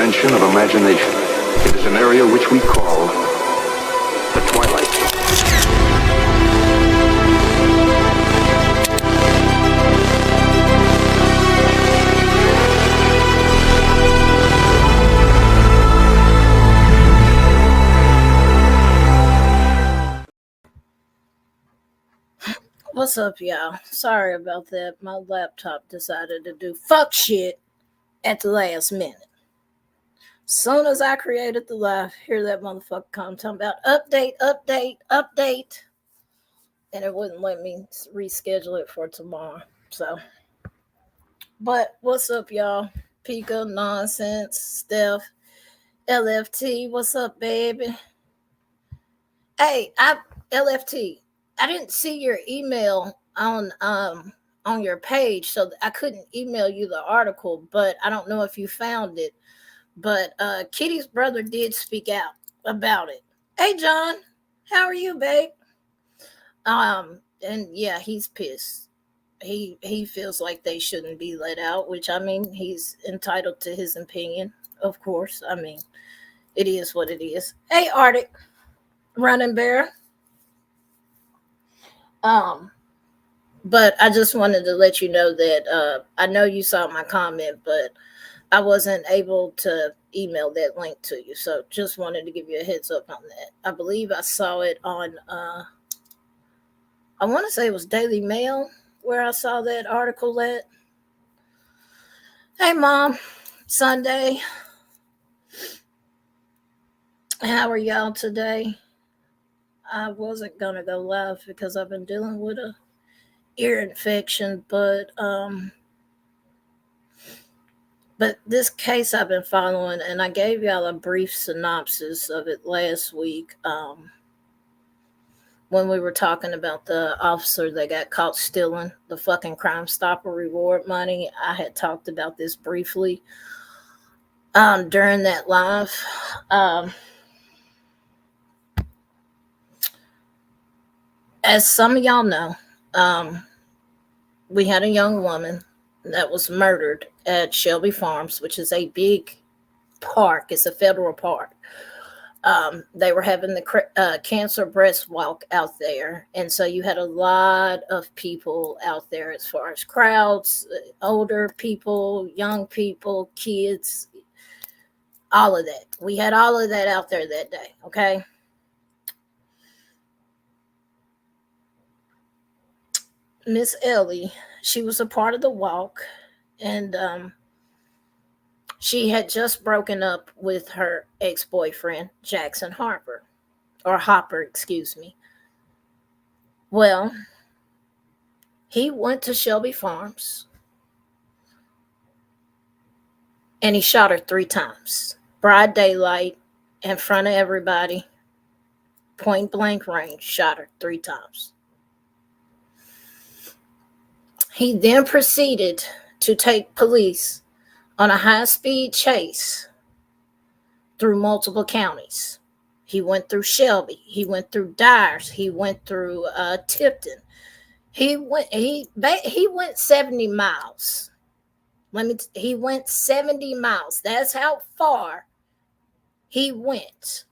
dimension of imagination. It is an area which we call the twilight. What's up, y'all? Sorry about that. My laptop decided to do fuck shit at the last minute. Soon as I created the live, hear that motherfucker come talking about update, and it wouldn't let me reschedule it for tomorrow. So, but what's up, y'all? Pika, Nonsense, Steph, LFT, what's up, baby? Hey, LFT, I didn't see your email on your page, so I couldn't email you the article, but I don't know if you found it. But Kitty's brother did speak out about it. Hey, John, how are you, babe? And yeah, he's pissed. He feels like they shouldn't be let out, which, I mean, he's entitled to his opinion, of course. I mean, it is what it is. Hey, Arctic, Running Bear. But I just wanted to let you know that I know you saw my comment, but I wasn't able to email that link to you. So just wanted to give you a heads up on that. I believe I saw it on, I want to say it was Daily Mail where I saw that article at. Hey, Mom, Sunday. How are y'all today? I wasn't going to go live because I've been dealing with a ear infection, but this case I've been following, and I gave y'all a brief synopsis of it last week when we were talking about the officer that got caught stealing the fucking Crime Stopper reward money. I had talked about this briefly during that live. As some of y'all know, we had a young woman that was murdered at Shelby Farms, which is a big park. It's a federal park. They were having the cancer breast walk out there. And so you had a lot of people out there as far as crowds, older people, young people, kids, all of that. We had all of that out there that day, okay? Miss Ellie, she was a part of the walk, and she had just broken up with her ex-boyfriend, Jackson Hopper. Well, he went to Shelby Farms, and he shot her 3 times. Broad daylight, in front of everybody, point blank range, shot her 3 times. He then proceeded to take police on a high-speed chase through multiple counties. He went through Shelby. He went through Dyers. He went through Tipton. He went 70 miles. He went 70 miles. That's how far he went.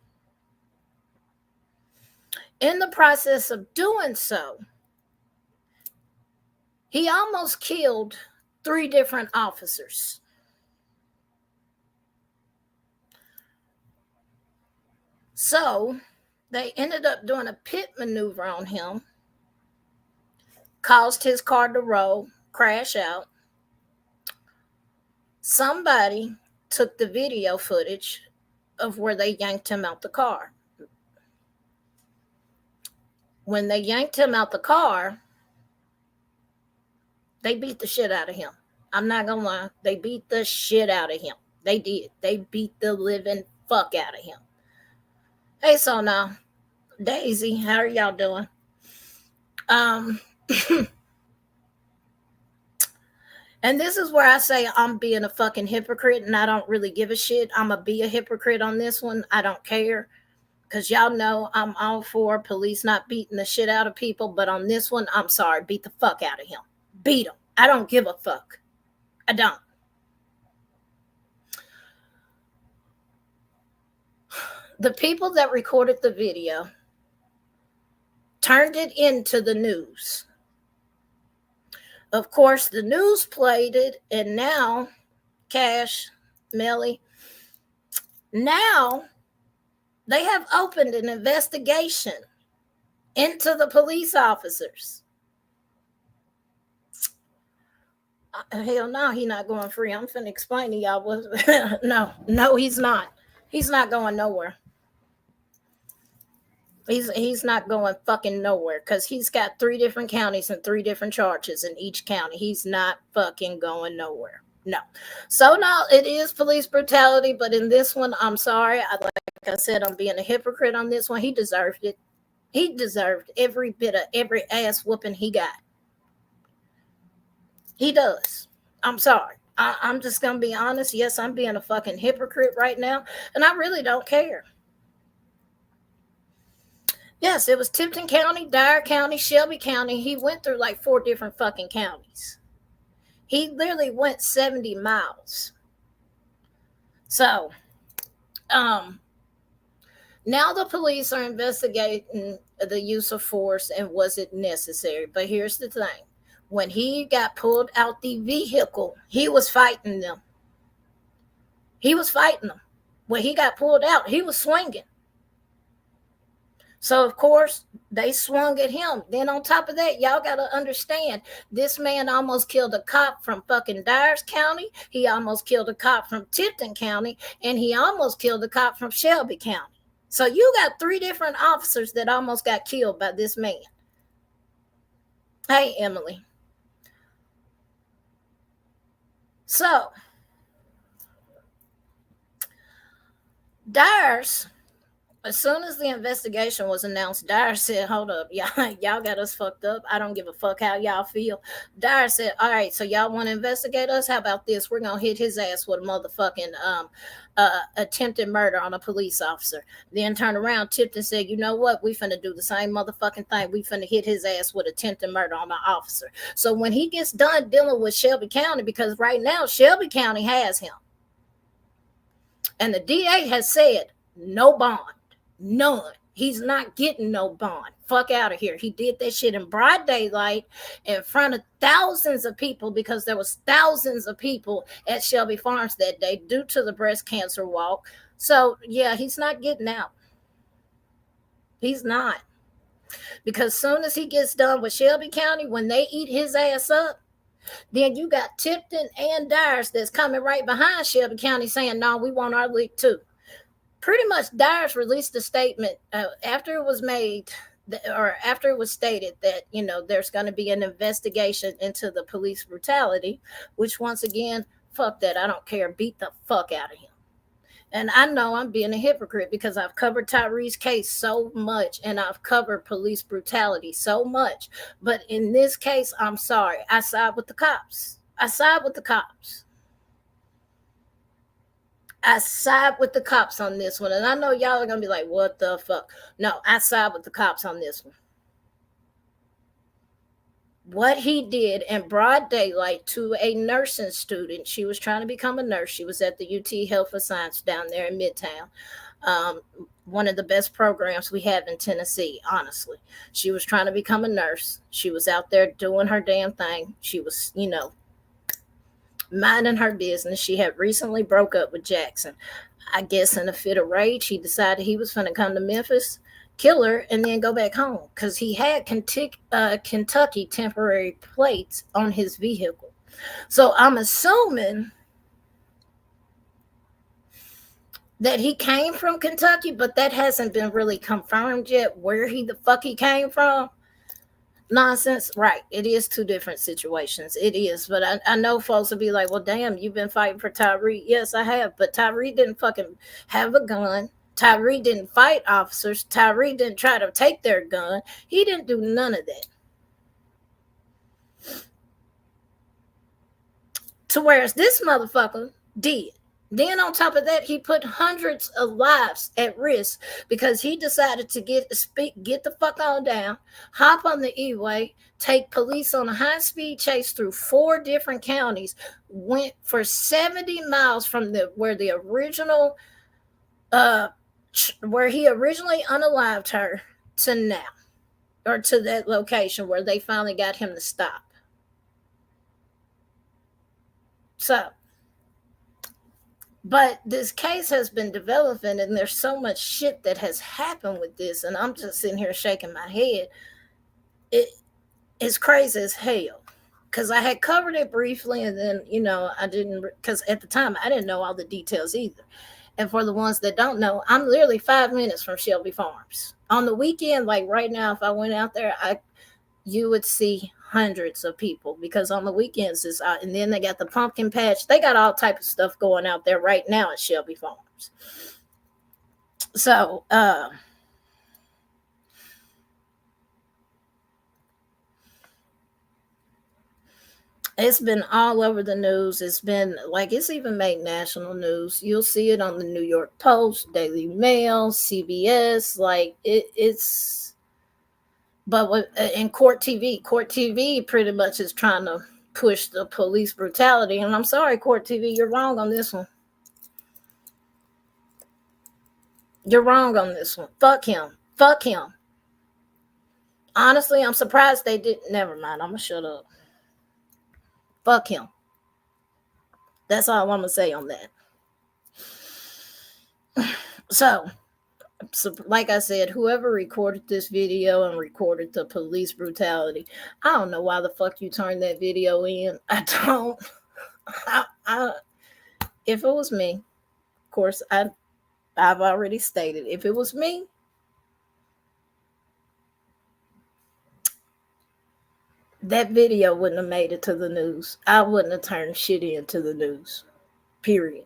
In the process of doing so, he almost killed 3 different officers. So they ended up doing a pit maneuver on him, caused his car to roll, crash out. Somebody took the video footage of where they yanked him out the car. When they yanked him out the car, they beat the shit out of him. I'm not going to lie. They beat the shit out of him. They did. They beat the living fuck out of him. Hey, so now, Daisy, how are y'all doing? And this is where I say I'm being a fucking hypocrite, and I don't really give a shit. I'm going to be a hypocrite on this one. I don't care. Because y'all know I'm all for police not beating the shit out of people. But on this one, I'm sorry. Beat the fuck out of him. Beat him. I don't give a fuck. I don't. The people that recorded the video turned it into the news. Of course, the news played it, and now, Cash, Melly, now they have opened an investigation into the police officers. Hell no, he's not going free. I'm finna explain to y'all what. No, he's not. He's not going nowhere. He's not going fucking nowhere because he's got 3 different counties and 3 different charges in each county. He's not fucking going nowhere. No. So now it is police brutality, but in this one, I'm sorry. Like I said, I'm being a hypocrite on this one. He deserved it. He deserved every bit of every ass whooping he got. He does. I'm sorry. I'm just going to be honest. Yes, I'm being a fucking hypocrite right now, and I really don't care. Yes, it was Tipton County, Dyer County, Shelby County. He went through like 4 different fucking counties. He literally went 70 miles. So, now the police are investigating the use of force and was it necessary. But here's the thing. When he got pulled out the vehicle, he was fighting them. He was fighting them. When he got pulled out, he was swinging. So, of course, they swung at him. Then on top of that, y'all got to understand, this man almost killed a cop from fucking Dyers County. He almost killed a cop from Tipton County. And he almost killed a cop from Shelby County. So you got 3 different officers that almost got killed by this man. Hey, Emily. So, Dyers, as soon as the investigation was announced, Dyer said, hold up, y'all got us fucked up. I don't give a fuck how y'all feel. Dyer said, all right, so y'all want to investigate us? How about this? We're going to hit his ass with a motherfucking attempted murder on a police officer. Then turn around, Tipton said, you know what? We finna do the same motherfucking thing. We finna hit his ass with attempted murder on an officer. So when he gets done dealing with Shelby County, because right now Shelby County has him, and the DA has said, no bond. None. He's not getting no bond. Fuck out of here. He did that shit in broad daylight in front of thousands of people because there was thousands of people at Shelby Farms that day due to the breast cancer walk. So, yeah, he's not getting out. He's not. Because soon as he gets done with Shelby County, when they eat his ass up, then you got Tipton and Dyers that's coming right behind Shelby County saying, no, we want our leak too. Pretty much Dyers released a statement after it was made or after it was stated that, you know, there's going to be an investigation into the police brutality, which once again, fuck that. I don't care. Beat the fuck out of him. And I know I'm being a hypocrite because I've covered Tyree's case so much and I've covered police brutality so much. But in this case, I'm sorry. I side with the cops. I side with the cops. I side with the cops on this one. And I know y'all are going to be like, what the fuck? No, I side with the cops on this one. What he did in broad daylight to a nursing student, she was trying to become a nurse. She was at the UT Health and Science down there in Midtown. One of the best programs we have in Tennessee, honestly. She was trying to become a nurse. She was out there doing her damn thing. She was, you know, minding her business. She had recently broke up with Jackson. I guess in a fit of rage, he decided he was going to come to Memphis, kill her, and then go back home because he had Kentucky temporary plates on his vehicle. So I'm assuming that he came from Kentucky, but that hasn't been really confirmed yet where the fuck he came from. Nonsense. Right. It is 2 different situations. It is. But I know folks will be like, well, damn, you've been fighting for Tyree. Yes, I have. But Tyree didn't fucking have a gun. Tyree didn't fight officers. Tyree didn't try to take their gun. He didn't do none of that. To whereas this motherfucker did. Then on top of that, he put hundreds of lives at risk because he decided to get the fuck on down, hop on the E-way, take police on a high-speed chase through 4 different counties, went for 70 miles from where the original where he originally unalived her to now, or to that location where they finally got him to stop. So, but this case has been developing, and there's so much shit that has happened with this, and I'm just sitting here shaking my head. It's crazy as hell. Because I had covered it briefly, and then, I didn't, because at the time I didn't know all the details either. And for the ones that don't know, I'm literally 5 minutes from Shelby Farms. On the weekend, like right now, if I went out there, you would see hundreds of people, because on the weekends is out, and then they got the pumpkin patch. They got all type of stuff going out there right now at Shelby Farms. So, it's been all over the news. It's been like, it's even made national news. You'll see it on the New York Post, Daily Mail, CBS. Like it's, but in Court TV pretty much is trying to push the police brutality. And I'm sorry, Court TV, you're wrong on this one. You're wrong on this one. Fuck him. Fuck him. Honestly, I'm surprised they didn't. Never mind. I'm gonna shut up. Fuck him. That's all I'm going to say on that. So, like I said, whoever recorded this video and recorded the police brutality, I don't know why the fuck you turned that video in. I don't. If it was me, of course, I've already stated, if it was me, that video wouldn't have made it to the news. I wouldn't have turned shit into the news. Period.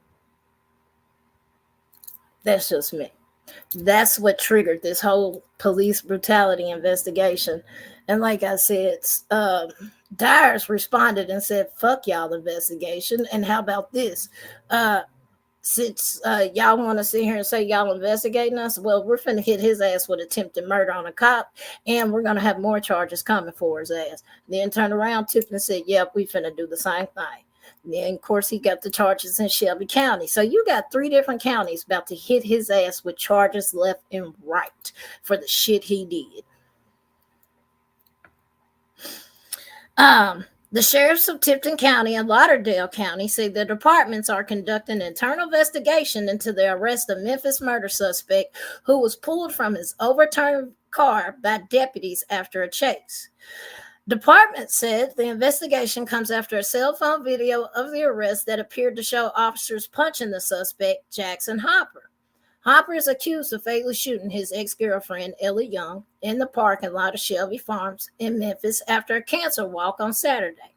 That's just me. That's what triggered this whole police brutality investigation. And like I said, Dyers responded and said, fuck y'all investigation. And how about this? Since y'all want to sit here and say y'all investigating us, well, we're finna hit his ass with attempted murder on a cop, and we're gonna have more charges coming for his ass. Then turned around, tipped and said, yep, we finna do the same thing. And then, of course, he got the charges in Shelby County. So you got 3 different counties about to hit his ass with charges left and right for the shit he did. The sheriffs of Tipton County and Lauderdale County say the departments are conducting an internal investigation into the arrest of Memphis murder suspect who was pulled from his overturned car by deputies after a chase. Department said the investigation comes after a cell phone video of the arrest that appeared to show officers punching the suspect, Jackson Hopper. Hopper is accused of fatally shooting his ex-girlfriend, Ellie Young, in the parking lot of Shelby Farms in Memphis after a cancer walk on Saturday.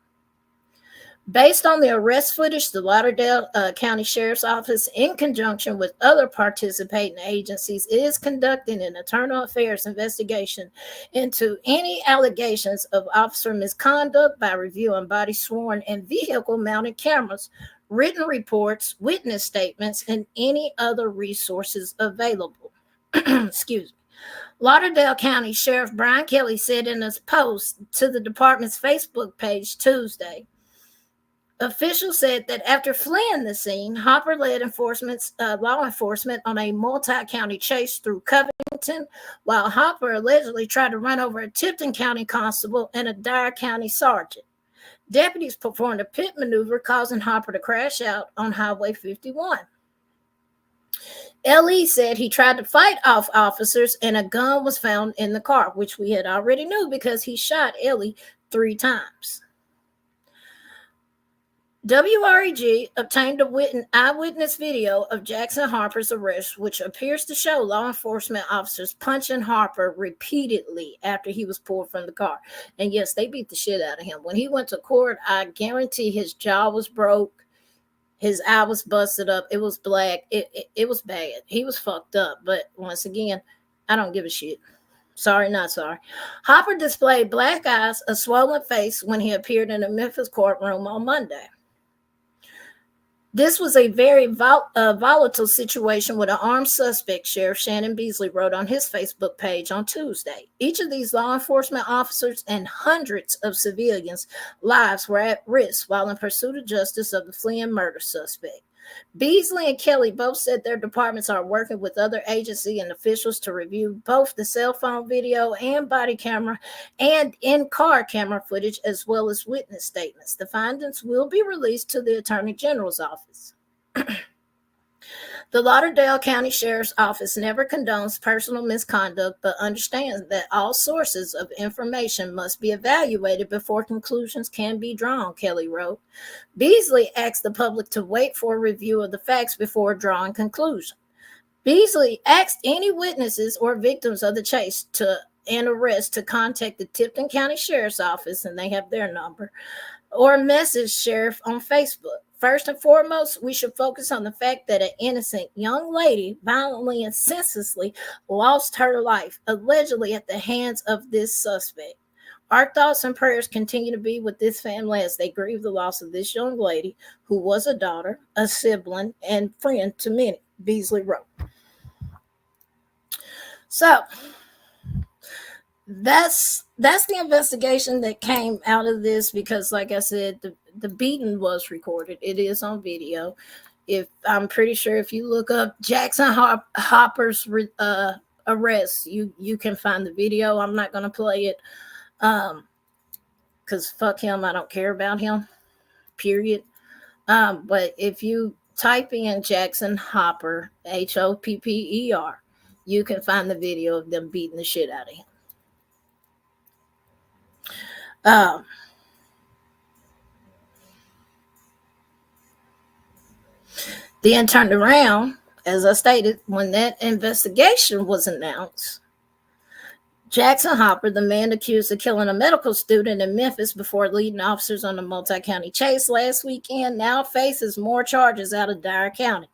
Based on the arrest footage, the Lauderdale County Sheriff's Office, in conjunction with other participating agencies, is conducting an internal affairs investigation into any allegations of officer misconduct by reviewing body sworn and vehicle-mounted cameras, written reports, witness statements, and any other resources available. Excuse me. Lauderdale County Sheriff Brian Kelly said in a post to the department's Facebook page Tuesday, officials said that after fleeing the scene, Hopper led law enforcement on a multi-county chase through Covington, while Hopper allegedly tried to run over a Tipton County constable and a Dyer County sergeant. Deputies performed a pit maneuver, causing Hopper to crash out on Highway 51. LE said he tried to fight off officers and a gun was found in the car, which we had already knew because he shot Ellie 3 times. WREG obtained an eyewitness video of Jackson Harper's arrest, which appears to show law enforcement officers punching Harper repeatedly after he was pulled from the car. And yes, they beat the shit out of him. When he went to court, I guarantee his jaw was broke. His eye was busted up. It was black. It was bad. He was fucked up. But once again, I don't give a shit. Sorry, not sorry. Hopper displayed black eyes, a swollen face when he appeared in a Memphis courtroom on Monday. This was a very volatile situation with an armed suspect, Sheriff Shannon Beasley wrote on his Facebook page on Tuesday. Each of these law enforcement officers and hundreds of civilians' lives were at risk while in pursuit of justice of the fleeing murder suspect. Beasley and Kelly both said their departments are working with other agency and officials to review both the cell phone video and body camera and in-car camera footage, as well as witness statements. The findings will be released to the Attorney General's office. The Lauderdale County Sheriff's Office never condones personal misconduct, but understands that all sources of information must be evaluated before conclusions can be drawn, Kelly wrote. Beasley asked the public to wait for a review of the facts before drawing conclusions. Beasley asked any witnesses or victims of the chase and arrest to contact the Tipton County Sheriff's Office, and they have their number, or message sheriff on Facebook. First and foremost, we should focus on the fact that an innocent young lady violently and senselessly lost her life, allegedly at the hands of this suspect. Our thoughts and prayers continue to be with this family as they grieve the loss of this young lady who was a daughter, a sibling, and friend to many, Beasley wrote. So that's the investigation that came out of this, because like I said, the beating was recorded. It is on video. I'm pretty sure if you look up Jackson Hopper's arrest, you can find the video. I'm not going to play it because fuck him, I don't care about him, period. But if you type in Jackson Hopper, Hopper, you can find the video of them beating the shit out of him. Then turned around, as I stated, when that investigation was announced. Jackson Hopper, the man accused of killing a medical student in Memphis before leading officers on a multi-county chase last weekend, now faces more charges out of Dyer County.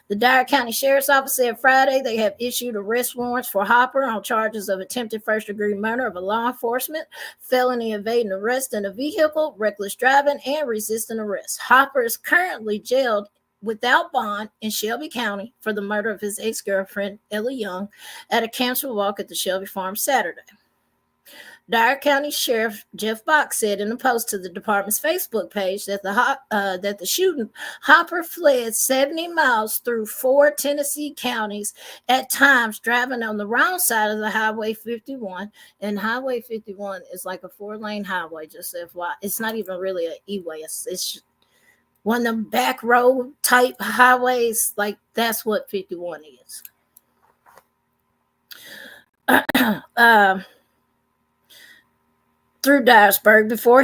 The Dyer County Sheriff's Office said Friday they have issued arrest warrants for Hopper on charges of attempted first-degree murder of a law enforcement, felony evading arrest in a vehicle, reckless driving, and resisting arrest. Hopper is currently jailed without bond in Shelby County for the murder of his ex-girlfriend, Ellie Young, at a canceled walk at the Shelby Farms Saturday. Dyer County Sheriff Jeff Box said in a post to the department's Facebook page that the shooting, Hopper fled 70 miles through 4 Tennessee counties, at times driving on the wrong side of the Highway 51. And Highway 51 is like a 4-lane highway, just FYI. It's not even really an E-way. It's one of them back road type highways. Like, that's what 51 is. Through Dyersburg before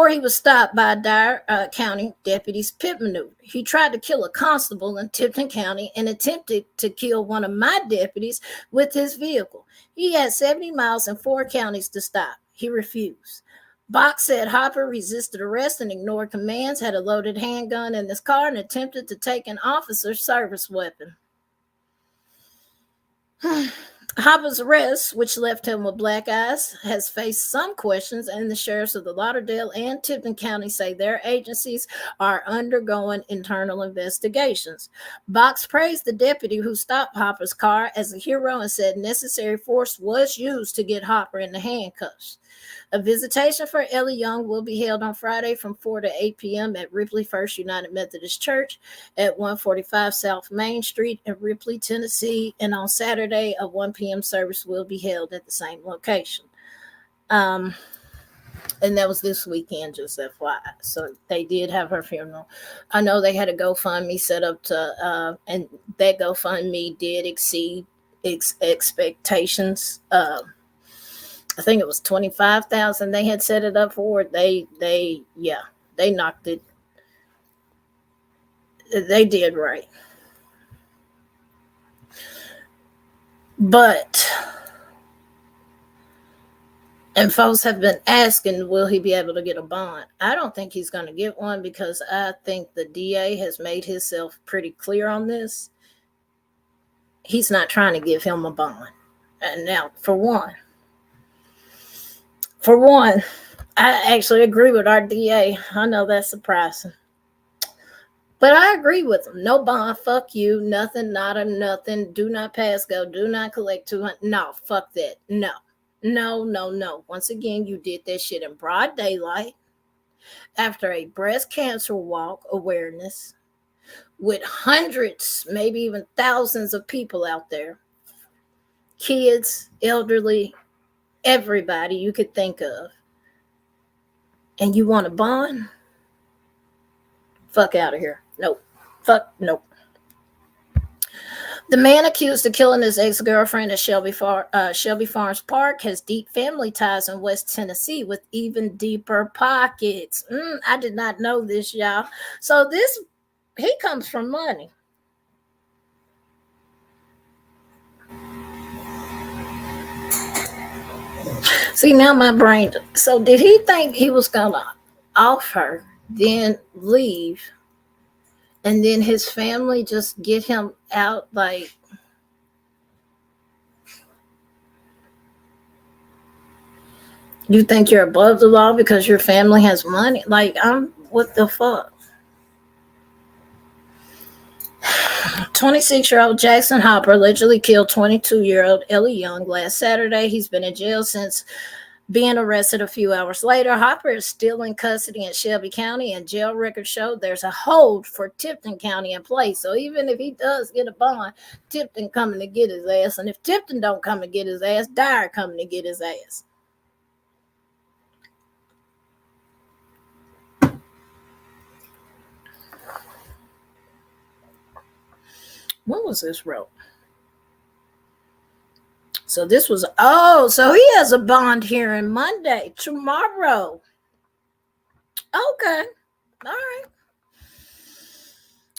he was stopped by Dyer County deputies' pit maneuver. He tried to kill a constable in Tipton County and attempted to kill one of my deputies with his vehicle. He had 70 miles and 4 counties to stop. He refused. Box said Hopper resisted arrest and ignored commands, had a loaded handgun in his car, and attempted to take an officer's service weapon. Hopper's arrest, which left him with black eyes, has faced some questions, and the sheriffs of the Lauderdale and Tipton County say their agencies are undergoing internal investigations. Box praised the deputy who stopped Hopper's car as a hero and said necessary force was used to get Hopper in the handcuffs. A visitation for Ellie Young will be held on Friday from 4 to 8 p.m. at Ripley First United Methodist Church at 145 South Main Street in Ripley, Tennessee. And on Saturday, a 1 p.m. service will be held at the same location. And that was this weekend, just FYI. So they did have her funeral. I know they had a GoFundMe set up and that GoFundMe did exceed expectations. I think it was $25,000 they had set it up for. They knocked it. They did right. And folks have been asking, will he be able to get a bond? I don't think he's going to get one, because I think the DA has made himself pretty clear on this. He's not trying to give him a bond. And now, for one, I actually agree with our DA. I know that's surprising. But I agree with him. No bond, fuck you, nothing, nada, nothing. Do not pass go, do not collect 200. No, fuck that. No. Once again, you did that shit in broad daylight after a breast cancer walk awareness. with hundreds, maybe even thousands of people out there, kids, elderly, everybody you could think of, and you want a bond? Fuck out of here. Nope. Fuck nope. The man accused of killing his ex-girlfriend at Shelby Farms Park has deep family ties in West Tennessee with even deeper pockets. I did not know this, y'all. So he comes from money. See, now my brain. So did he think he was going to offer, then leave, and then his family just get him out like... You think you're above the law because your family has money? Like, what the fuck? 26-year-old Jackson Hopper allegedly killed 22-year-old Ellie Young last Saturday. He's been in jail since being arrested a few hours later. Hopper is still in custody in Shelby County, and jail records show there's a hold for Tipton County in place. So even if he does get a bond, Tipton coming to get his ass. And if Tipton don't come to get his ass, Dyer coming to get his ass. When was this wrote? So this was, so he has a bond hearing Monday, tomorrow. Okay. All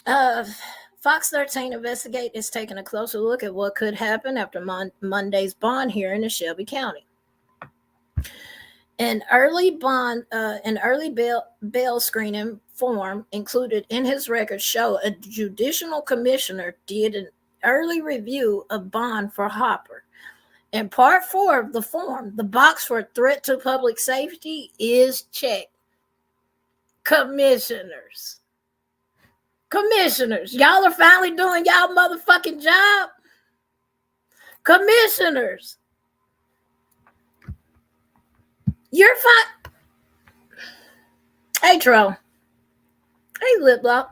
right. Fox 13 Investigate is taking a closer look at what could happen after Monday's bond hearing in Shelby County. An early bail screening form included in his records show a judicial commissioner did an early review of bond for Hopper. In part 4 of the form, the box for threat to public safety is checked. Commissioners, y'all are finally doing y'all motherfucking job. Commissioners, you're fine. Hey, Tro. Hey, Liplock.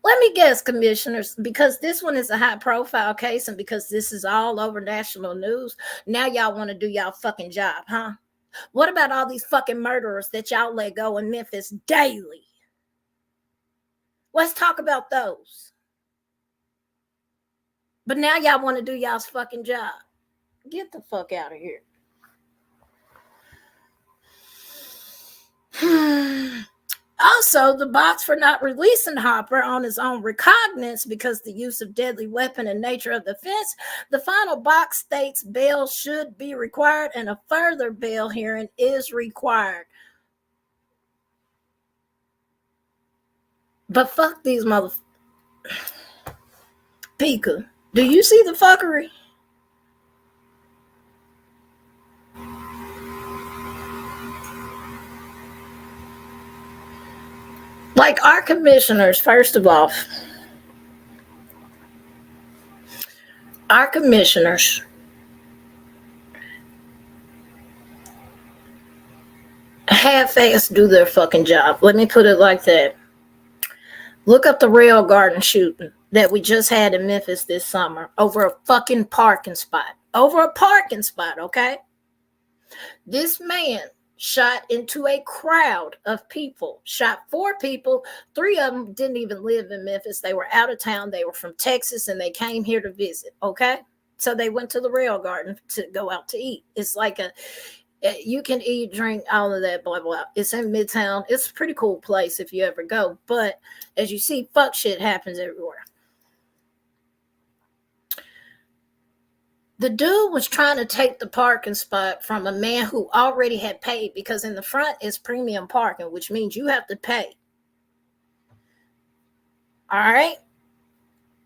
Let me guess, commissioners, because this one is a high profile case and because this is all over national news, now y'all want to do y'all fucking job, huh? What about all these fucking murderers that y'all let go in Memphis daily? Let's talk about those. But now y'all want to do y'all's fucking job. Get the fuck out of here. Also, the box for not releasing Hopper on his own recognizance because the use of deadly weapon and nature of the offense, the final box states bail should be required and a further bail hearing is required. But fuck these motherfuckers. Pika, do you see the fuckery? Like our commissioners, first of all, our commissioners half-ass do their fucking job. Let me put it like that. Look up the rail garden shooting that we just had in Memphis this summer over a fucking parking spot. Over a parking spot, okay? This man shot into a crowd of people, shot 4 people. 3 of them didn't even live in Memphis. They were out of town. They were from Texas and they came here to visit, okay? So they went to the rail garden to go out to eat. It's like you can eat, drink, all of that, blah, blah. It's in Midtown. It's a pretty cool place if you ever go. But as you see, fuck shit happens everywhere. The dude was trying to take the parking spot from a man who already had paid because in the front is premium parking, which means you have to pay. All right?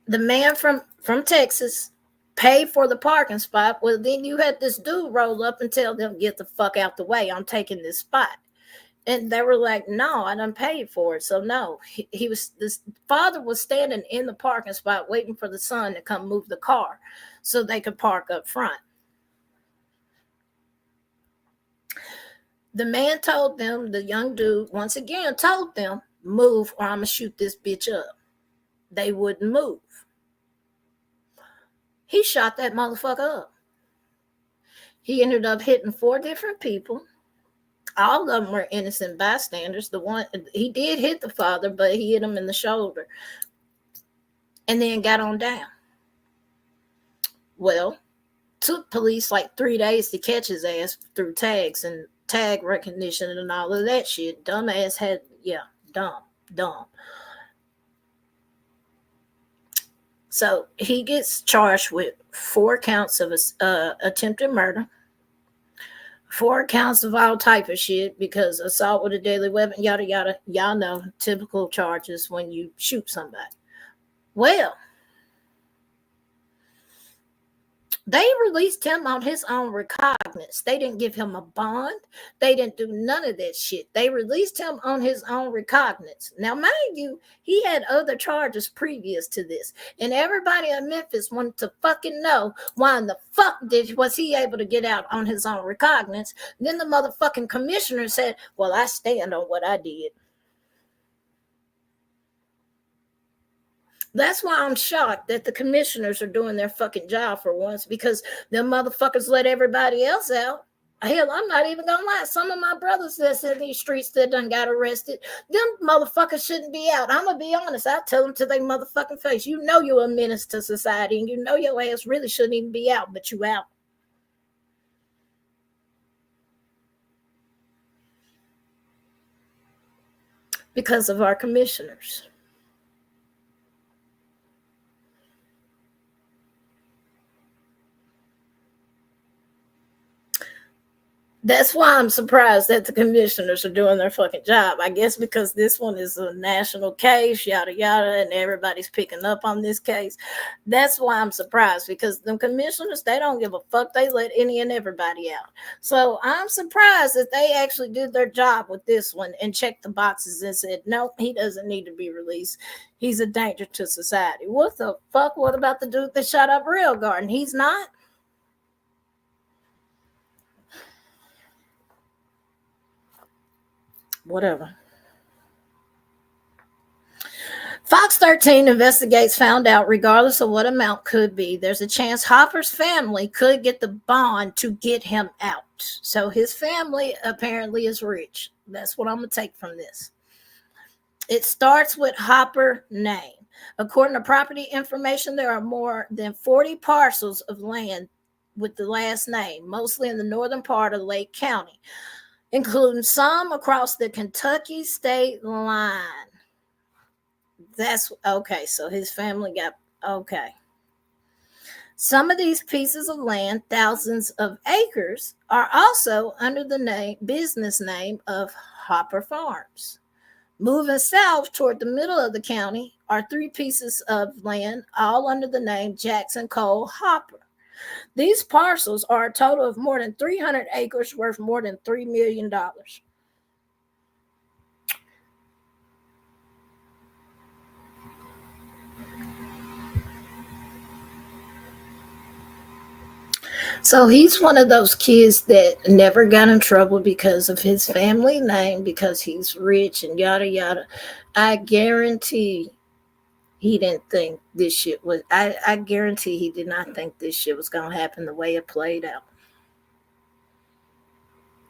The man from Texas paid for the parking spot. Well, then you had this dude roll up and tell them, get the fuck out the way. I'm taking this spot. And they were like, no, I done paid for it. So no, this father was standing in the parking spot waiting for the son to come move the car so they could park up front. The man told them, the young dude, once again, told them, move or I'm going to shoot this bitch up. they wouldn't move. He shot that motherfucker up. He ended up hitting 4 different people. All of them were innocent bystanders. The one he did hit the father, but he hit him in the shoulder and then got on down. Well, took police like 3 days to catch his ass through tags and tag recognition and all of that shit. Dumbass had, dumb. So he gets charged with 4 counts of attempted murder, 4 counts of all type of shit, because assault with a deadly weapon, yada yada. Y'all know typical charges when you shoot somebody. Well, they released him on his own recognizance. They didn't give him a bond. They didn't do none of that shit. They released him on his own recognizance. Now, mind you, he had other charges previous to this. And everybody in Memphis wanted to fucking know why in the fuck was he able to get out on his own recognizance. Then the motherfucking commissioner said, well, I stand on what I did. That's why I'm shocked that the commissioners are doing their fucking job for once, because them motherfuckers let everybody else out. Hell, I'm not even gonna lie. Some of my brothers that's in these streets that done got arrested, them motherfuckers shouldn't be out. I'm gonna be honest. I tell them to their motherfucking face, you know you're a menace to society, and you know your ass really shouldn't even be out, but you out. Because of our commissioners. That's why I'm surprised that the commissioners are doing their fucking job. I guess because this one is a national case, yada, yada, and everybody's picking up on this case. That's why I'm surprised, because the commissioners, they don't give a fuck. They let any and everybody out. So I'm surprised that they actually did their job with this one and checked the boxes and said, no, he doesn't need to be released. He's a danger to society. What the fuck? What about the dude that shot up Real Garden? He's not? Whatever. Fox 13 investigates found out regardless of what amount could be, there's a chance Hopper's family could get the bond to get him out. So his family apparently is rich. That's what I'm going to take from this. It starts with Hopper name. According to property information, there are more than 40 parcels of land with the last name, mostly in the northern part of Lake County, including some across the Kentucky state line. That's okay. So his family got, okay. Some of these pieces of land, thousands of acres, are also under the business name of Hopper Farms. Moving south toward the middle of the county are 3 pieces of land, all under the name Jackson Cole Hopper. These parcels are a total of more than 300 acres worth more than $3 million. So he's one of those kids that never got in trouble because of his family name, because he's rich and yada, yada. I guarantee he didn't think this shit was, I guarantee he did not think this shit was going to happen the way it played out.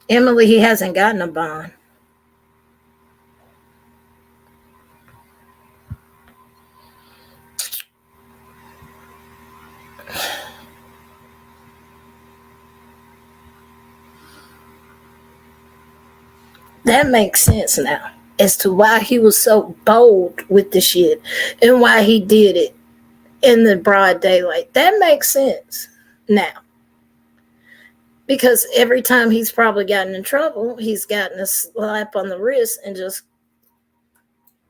Emily, he hasn't gotten a bond. That makes sense now as to why he was so bold with the shit and why he did it in the broad daylight. That makes sense now. Because every time he's probably gotten in trouble, he's gotten a slap on the wrist and just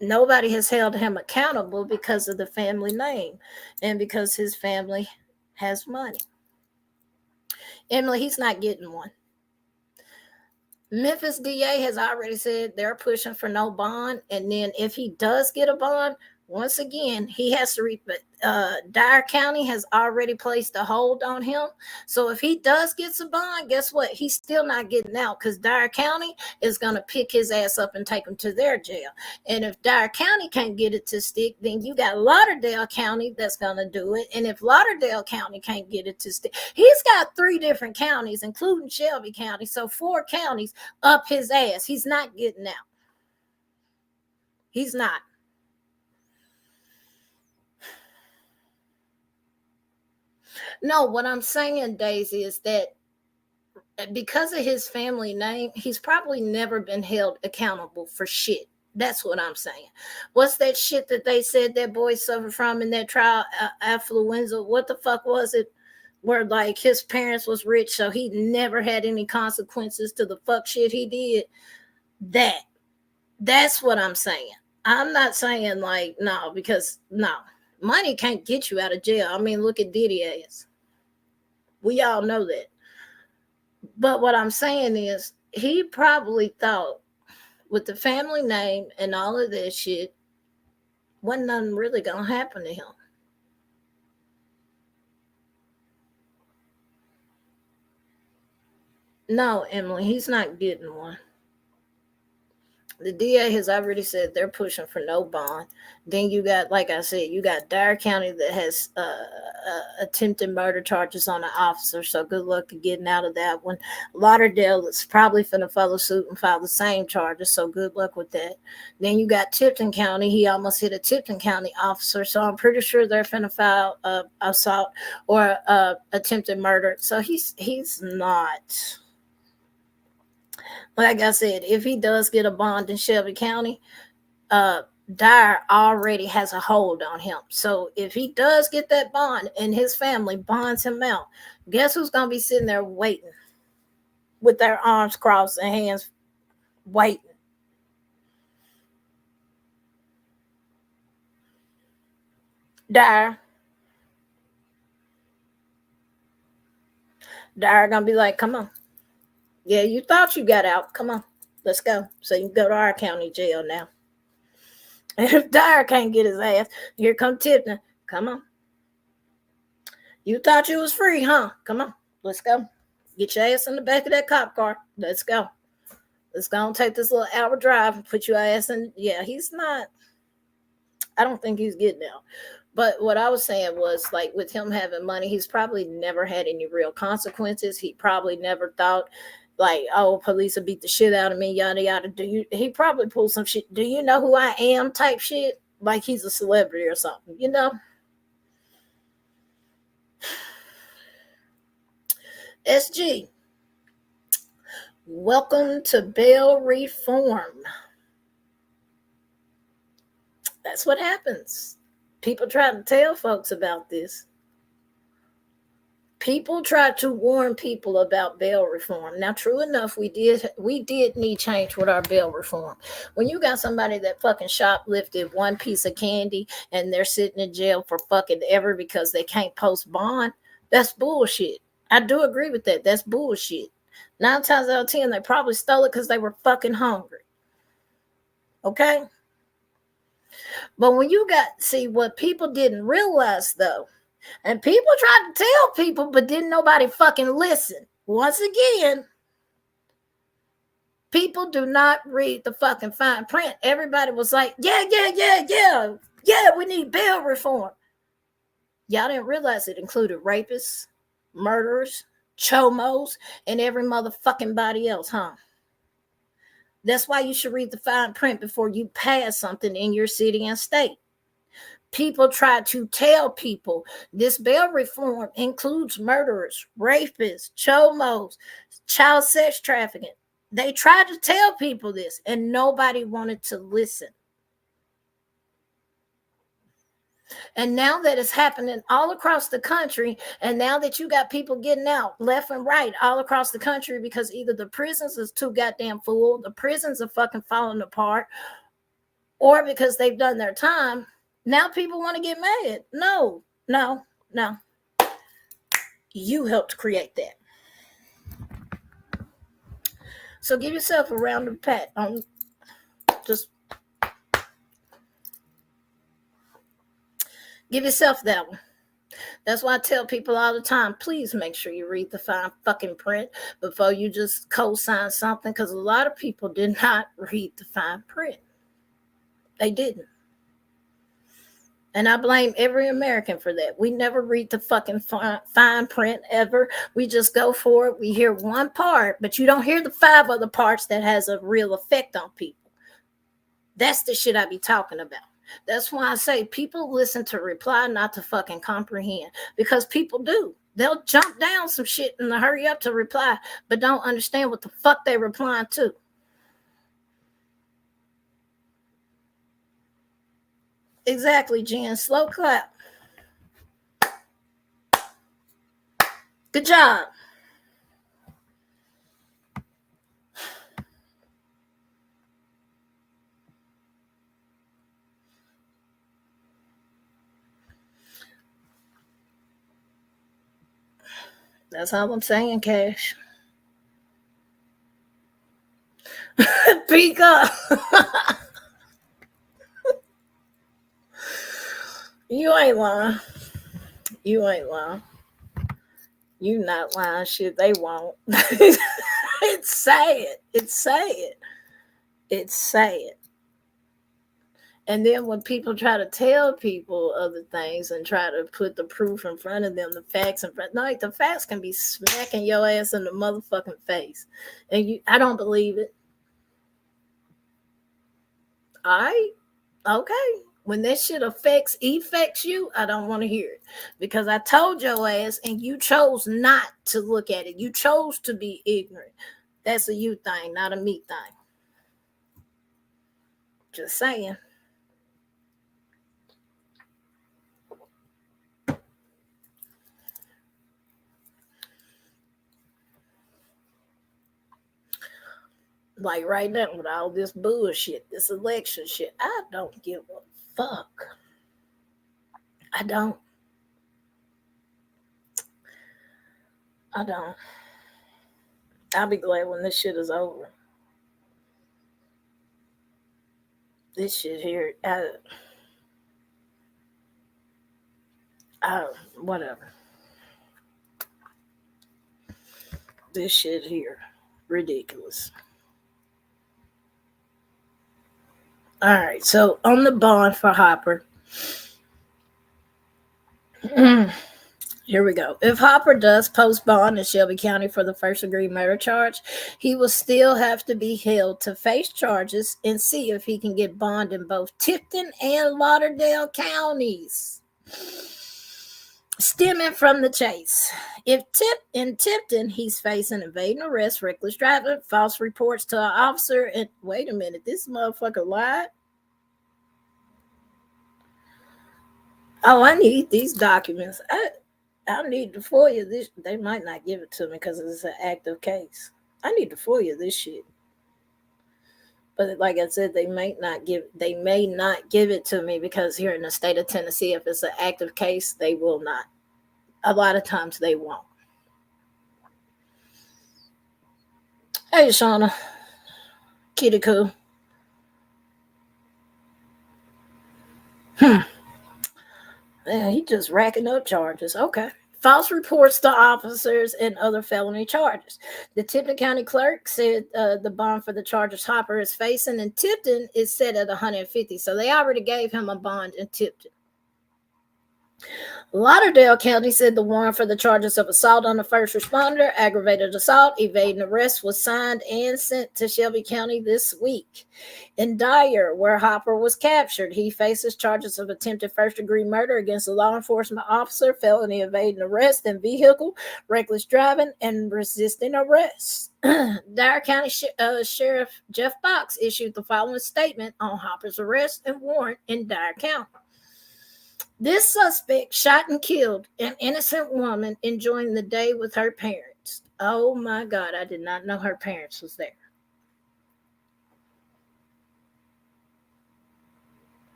nobody has held him accountable because of the family name and because his family has money. Emily, he's not getting one. Memphis DA has already said they're pushing for no bond. And then if he does get a bond, once again, he has to Dyer County has already placed a hold on him. So if he does get some bond, guess what? He's still not getting out because Dyer County is going to pick his ass up and take him to their jail. And if Dyer County can't get it to stick, then you got Lauderdale County that's going to do it. And if Lauderdale County can't get it to stick, he's got 3 different counties, including Shelby County. So 4 counties up his ass. He's not getting out. He's not. No, what I'm saying, Daisy, is that because of his family name, he's probably never been held accountable for shit. That's what I'm saying. What's that shit that they said that boy suffered from in that trial, affluenza? What the fuck was it? Where like his parents was rich, so he never had any consequences to the fuck shit he did. That's what I'm saying. I'm not saying like no, because no, money can't get you out of jail. I mean, look at Diddy ass. We all know that. But what I'm saying is he probably thought with the family name and all of that shit, wasn't nothing really gonna happen to him. No, Emily, he's not getting one. The DA has already said they're pushing for no bond. Then you got, like I said, you got Dyer County that has attempted murder charges on an officer. So good luck to getting out of that one. Lauderdale is probably finna follow suit and file the same charges. So good luck with that. Then you got Tipton County. He almost hit a Tipton County officer. So I'm pretty sure they're finna file assault or attempted murder. So he's not. Like I said, if he does get a bond in Shelby County, Dyer already has a hold on him. So if he does get that bond and his family bonds him out, guess who's going to be sitting there waiting with their arms crossed and hands waiting? Dyer going to be like, come on. Yeah, you thought you got out. Come on, let's go. So you can go to our county jail now. And if Dyer can't get his ass, here come Tipton. Come on. You thought you was free, huh? Come on, let's go. Get your ass in the back of that cop car. Let's go. Let's go and take this little hour drive and put your ass in. Yeah, he's not. I don't think he's getting out. But what I was saying was, like, with him having money, he's probably never had any real consequences. He probably never thought, like, oh, police will beat the shit out of me, yada, yada. He probably pulled some shit. Do you know who I am type shit? Like he's a celebrity or something, you know? SG, welcome to bail reform. That's what happens. People try to tell folks about this. People try to warn people about bail reform. Now, true enough, we did need change with our bail reform. When you got somebody that fucking shoplifted one piece of candy and they're sitting in jail for fucking ever because they can't post bond, that's bullshit. I do agree with that. That's bullshit. 9 times out of 10, they probably stole it because they were fucking hungry. Okay? But when you see what people didn't realize though, and people tried to tell people, but didn't nobody fucking listen. Once again, people do not read the fucking fine print. Everybody was like, yeah, we need bail reform. Y'all didn't realize it included rapists, murderers, chomos, and every motherfucking body else, huh? That's why you should read the fine print before you pass something in your city and state. People try to tell people this bail reform includes murderers, rapists, chomos, child sex trafficking. They tried to tell people this and nobody wanted to listen. And now that it's happening all across the country, and now that you got people getting out left and right all across the country because either the prisons is too goddamn full, the prisons are fucking falling apart, or because they've done their time, now people want to get mad. No. You helped create that. So give yourself a round of pat on just Give yourself that one. That's why I tell people all the time, please make sure you read the fine fucking print before you just co-sign something, because a lot of people did not read the fine print. They didn't. And I blame every American for that. We never read the fucking fine print ever. We just go for it. We hear one part, but you don't hear the 5 other parts that has a real effect on people. That's the shit I be talking about. That's why I say people listen to reply, not to fucking comprehend. Because people do. They'll jump down some shit and hurry up to reply, but don't understand what the fuck they replying to. Exactly, Jen. Slow clap. Good job. That's all I'm saying, Cash. Speak up. You ain't lying. You ain't lying. You not lying. Shit, they won't. It's sad. It's sad. It's sad. And then when people try to tell people other things and try to put the proof in front of them, the facts in front, like the facts can be smacking your ass in the motherfucking face. And I don't believe it. All right. Okay. When that shit affects you, I don't want to hear it. Because I told your ass and you chose not to look at it. You chose to be ignorant. That's a you thing, not a me thing. Just saying. Like right now with all this bullshit, this election shit, I don't give a fuck. I don't. I'll be glad when this shit is over. This shit here, whatever. This shit here, ridiculous. All right, so on the bond for Hopper, here we go. If Hopper does post bond in Shelby County for the first-degree murder charge, he will still have to be held to face charges and see if he can get bond in both Tipton and Lauderdale counties. Stemming from the chase. In Tipton, he's facing evading arrest, reckless driving, false reports to an officer, and wait a minute, this motherfucker lied? Oh, I need these documents. I need to FOIA this. They might not give it to me because it's an active case. I need to FOIA this shit. But like I said, they may not give it to me because here in the state of Tennessee, if it's an active case, they will not. A lot of times they won't. Hey, Shauna. Kitty Coo. Yeah, he just racking up charges. Okay. False reports to officers and other felony charges. The Tipton County Clerk said the bond for the charges Hopper is facing in Tipton is set at $150. So they already gave him a bond in Tipton. Lauderdale County said the warrant for the charges of assault on a first responder, aggravated assault, evading arrest was signed and sent to Shelby County this week. In Dyer, where Hopper was captured, he faces charges of attempted first-degree murder against a law enforcement officer, felony evading arrest and vehicle, reckless driving, and resisting arrest. Dyer County Sheriff Jeff Box issued the following statement on Hopper's arrest and warrant in Dyer County. This suspect shot and killed an innocent woman enjoying the day with her parents. Oh my God, I did not know her parents was there.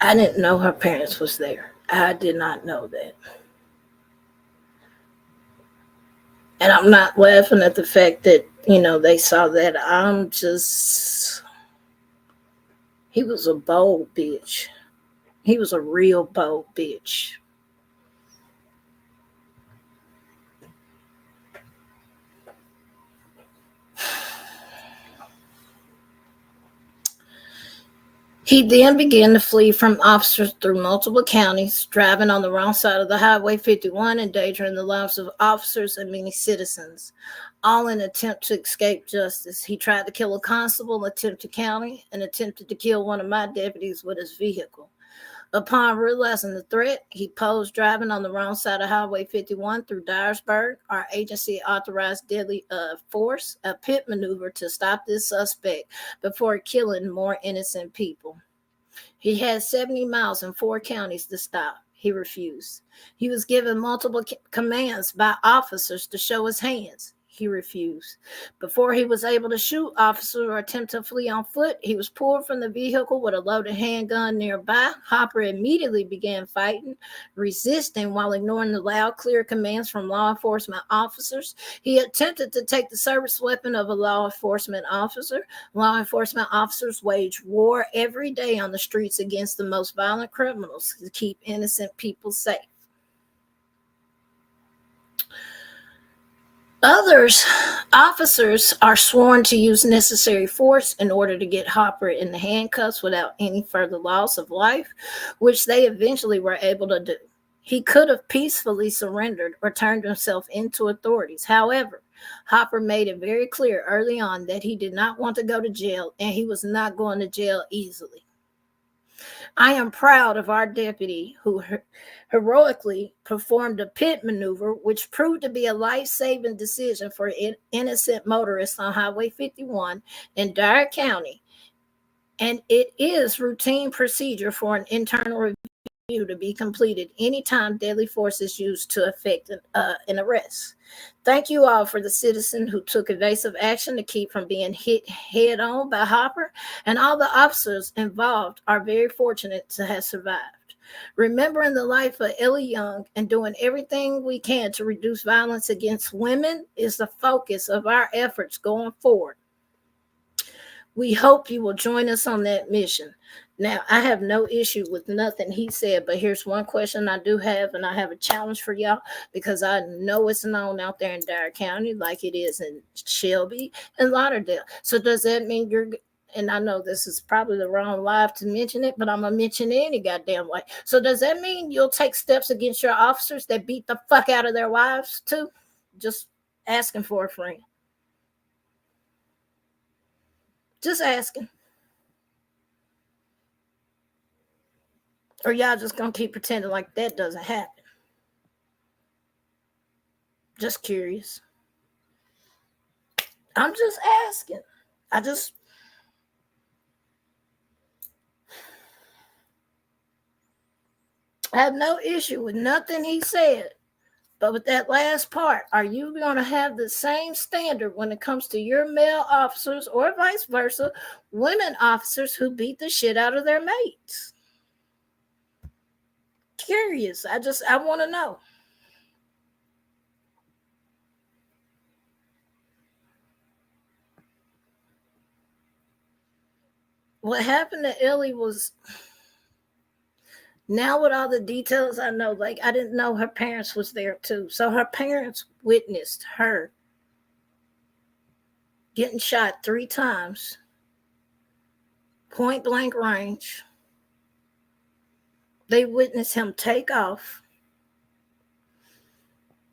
I didn't know her parents was there. I did not know that. And I'm not laughing at the fact that, they saw that. I'm just, he was a bold bitch. He was a real bold bitch. He then began to flee from officers through multiple counties, driving on the wrong side of the Highway 51, endangering the lives of officers and many citizens, all in an attempt to escape justice. He tried to kill a constable in Attempted County and attempted to kill one of my deputies with his vehicle. Upon realizing the threat, he posed driving on the wrong side of Highway 51 through Dyersburg. Our agency authorized deadly force, a pit maneuver to stop this suspect before killing more innocent people. He had 70 miles in 4 counties to stop. He refused. He was given multiple commands by officers to show his hands. He refused. Before he was able to shoot officers or attempt to flee on foot, he was pulled from the vehicle with a loaded handgun nearby. Hopper immediately began fighting, resisting while ignoring the loud, clear commands from law enforcement officers. He attempted to take the service weapon of a law enforcement officer. Law enforcement officers wage war every day on the streets against the most violent criminals to keep innocent people safe. Officers are sworn to use necessary force in order to get Hopper in the handcuffs without any further loss of life, which they eventually were able to do. He could have peacefully surrendered or turned himself into authorities. However, Hopper made it very clear early on that he did not want to go to jail, and he was not going to jail easily. I am proud of our deputy who heroically performed a pit maneuver, which proved to be a life-saving decision for innocent motorists on Highway 51 in Dyer County. And it is routine procedure for an internal review to be completed anytime deadly force is used to effect an arrest. Thank you all for the citizen who took evasive action to keep from being hit head on by Hopper, and all the officers involved are very fortunate to have survived. Remembering the life of Ellie Young and doing everything we can to reduce violence against women is the focus of our efforts going forward. We hope you will join us on that mission. Now, I have no issue with nothing he said, but here's one question I do have, and I have a challenge for y'all because I know it's known out there in Dyer County like it is in Shelby and Lauderdale. So does that mean you're, and I know this is probably the wrong live to mention it, but I'm going to mention it any goddamn way. So does that mean you'll take steps against your officers that beat the fuck out of their wives too? Just asking for a friend. Just asking. Or y'all just gonna keep pretending like that doesn't happen? Just curious. I'm just asking. I have no issue with nothing he said. But with that last part, are you going to have the same standard when it comes to your male officers or vice versa, women officers who beat the shit out of their mates? Curious. I want to know. What happened to Ellie was, now with all the details I know, like I didn't know her parents was there too. So her parents witnessed her getting shot 3 times, point blank range. They witnessed him take off.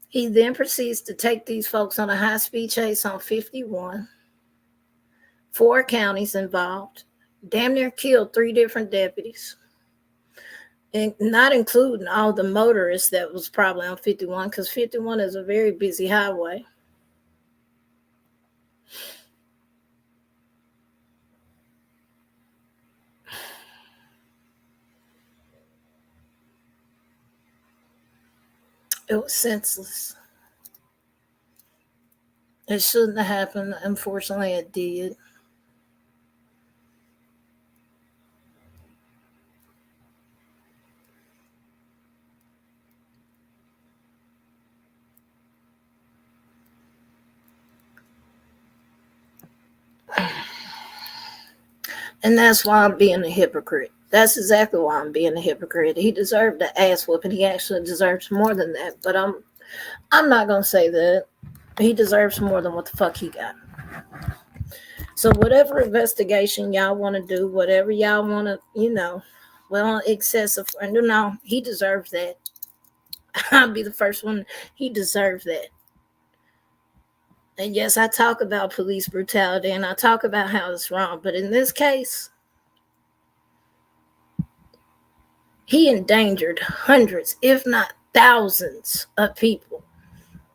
He then proceeds to take these folks on a high-speed chase on 51. 4 counties involved. Damn near killed 3 different deputies. And not including all the motorists that was probably on 51, because 51 is a very busy highway. It was senseless. It shouldn't have happened. Unfortunately, it did. And that's why I'm being a hypocrite. That's exactly why I'm being a hypocrite. He deserved the ass whooping. He actually deserves more than that. But I'm not gonna say that. He deserves more than what the fuck he got. So whatever investigation y'all want to do, whatever y'all want to, well, excessive. No, he deserves that. I'll be the first one. He deserves that. And yes, I talk about police brutality and I talk about how it's wrong. But in this case, he endangered hundreds, if not thousands, of people.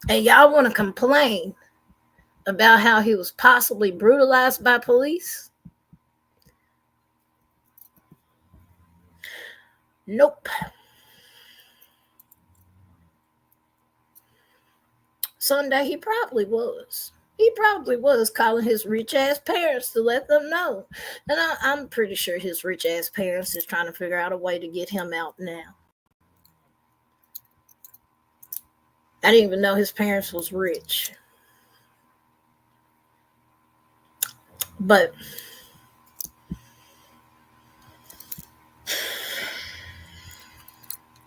And y'all want to complain about how he was possibly brutalized by police? Nope. Sunday, he probably was. He probably was calling his rich ass parents to let them know. And I'm pretty sure his rich ass parents is trying to figure out a way to get him out now. I didn't even know his parents was rich. But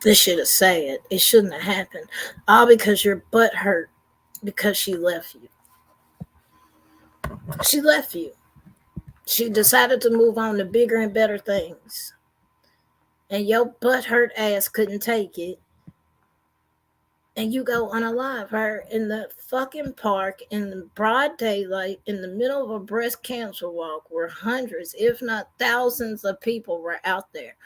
this shit is sad. It shouldn't have happened. All because your butt hurt because she left you. She left you. She decided to move on to bigger and better things. And your butt hurt ass couldn't take it. And you go unalive her in the fucking park in the broad daylight in the middle of a breast cancer walk where hundreds, if not thousands of people were out there.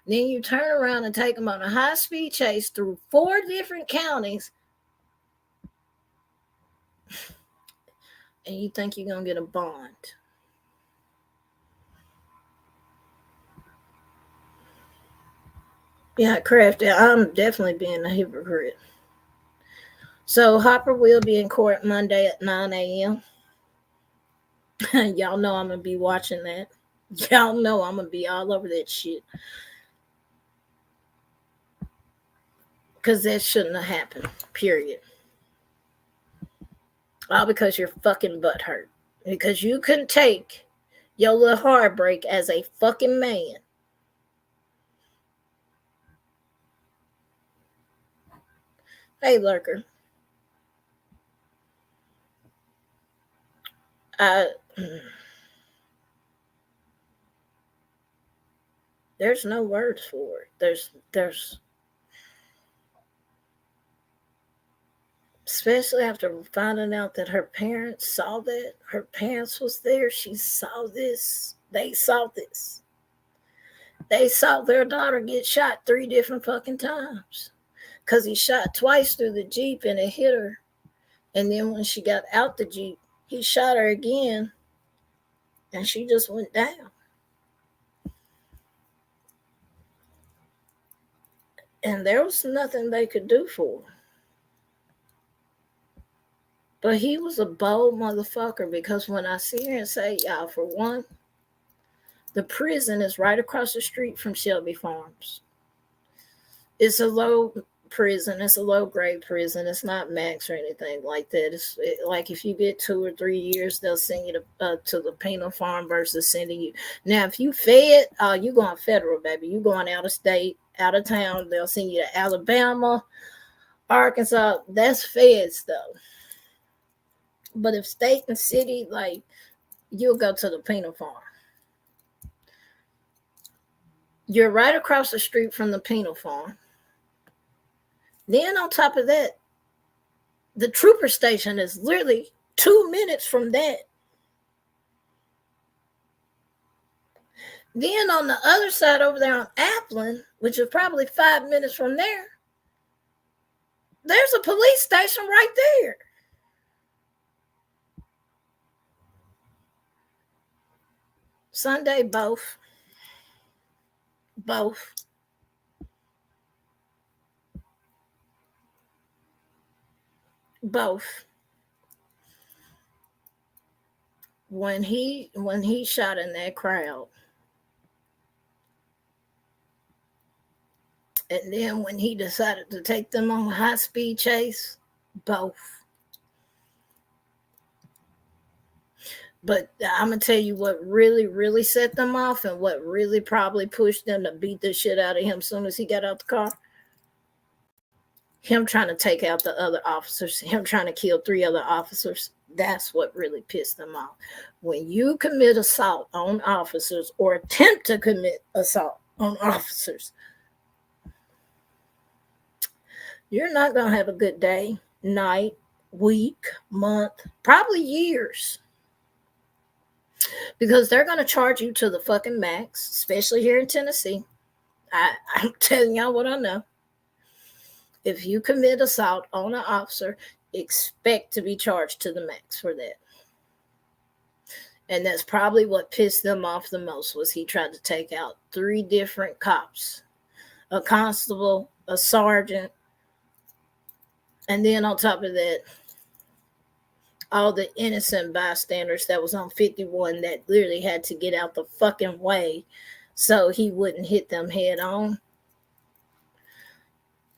Then you turn around and take them on a high-speed chase through 4 different counties and you think you're going to get a bond. Yeah, Crafty, I'm definitely being a hypocrite. So Hopper will be in court Monday at 9 a.m. Y'all know I'm going to be watching that. Y'all know I'm going to be all over that shit. Because that shouldn't have happened, period. All because your fucking butt hurt. Because you couldn't take your little heartbreak as a fucking man. Hey, Lurker. There's no words for it. There's especially after finding out that her parents saw that. Her parents was there. She saw this. They saw this. They saw their daughter get shot 3 different fucking times. Because he shot twice through the Jeep and it hit her. And then when she got out the Jeep, he shot her again. And she just went down. And there was nothing they could do for her. But he was a bold motherfucker because when I see her and say, y'all, for one, the prison is right across the street from Shelby Farms. It's a low prison. It's a low-grade prison. It's not max or anything like that. Like if you get 2 or 3 years, they'll send you to the penal farm versus sending you. Now, if you fed, you going federal, baby. You going out of state, out of town. They'll send you to Alabama, Arkansas. That's feds, though. But if state and city, like, you'll go to the penal farm. You're right across the street from the penal farm. Then on top of that, the trooper station is literally 2 minutes from that. Then on the other side over there on Applin, which is probably 5 minutes from there, there's a police station right there. Sunday, both. Both. Both. When he shot in that crowd, and then when he decided to take them on a high-speed chase, both. But I'm going to tell you what really, really set them off and what really probably pushed them to beat the shit out of him as soon as he got out the car. Him trying to take out the other officers, him trying to kill 3 other officers. That's what really pissed them off. When you commit assault on officers or attempt to commit assault on officers, you're not going to have a good day, night, week, month, probably years. Because they're going to charge you to the fucking max, especially here in Tennessee. I'm telling y'all what I know. If you commit assault on an officer, expect to be charged to the max for that. And that's probably what pissed them off the most, was he tried to take out 3 different cops, a constable, a sergeant, and then on top of that, all the innocent bystanders that was on 51 that literally had to get out the fucking way so he wouldn't hit them head on.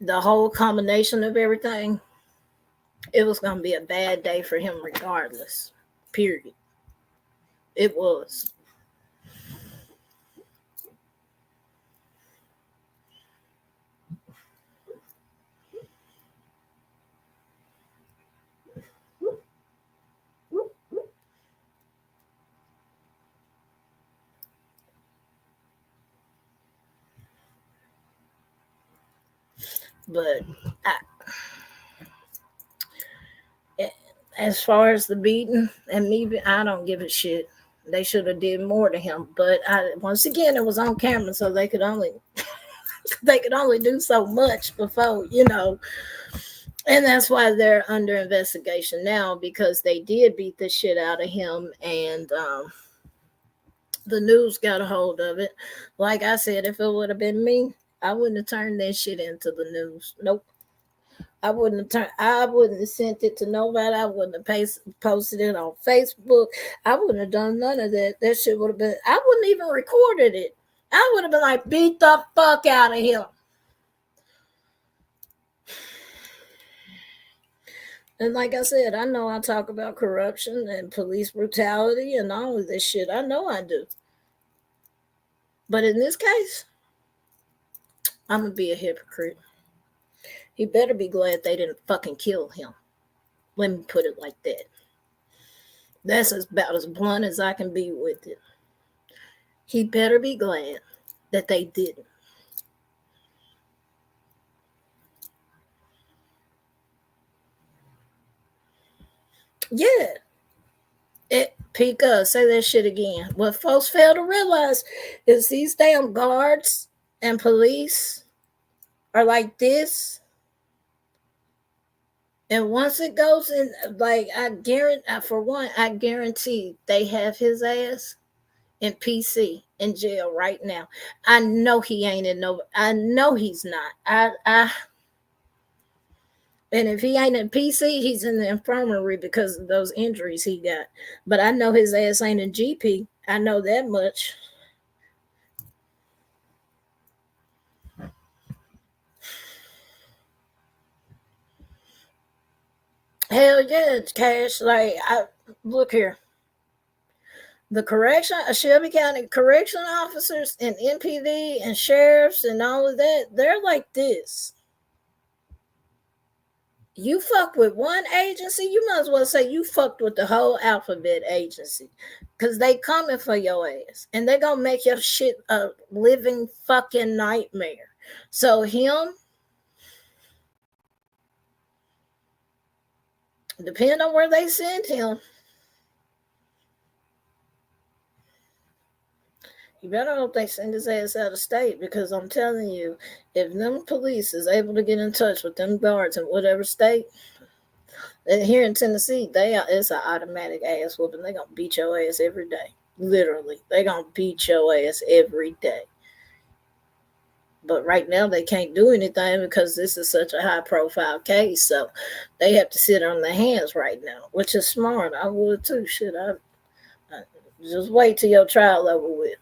The whole combination of everything, it was going to be a bad day for him regardless. Period. It was. But as far as the beating and me, I don't give a shit. They should have did more to him. But once again, it was on camera, so they could only do so much before, And that's why they're under investigation now, because they did beat the shit out of him, and the news got a hold of it. Like I said, if it would have been me, I wouldn't have turned that shit into the news. Nope. I wouldn't have sent it to nobody. I wouldn't have posted it on Facebook. I wouldn't have done none of that. That shit would have been, I wouldn't even recorded it. I would have been like, beat the fuck out of him. And like I said, I know I talk about corruption and police brutality and all of this shit. I know I do. But in this case, I'm going to be a hypocrite. He better be glad they didn't fucking kill him. Let me put it like that. That's about as blunt as I can be with it. He better be glad that they didn't. Yeah. Pika, say that shit again. What folks fail to realize is these damn guards and police are like this. And once it goes in, like, I guarantee they have his ass in PC in jail right now. I know he ain't I know he's not. And if he ain't in PC, he's in the infirmary because of those injuries he got. But I know his ass ain't in GP. I know that much. Hell yeah, it's Cash. Like, look here. The Shelby County correction officers and MPD and sheriffs and all of that, they're like this. You fuck with one agency, you might as well say you fucked with the whole alphabet agency, because they coming for your ass and they gonna make your shit a living fucking nightmare. So him, depending on where they send him, you better hope they send his ass out of state, because I'm telling you, if them police is able to get in touch with them guards in whatever state, here in Tennessee, it's an automatic ass whooping. They gonna beat your ass every day. Literally, they gonna beat your ass every day. But right now they can't do anything because this is such a high profile case. So they have to sit on their hands right now, which is smart. I would too. Shit, I just wait till your trial over with.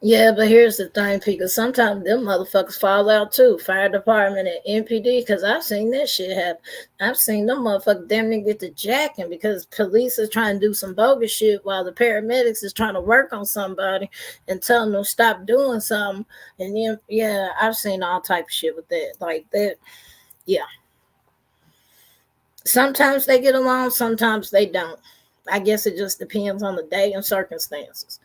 Yeah, but here's the thing, because sometimes them motherfuckers fall out too. Fire department and NPD, because I've seen that shit happen. I've seen them motherfuckers damn near get to jacking because police is trying to do some bogus shit while the paramedics is trying to work on somebody and tell them to stop doing something. And then, yeah, I've seen all type of shit with that. Like that, yeah. Sometimes they get along, sometimes they don't. I guess it just depends on the day and circumstances.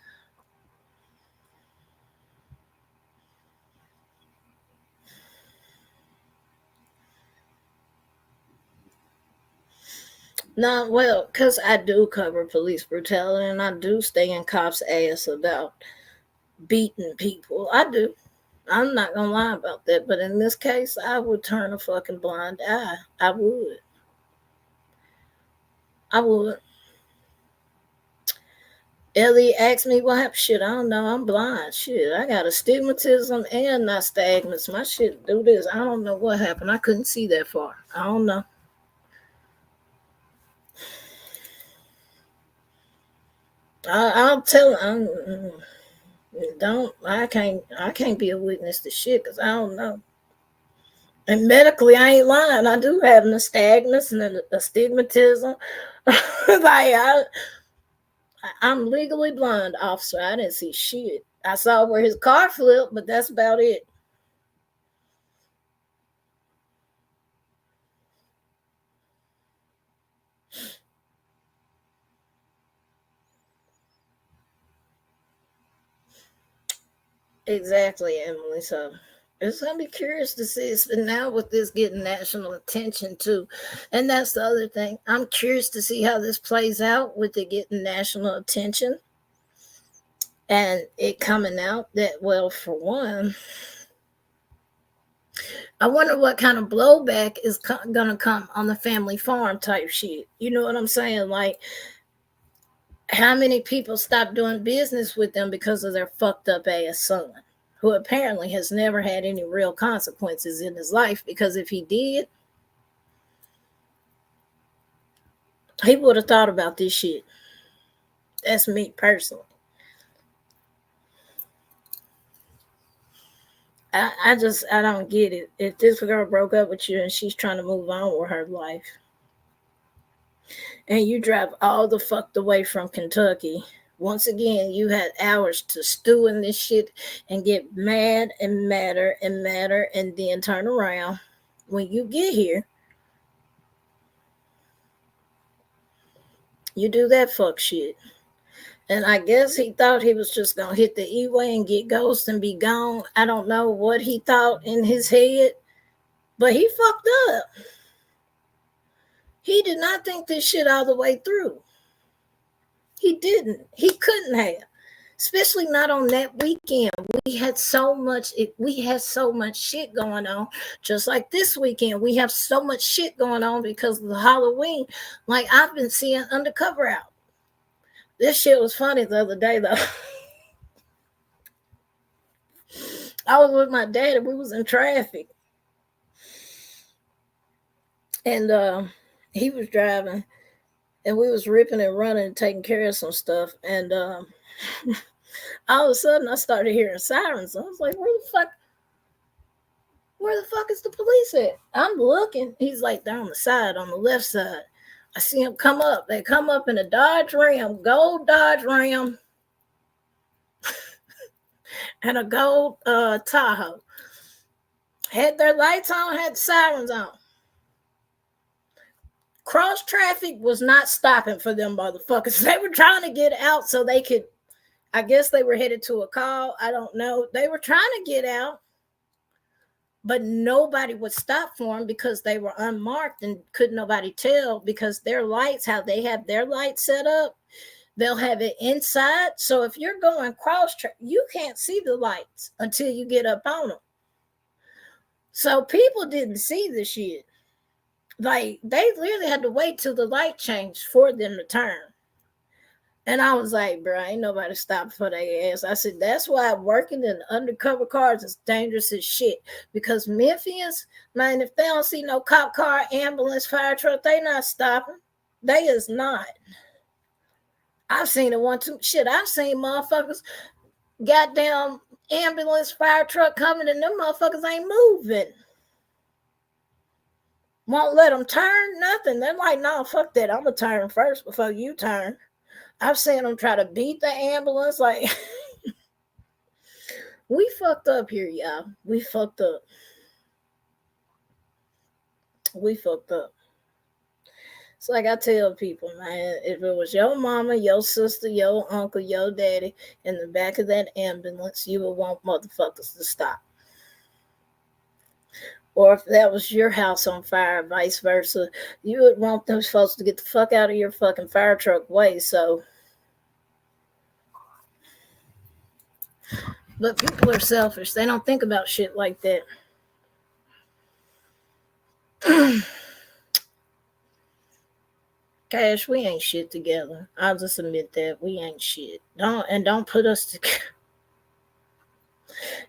No, well, because I do cover police brutality and I do stay in cops' ass about beating people. I do. I'm not going to lie about that. But in this case, I would turn a fucking blind eye. I would. I would. Ellie asked me what happened. Shit, I don't know. I'm blind. Shit, I got astigmatism and nystagmus. My shit do this. I don't know what happened. I couldn't see that far. I don't know. I'll tell. Don't. I can't be a witness to shit because I don't know. And medically, I ain't lying. I do have nystagmus and astigmatism. I'm legally blind, officer. I didn't see shit. I saw where his car flipped, but that's about it. Exactly, Emily. So it's gonna be curious to see. And now with this getting national attention too, and that's the other thing. I'm curious to see how this plays out with it getting national attention and it coming out that, well, for one, I wonder what kind of blowback is gonna come on the family farm type shit. You know what I'm saying? Like, how many people stopped doing business with them because of their fucked up ass son, who apparently has never had any real consequences in his life? Because if he did, he would have thought about this shit. That's me personally. I don't get it. If this girl broke up with you and she's trying to move on with her life, and you drive all the fucked away from Kentucky, once again, you had hours to stew in this shit and get mad and madder and madder, and then turn around. When you get here, you do that fuck shit. And I guess he thought he was just gonna hit the E-way and get ghost and be gone. I don't know what he thought in his head, but he fucked up. He did not think this shit all the way through. He didn't. He couldn't have. Especially not on that weekend. We had so much shit going on. Just like this weekend, we have so much shit going on because of the Halloween. Like, I've been seeing Undercover out. This shit was funny the other day though. I was with my dad and we was in traffic. And he was driving and we was ripping and running and taking care of some stuff. And all of a sudden I started hearing sirens. I was like, where the fuck is the police at? I'm looking. He's like, they're on the side, on the left side. I see them come up. They come up in a Dodge Ram, gold Dodge Ram, and a gold Tahoe. Had their lights on, had sirens on. Cross traffic was not stopping for them motherfuckers. They were trying to get out so they could, I guess they were headed to a call. I don't know. They were trying to get out, but nobody would stop for them because they were unmarked and couldn't nobody tell because their lights, how they have their lights set up, they'll have it inside. So if you're going cross track, you can't see the lights until you get up on them. So people didn't see the shit. Like, they literally had to wait till the light changed for them to turn. And I was like, bro, ain't nobody stopping for their ass. I said, that's why working in undercover cars is dangerous as shit. Because Memphians, man, if they don't see no cop car, ambulance, fire truck, they not stopping. They is not. I've seen it one, two. Shit, I've seen motherfuckers goddamn ambulance, fire truck coming, and them motherfuckers ain't moving. Won't let them turn, nothing. They're like, no, fuck that. I'm going to turn first before you turn. I've seen them try to beat the ambulance. Like, we fucked up here, y'all. We fucked up. It's like I tell people, man, if it was your mama, your sister, your uncle, your daddy in the back of that ambulance, you would want motherfuckers to stop. Or if that was your house on fire, vice versa, you would want those folks to get the fuck out of your fucking fire truck way. So, but people are selfish. They don't think about shit like that. Cash, we ain't shit together. I'll just admit that we ain't shit. Don't put us together.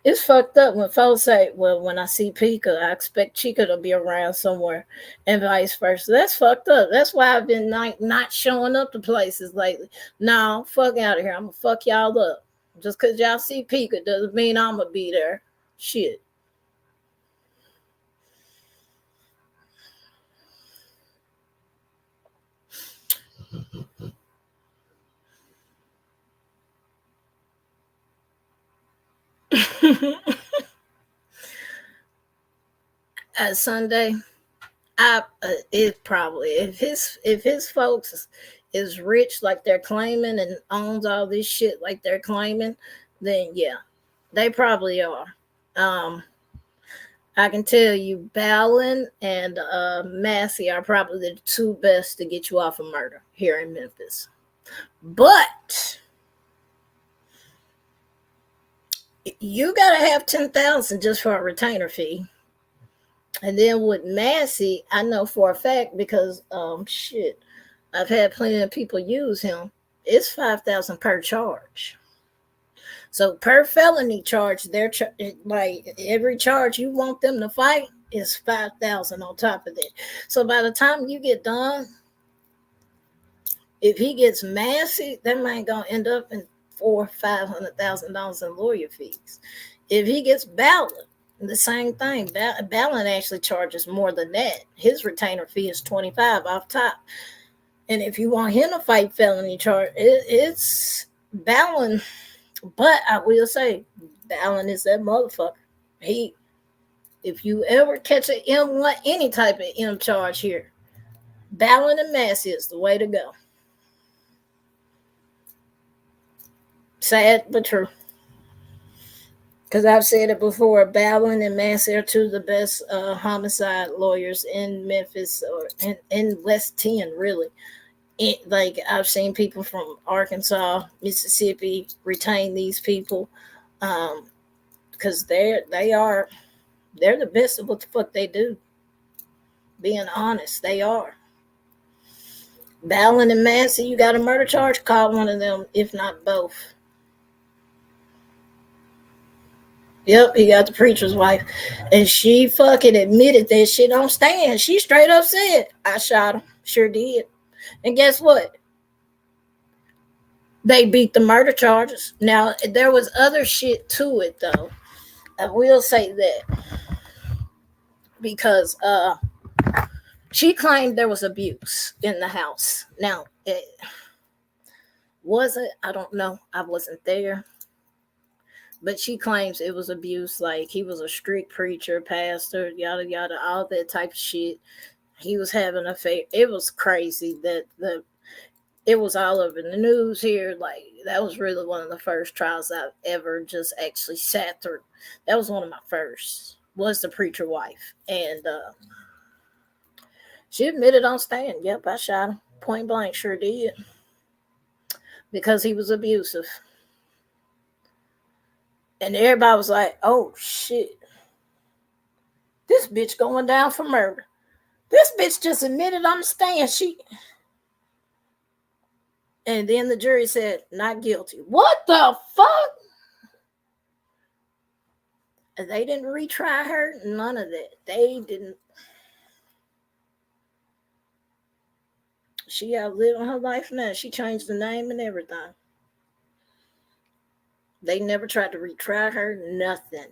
It's fucked up when folks say, well, when I see Pika, I expect Chica to be around somewhere, and vice versa. That's fucked up. That's why I've been not showing up to places lately. No, fuck out of here. I'm gonna fuck y'all up. Just because y'all see Pika doesn't mean I'm gonna be there. Shit. Sunday, it probably if his folks is rich like they're claiming and owns all this shit like they're claiming, then yeah, they probably are. I can tell you, Ballin and Massey are probably the two best to get you off of murder here in Memphis. But you gotta have 10,000 just for a retainer fee. And then with Massey, I know for a fact because shit, I've had plenty of people use him. It's 5,000 per charge. So per felony charge, they're like every charge you want them to fight is 5,000 on top of that. So by the time you get done, if he gets Massey, that man gonna end up in $400,000-$500,000 in lawyer fees. If he gets Ballard, the same thing. Ballard actually charges more than that. His retainer fee is 25 off top. And if you want him to fight felony charge, it's Ballard. But I will say, Ballard is that motherfucker. If you ever catch an M1, any type of M charge here, Ballard and Massey is the way to go. Sad but true. Because I've said it before, Ballard and Massey are two of the best homicide lawyers in Memphis or in West 10, really. Like I've seen people from Arkansas, Mississippi retain these people because they're the best at what the fuck they do. Being honest, they are. Ballard and Massey, you got a murder charge? Call one of them, if not both. Yep, he got the preacher's wife. And she fucking admitted that shit on stand. She straight up said, I shot him. Sure did. And guess what? They beat the murder charges. Now, there was other shit to it, though. I will say that. Because she claimed there was abuse in the house. Now, was it? I don't know. I wasn't there. But she claims it was abuse, like he was a strict preacher, pastor, yada yada, all that type of shit. He was having an affair. It was crazy that it was all over the news here. Like that was really one of the first trials I've ever just actually sat through. That was one of my first. Was the preacher wife, and she admitted on stand. Yep, I shot him point blank. Sure did, because he was abusive. And everybody was like, oh, shit. This bitch going down for murder. This bitch just admitted on the stand. And then the jury said, not guilty. What the fuck? And they didn't retry her. None of that. They didn't. She outlived her life now. She changed the name and everything. They never tried to retry her, nothing.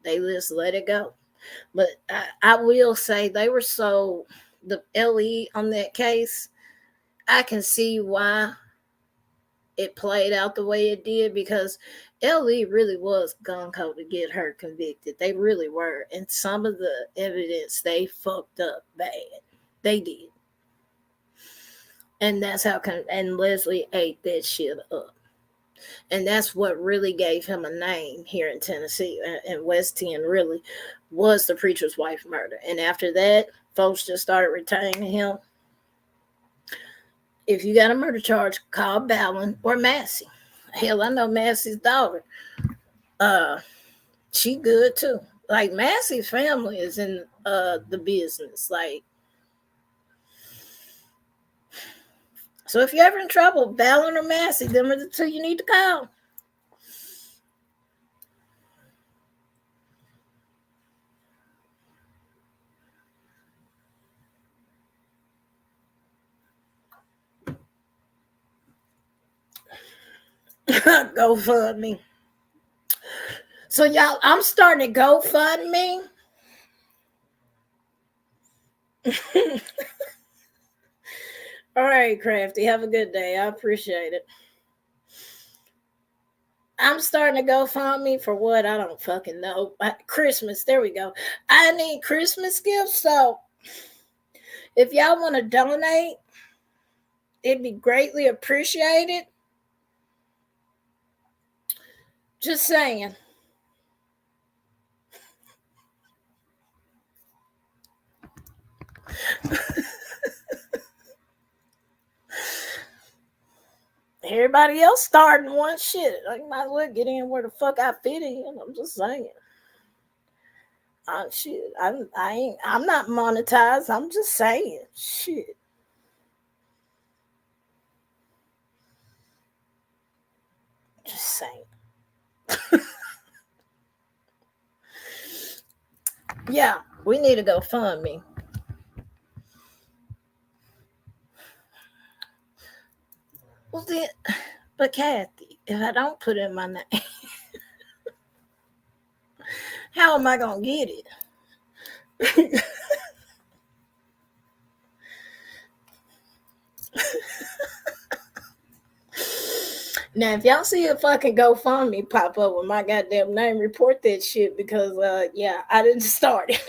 They just let it go. But I will say they were so, the LE on that case, I can see why it played out the way it did, because LE really was gung ho to get her convicted. They really were. And some of the evidence they fucked up bad. They did. And that's how, and Leslie ate that shit up. And that's what really gave him a name here in Tennessee and West 10, really, was the preacher's wife murder. And after that, folks just started retaining him. If you got a murder charge, call Ballin or Massey. Hell, I know Massey's daughter. She good too. Like, Massey's family is in the business. Like, so if you're ever in trouble, Ballin or Massey, them are the two you need to call. GoFundMe. So y'all, I'm starting to GoFundMe. All right, Crafty. Have a good day. I appreciate it. I'm starting to GoFundMe for what? I don't fucking know. Christmas. There we go. I need Christmas gifts. So if y'all want to donate, it'd be greatly appreciated. Just saying. Everybody else starting one shit. I might as well get in where the fuck I fit in. I'm just saying. Shit. I'm not monetized. I'm just saying. Shit. Just saying. Yeah, we need to go fund me. Well then, but Kathy, if I don't put in my name, how am I gonna get it? Now, if y'all see a fucking GoFundMe pop up with my goddamn name, report that shit, because yeah, I didn't start it.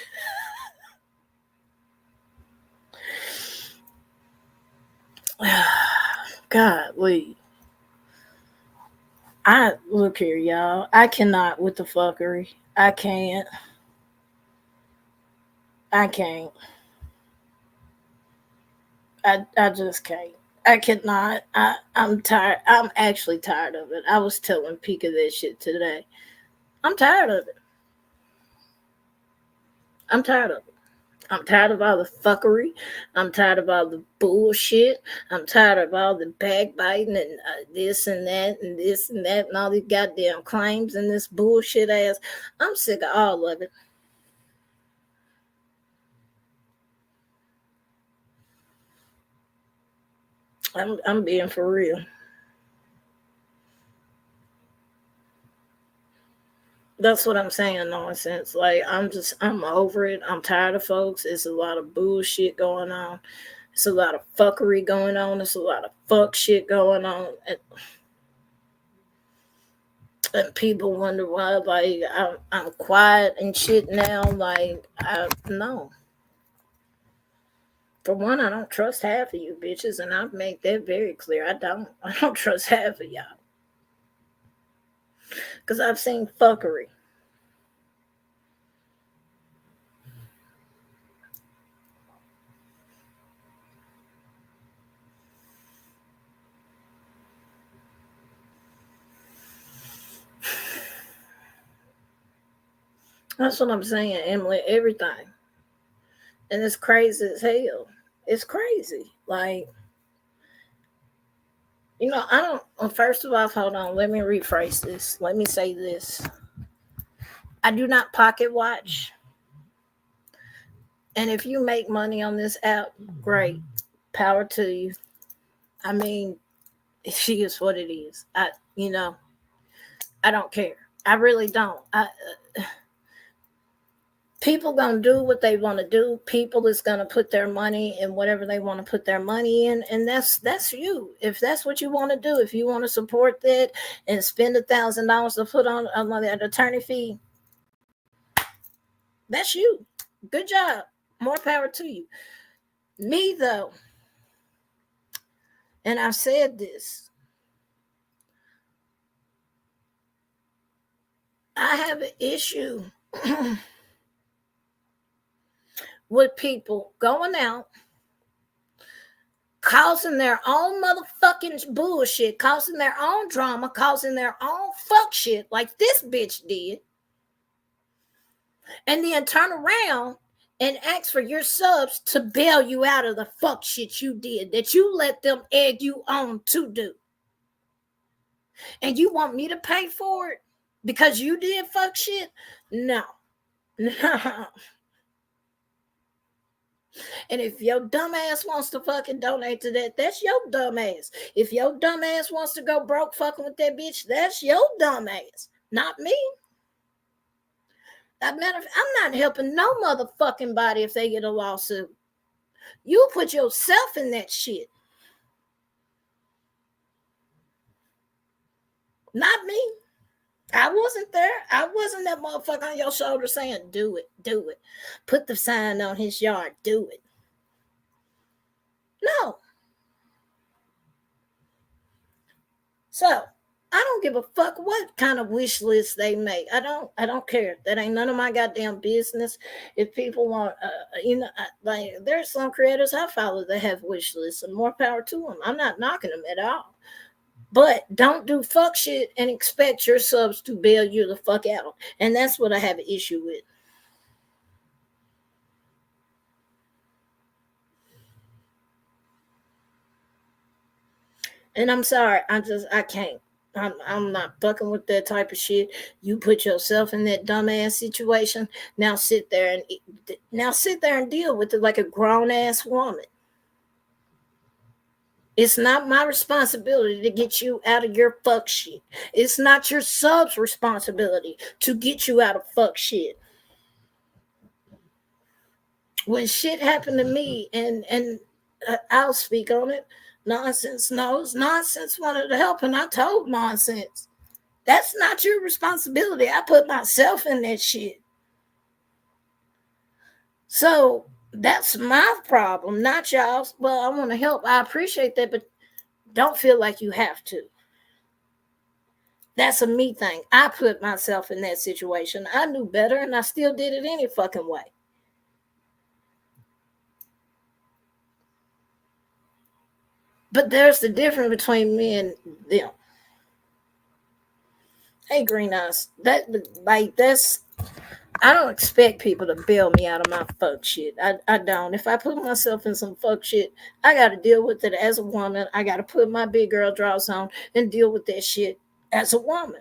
Golly. I look here, y'all. I cannot with the fuckery. I can't. I can't. I just can't. I cannot. I'm tired. I'm actually tired of it. I was telling Pika that shit today. I'm tired of it. I'm tired of it. I'm tired of all the fuckery. I'm tired of all the bullshit. I'm tired of all the backbiting and this and that and this and that and all these goddamn claims and this bullshit ass. I'm sick of all of it. I'm being for real. That's what I'm saying, nonsense. Like, I'm over it. I'm tired of folks. It's a lot of bullshit going on. It's a lot of fuckery going on. It's a lot of fuck shit going on. And people wonder why, like, I'm quiet and shit now. Like, no. For one, I don't trust half of you bitches, and I've made that very clear. I don't trust half of y'all. Because I've seen fuckery. That's what I'm saying, Emily. Everything. And it's crazy as hell. It's crazy. Like, I don't. Well, first of all, hold on. Let me rephrase this. Let me say this. I do not pocket watch. And if you make money on this app, great. Power to you. I mean, she is what it is. I don't care. I really don't. People gonna do what they want to do. People is gonna put their money in whatever they want to put their money in, and that's you. If that's what you want to do, if you want to support that and spend $1,000 to put on an attorney fee, that's you. Good job. More power to you. Me though, and I've said this, I have an issue with people going out, causing their own motherfucking bullshit, causing their own drama, causing their own fuck shit like this bitch did, and then turn around and ask for your subs to bail you out of the fuck shit you did, that you let them egg you on to do. And you want me to pay for it because you did fuck shit? No. No. And if your dumb ass wants to fucking donate to that, that's your dumb ass. If your dumb ass wants to go broke fucking with that bitch, that's your dumb ass, not me. As a matter of fact, I'm not helping no motherfucking body if they get a lawsuit. You put yourself in that shit. Not me. I wasn't there. I wasn't that motherfucker on your shoulder saying, do it, do it. Put the sign on his yard, do it. No. So I don't give a fuck what kind of wish list they make. I don't care. That ain't none of my goddamn business. If people want, like there's some creators I follow that have wish lists, and more power to them. I'm not knocking them at all. But don't do fuck shit and expect your subs to bail you the fuck out. And that's what I have an issue with. And I'm sorry, I can't. I'm not fucking with that type of shit. You put yourself in that dumbass situation. Now sit there and deal with it like a grown ass woman. It's not my responsibility to get you out of your fuck shit. It's not your sub's responsibility to get you out of fuck shit. When shit happened to me, and I'll speak on it, Nonsense knows. Nonsense wanted to help, and I told Nonsense, that's not your responsibility. I put myself in that shit. So that's my problem, not y'all's. Well, I want to help. I appreciate that, but don't feel like you have to. That's a me thing. I put myself in that situation. I knew better, and I still did it any fucking way. But there's the difference between me and them. Hey, Green Eyes, I don't expect people to bail me out of my fuck shit. I don't. If I put myself in some fuck shit, I got to deal with it as a woman. I got to put my big girl draws on and deal with that shit as a woman.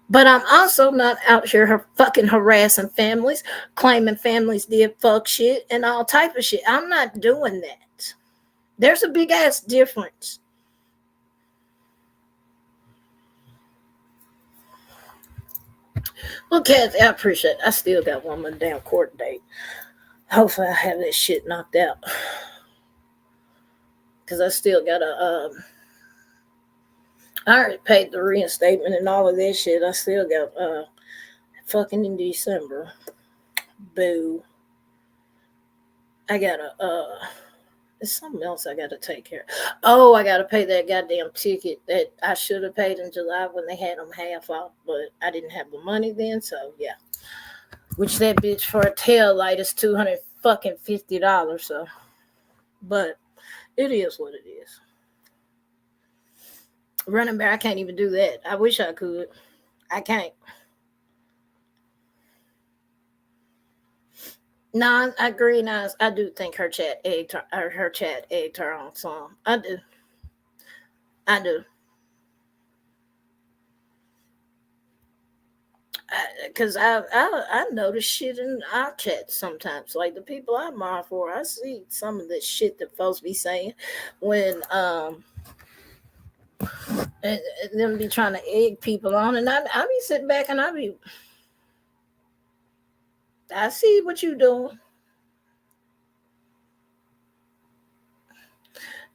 But I'm also not out here fucking harassing families, claiming families did fuck shit and all type of shit. I'm not doing that. There's a big ass difference. Well, Kathy, I appreciate it. I still got one more damn court date. Hopefully I have this shit knocked out. Because I still got I already paid the reinstatement and all of that shit. I still got fucking in December. Boo. I got there's something else I got to take care of. Oh, I got to pay that goddamn ticket that I should have paid in July when they had them half off, but I didn't have the money then, so yeah. Which that bitch for a tail light is $250. So, but it is what it is. Running back, I can't even do that. I wish I could. I can't. No, I agree. Now, I do think her chat egged her on some. I do. Because I notice shit in our chat sometimes. Like the people I admire for, I see some of the shit that folks be saying when and them be trying to egg people on, and I be sitting back and I see what you doing.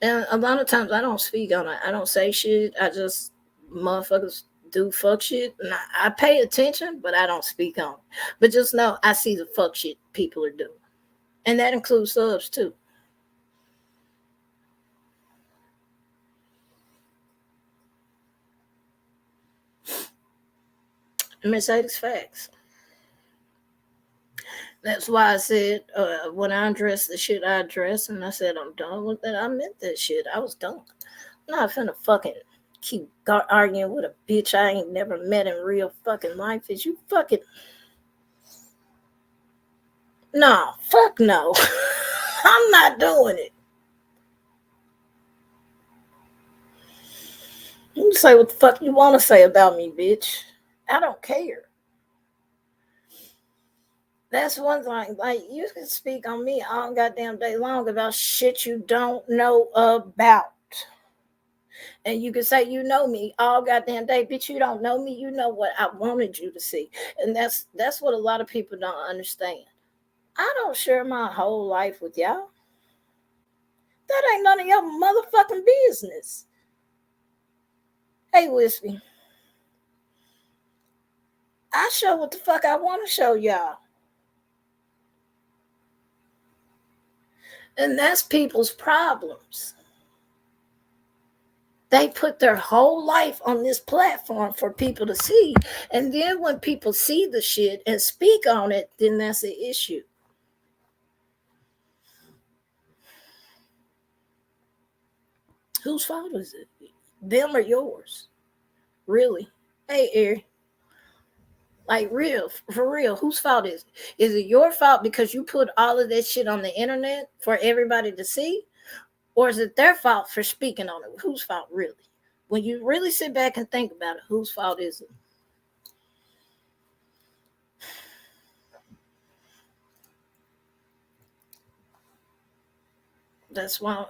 And a lot of times I don't speak on it. I don't say shit. I just motherfuckers do fuck shit. And I pay attention, but I don't speak on it. But just know I see the fuck shit people are doing. And that includes subs too. Mercedes facts. That's why I said when I addressed the shit I addressed, and I said I'm done with it. I meant that shit. I was done. I'm not finna fucking keep arguing with a bitch I ain't never met in real fucking life. Is you fucking no? Fuck no. I'm not doing it. You say what the fuck you want to say about me, bitch. I don't care. That's one thing. Like, you can speak on me all goddamn day long about shit you don't know about. And you can say you know me all goddamn day, bitch. You don't know me. You know what I wanted you to see. And that's what a lot of people don't understand. I don't share my whole life with y'all. That ain't none of your motherfucking business. Hey, Wispy. I show what the fuck I want to show y'all. And that's people's problems. They put their whole life on this platform for people to see. And then when people see the shit and speak on it, then that's an issue. Whose fault is it? Them or yours? Really? Hey, Eric. Like, real, for real, whose fault is it? Is it your fault because you put all of that shit on the internet for everybody to see? Or is it their fault for speaking on it? Whose fault, really? When you really sit back and think about it, whose fault is it? That's why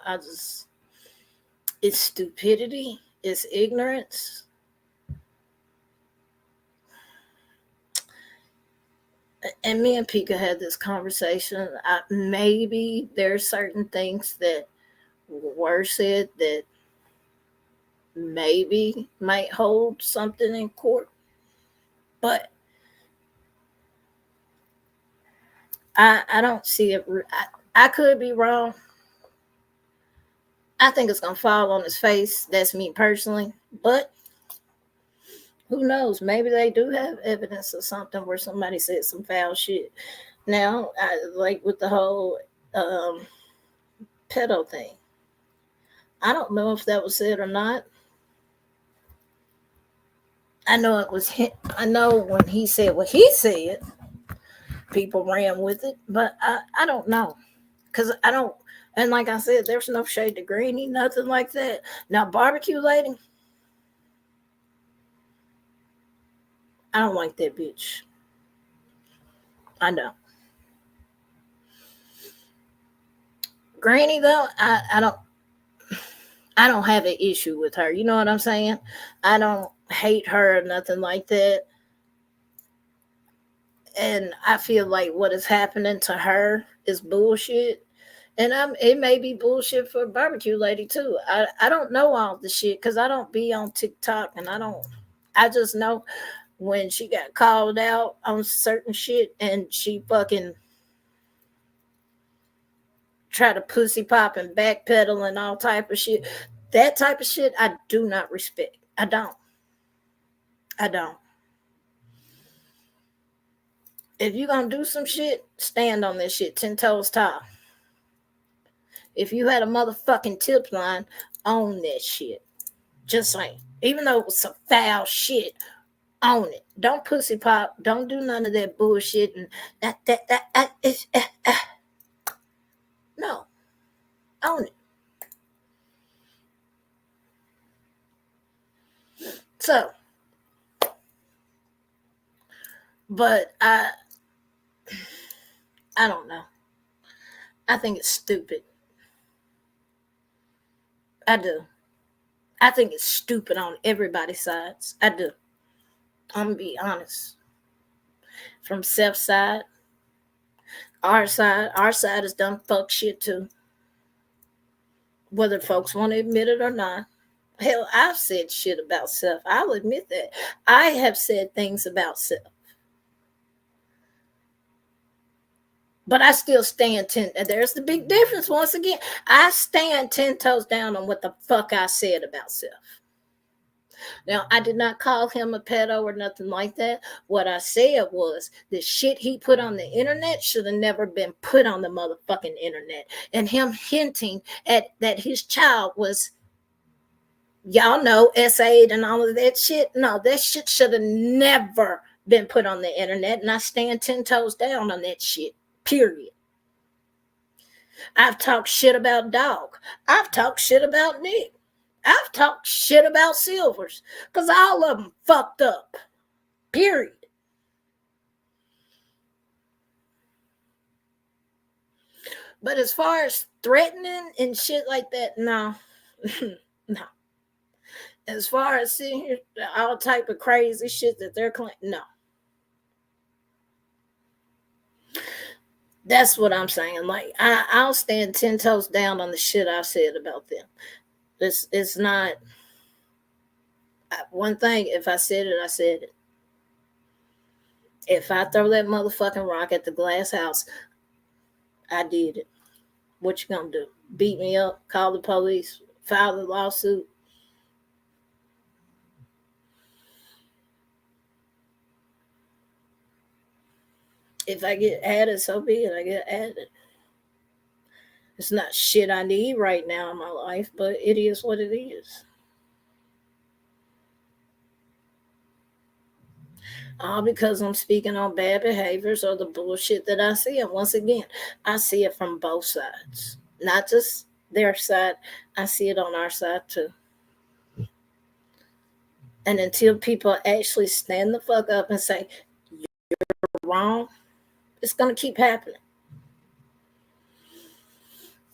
it's stupidity, it's ignorance. And me and Pika had this conversation. Maybe there are certain things that were said that maybe might hold something in court, but I don't see it. I could be wrong. I think it's gonna fall on his face. That's me personally, but who knows? Maybe they do have evidence of something where somebody said some foul shit. Now, like with the whole pedo thing, I don't know if that was said or not. I know it was him. I know when he said what he said, people ran with it, but I don't know. Because I don't, and like I said, there's no shade to Greeny, nothing like that. Now, barbecue lady, I don't like that bitch. I know. Granny though, I don't have an issue with her. You know what I'm saying? I don't hate her or nothing like that. And I feel like what is happening to her is bullshit. And it may be bullshit for barbecue lady too. I don't know all the shit because I don't be on TikTok and I just know when she got called out on certain shit and she fucking try to pussy pop and backpedal and all type of shit. That type of shit I do not respect. I don't. I don't. If you gonna do some shit, stand on that shit 10 toes tall. If you had a motherfucking tip line, own that shit. Just saying. Even though it was some foul shit, own it. Don't pussy pop. Don't do none of that bullshit and no. Own it. So, but I don't know. I think it's stupid. I do. I think it's stupid on everybody's sides. I do. I'm going to be honest. From Seth's side, our side has done fuck shit too. Whether folks want to admit it or not. Hell, I've said shit about Seth. I'll admit that. I have said things about Seth. But I still stand there's the big difference once again. I stand 10 toes down on what the fuck I said about Seth. Now, I did not call him a pedo or nothing like that. What I said was the shit he put on the internet should have never been put on the motherfucking internet. And him hinting at that his child was, y'all know, SA'd and all of that shit. No, that shit should have never been put on the internet. And I stand 10 toes down on that shit, period. I've talked shit about Dog. I've talked shit about Nick. I've talked shit about Silvers because all of them fucked up. Period. But as far as threatening and shit like that, no. No. As far as sitting here, all type of crazy shit that they're claiming, no. That's what I'm saying. Like, I'll stand 10 toes down on the shit I said about them. It's not one thing. If I said it, I said it. If I throw that motherfucking rock at the glass house, I did it. What you gonna do? Beat me up? Call the police? File the lawsuit? If I get added, so be it. I get added. It's not shit I need right now in my life, but it is what it is. All because I'm speaking on bad behaviors or the bullshit that I see. And once again, I see it from both sides. Not just their side. I see it on our side too. And until people actually stand the fuck up and say, you're wrong, it's going to keep happening.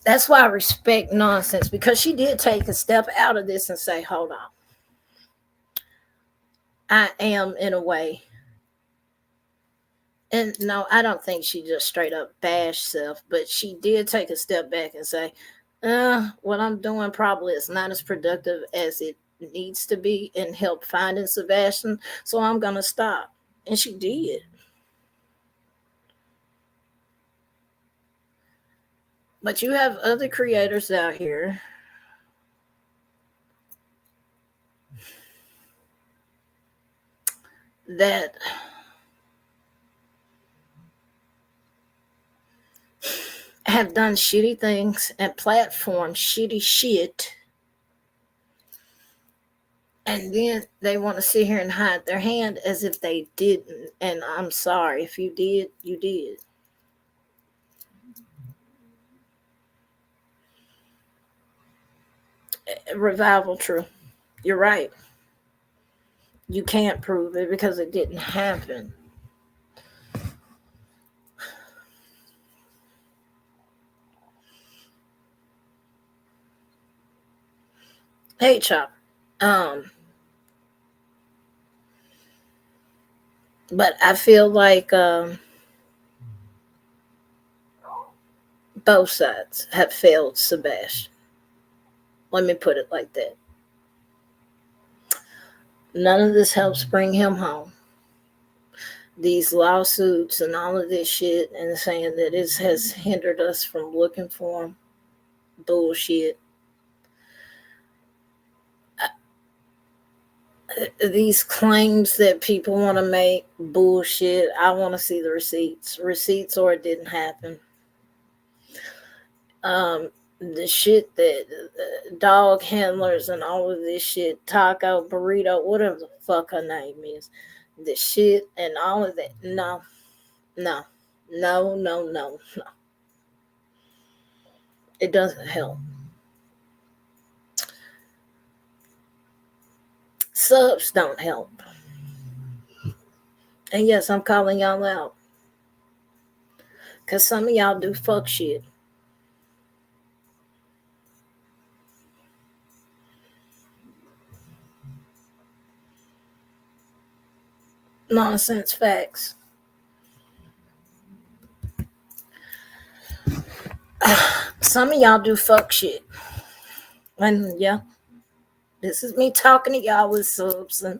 That's why I respect Nonsense, because she did take a step out of this and say, hold on. I am in a way. And no, I don't think she just straight up bashed Seth, but she did take a step back and say, what I'm doing probably is not as productive as it needs to be and help finding Sebastian, so I'm going to stop. And she did. But you have other creators out here that have done shitty things and platformed shitty shit. And then they want to sit here and hide their hand as if they didn't. And I'm sorry. If you did, you did. Revival, true. You're right. You can't prove it because it didn't happen. Hey, Chop. But I feel like both sides have failed Sebastian. Let me put it like that. None of this helps bring him home. These lawsuits and all of this shit and saying that it has hindered us from looking for him. Bullshit. These claims that people want to make, bullshit. I want to see the receipts, or it didn't happen. The shit that dog handlers and all of this shit, taco, burrito, whatever the fuck her name is, the shit and all of that. No. It doesn't help. Subs don't help. And yes, I'm calling y'all out. Because some of y'all do fuck shit. nonsense facts. Some of y'all do fuck shit. And yeah, this is me talking to y'all with subs, and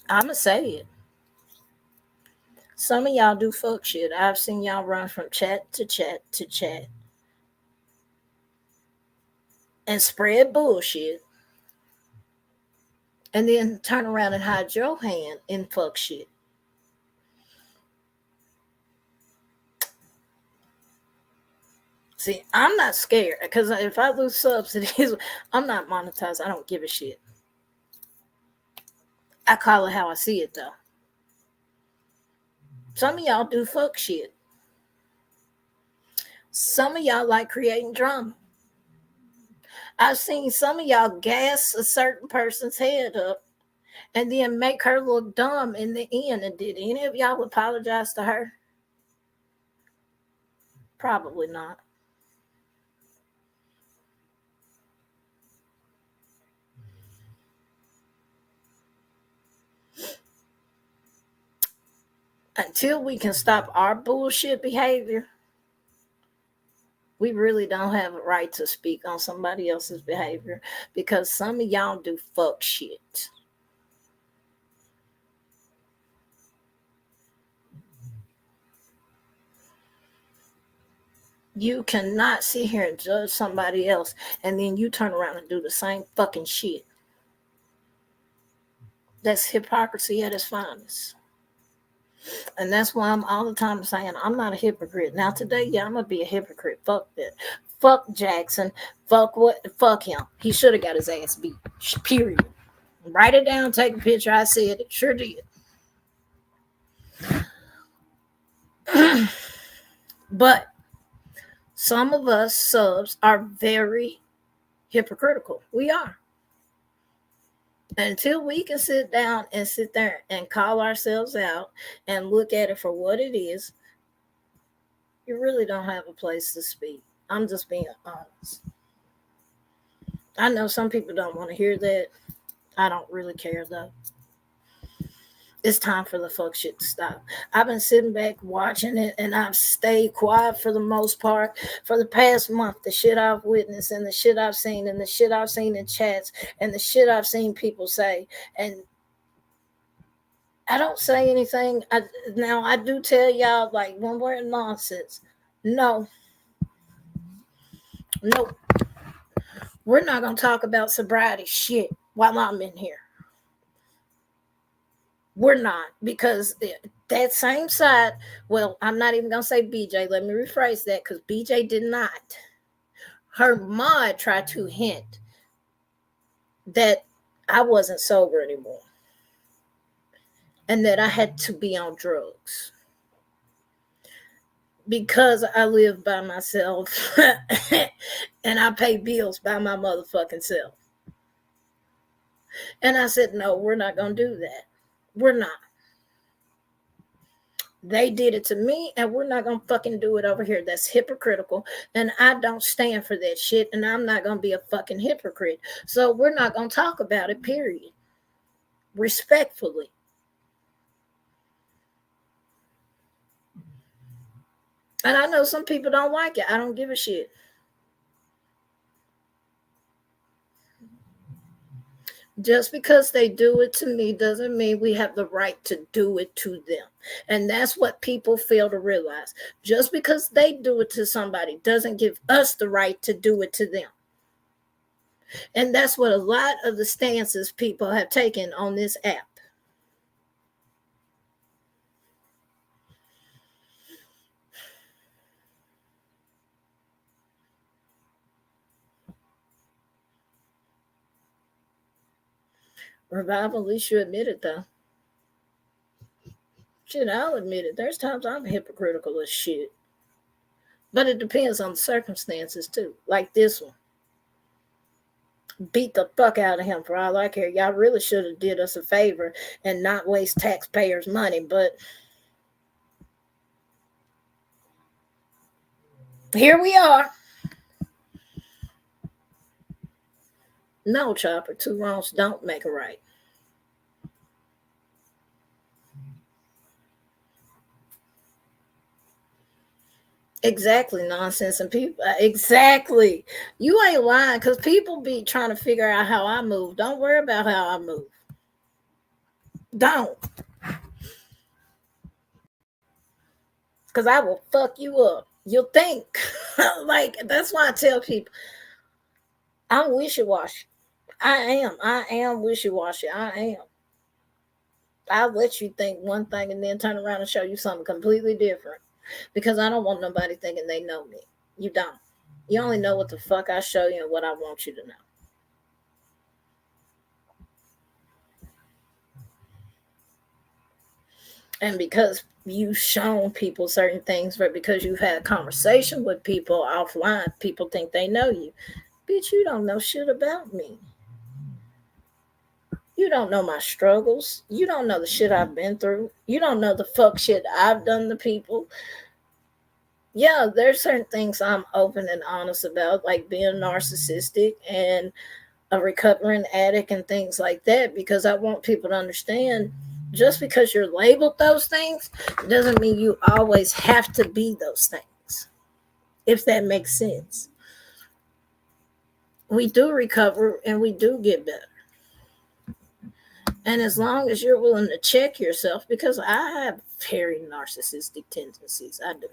I'ma say it. Some of y'all do fuck shit. I've seen y'all run from chat to chat to chat and spread bullshit, and then turn around and hide your hand in fuck shit. See, I'm not scared because if I lose subs, I'm not monetized. I don't give a shit. I call it how I see it, though. Some of y'all do fuck shit. Some of y'all like creating drama. I've seen some of y'all gas a certain person's head up and then make her look dumb in the end. And did any of y'all apologize to her? Probably not. Until we can stop our bullshit behavior, we really don't have a right to speak on somebody else's behavior because some of y'all do fuck shit. You cannot sit here and judge somebody else and then you turn around and do the same fucking shit. That's hypocrisy at its finest. And that's why I'm all the time saying I'm not a hypocrite. Now today, yeah, I'm gonna be a hypocrite. Fuck that. Fuck Jackson. Fuck what? Fuck him. He should have got his ass beat. Period. Write it down. Take a picture. I said it. Sure did. But some of us subs are very hypocritical. We are. Until we can sit down and sit there and call ourselves out and look at it for what it is, you really don't have a place to speak. I'm just being honest. I know some people don't want to hear that. I don't really care though. It's time for the fuck shit to stop. I've been sitting back watching it and I've stayed quiet for the most part for the past month. The shit I've witnessed and the shit I've seen and the shit I've seen in chats and the shit I've seen people say. And I don't say anything. Now I do tell y'all, like, when we're in nonsense, no, we're not gonna talk about sobriety shit while I'm in here. We're not, because that same side, well, I'm not even gonna say BJ. Let me rephrase that, because BJ did not. Her mod tried to hint that I wasn't sober anymore and that I had to be on drugs because I live by myself and I pay bills by my motherfucking self. And I said, no, we're not going to do that. We're not. They did it to me, and we're not going to fucking do it over here. That's hypocritical, and I don't stand for that shit, and I'm not going to be a fucking hypocrite. So we're not going to talk about it, period. Respectfully. And I know some people don't like it. I don't give a shit. Just because they do it to me doesn't mean we have the right to do it to them. And that's what people fail to realize. Just because they do it to somebody doesn't give us the right to do it to them. And that's what a lot of the stances people have taken on this app. Revival, at least you admit it, though. Shit, I'll admit it. There's times I'm hypocritical as shit. But it depends on the circumstances, too. Like this one. Beat the fuck out of him for all I care. Y'all really should have did us a favor and not waste taxpayers' money. But here we are. No, Chopper, two wrongs don't make a right. Exactly, nonsense. And people, exactly. You ain't lying because people be trying to figure out how I move. Don't worry about how I move. Don't. Because I will fuck you up. You'll think. Like, that's why I tell people I'm wishy washy. I am. I am wishy washy. I am. I'll let you think one thing and then turn around and show you something completely different. Because I don't want nobody thinking they know me. You don't. You only know what the fuck I show you and what I want you to know. And because you've shown people certain things, but because you've had a conversation with people offline, people think they know you. Bitch, you don't know shit about me. You don't know my struggles. You don't know the shit I've been through. You don't know the fuck shit I've done to people. Yeah, there's certain things I'm open and honest about, like being narcissistic and a recovering addict and things like that, because I want people to understand just because you're labeled those things doesn't mean you always have to be those things, if that makes sense. We do recover and we do get better. And as long as you're willing to check yourself, because I have very narcissistic tendencies, I do.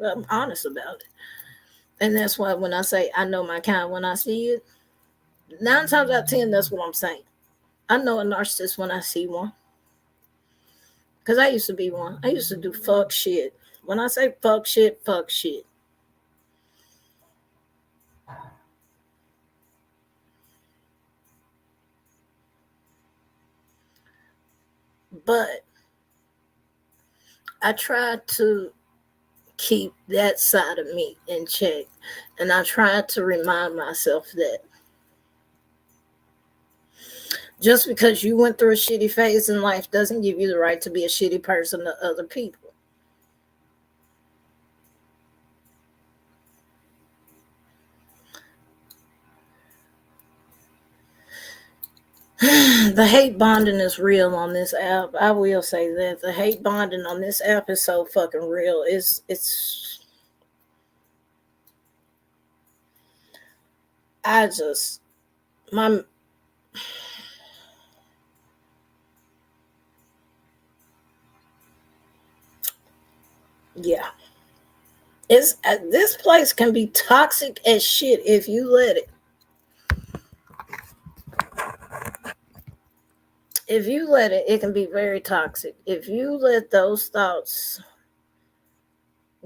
I'm honest about it. And that's why when I say I know my kind when I see it, 9 times out of 10, that's what I'm saying. I know a narcissist when I see one. Because I used to be one. I used to do fuck shit. When I say fuck shit, fuck shit. But I try to keep that side of me in check. And I try to remind myself that just because you went through a shitty phase in life doesn't give you the right to be a shitty person to other people. The hate bonding is real on this app. I will say that the hate bonding on this app is so fucking real. It's I just my yeah. It's this place can be toxic as shit if you let it. If you let it, it can be very toxic. If you let those thoughts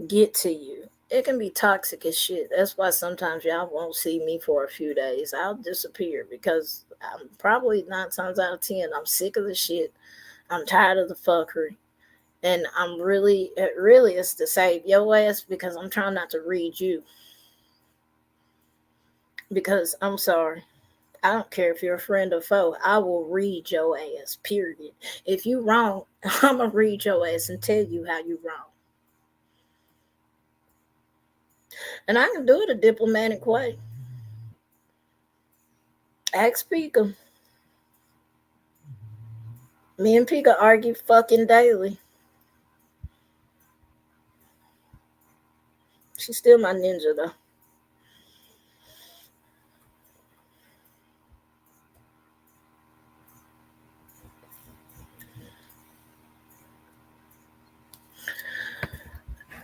get to you, it can be toxic as shit. That's why sometimes y'all won't see me for a few days. I'll disappear because I'm probably 9 times out of 10, I'm sick of the shit. I'm tired of the fuckery. And it really is to save your ass because I'm trying not to read you. Because I'm sorry. I don't care if you're a friend or foe. I will read your ass, period. If you wrong, I'm going to read your ass and tell you how you wrong. And I can do it a diplomatic way. Ask Pika. Me and Pika argue fucking daily. She's still my ninja, though.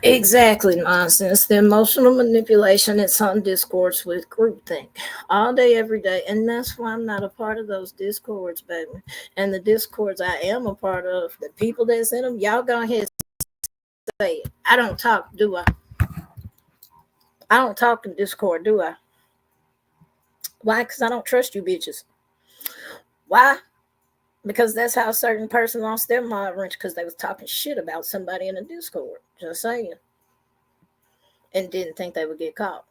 Exactly, nonsense. The emotional manipulation it's on discords with groupthink all day, every day. And that's why I'm not a part of those discords, baby. And the discords I am a part of, the people that's in them, y'all go ahead and say it. I don't talk, do I? I don't talk in Discord, do I? Why? Because I don't trust you bitches. Why? Because that's how a certain person lost their mind wrench because they was talking shit about somebody in the Discord. Just saying. And didn't think they would get caught.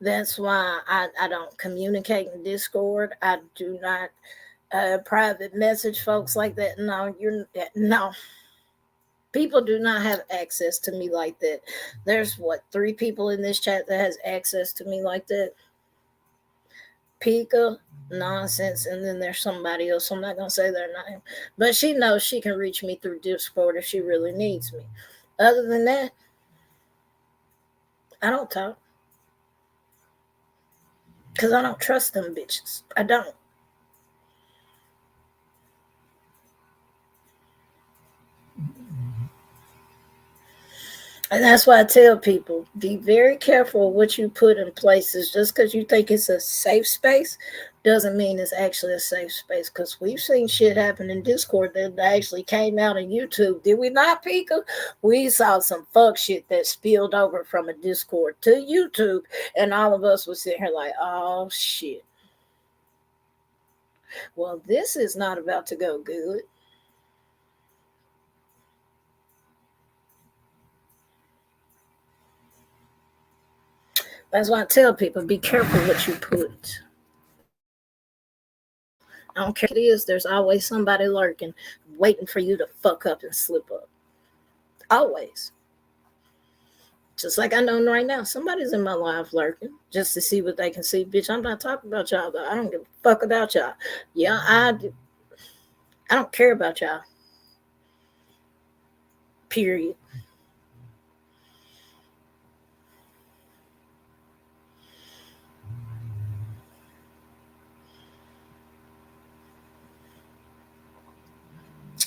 That's why I don't communicate in Discord. I do not private message folks like that. No. People do not have access to me like that. There's 3 people in this chat that has access to me like that. Pika, nonsense, and then there's somebody else. I'm not gonna say their name, but she knows she can reach me through Discord if she really needs me. Other than that, I don't talk because I don't trust them bitches. I don't. And that's why I tell people, be very careful what you put in places. Just because you think it's a safe space doesn't mean it's actually a safe space. Because we've seen shit happen in Discord that actually came out on YouTube. Did we not, Pika? We saw some fuck shit that spilled over from a Discord to YouTube. And all of us were sitting here like, oh shit. Well, this is not about to go good. That's why I tell people, be careful what you put. I don't care what it is, there's always somebody lurking, waiting for you to fuck up and slip up. Always. Just like I know right now, somebody's in my life lurking just to see what they can see. Bitch, I'm not talking about y'all, though. I don't give a fuck about y'all. Yeah, I don't care about y'all. Period.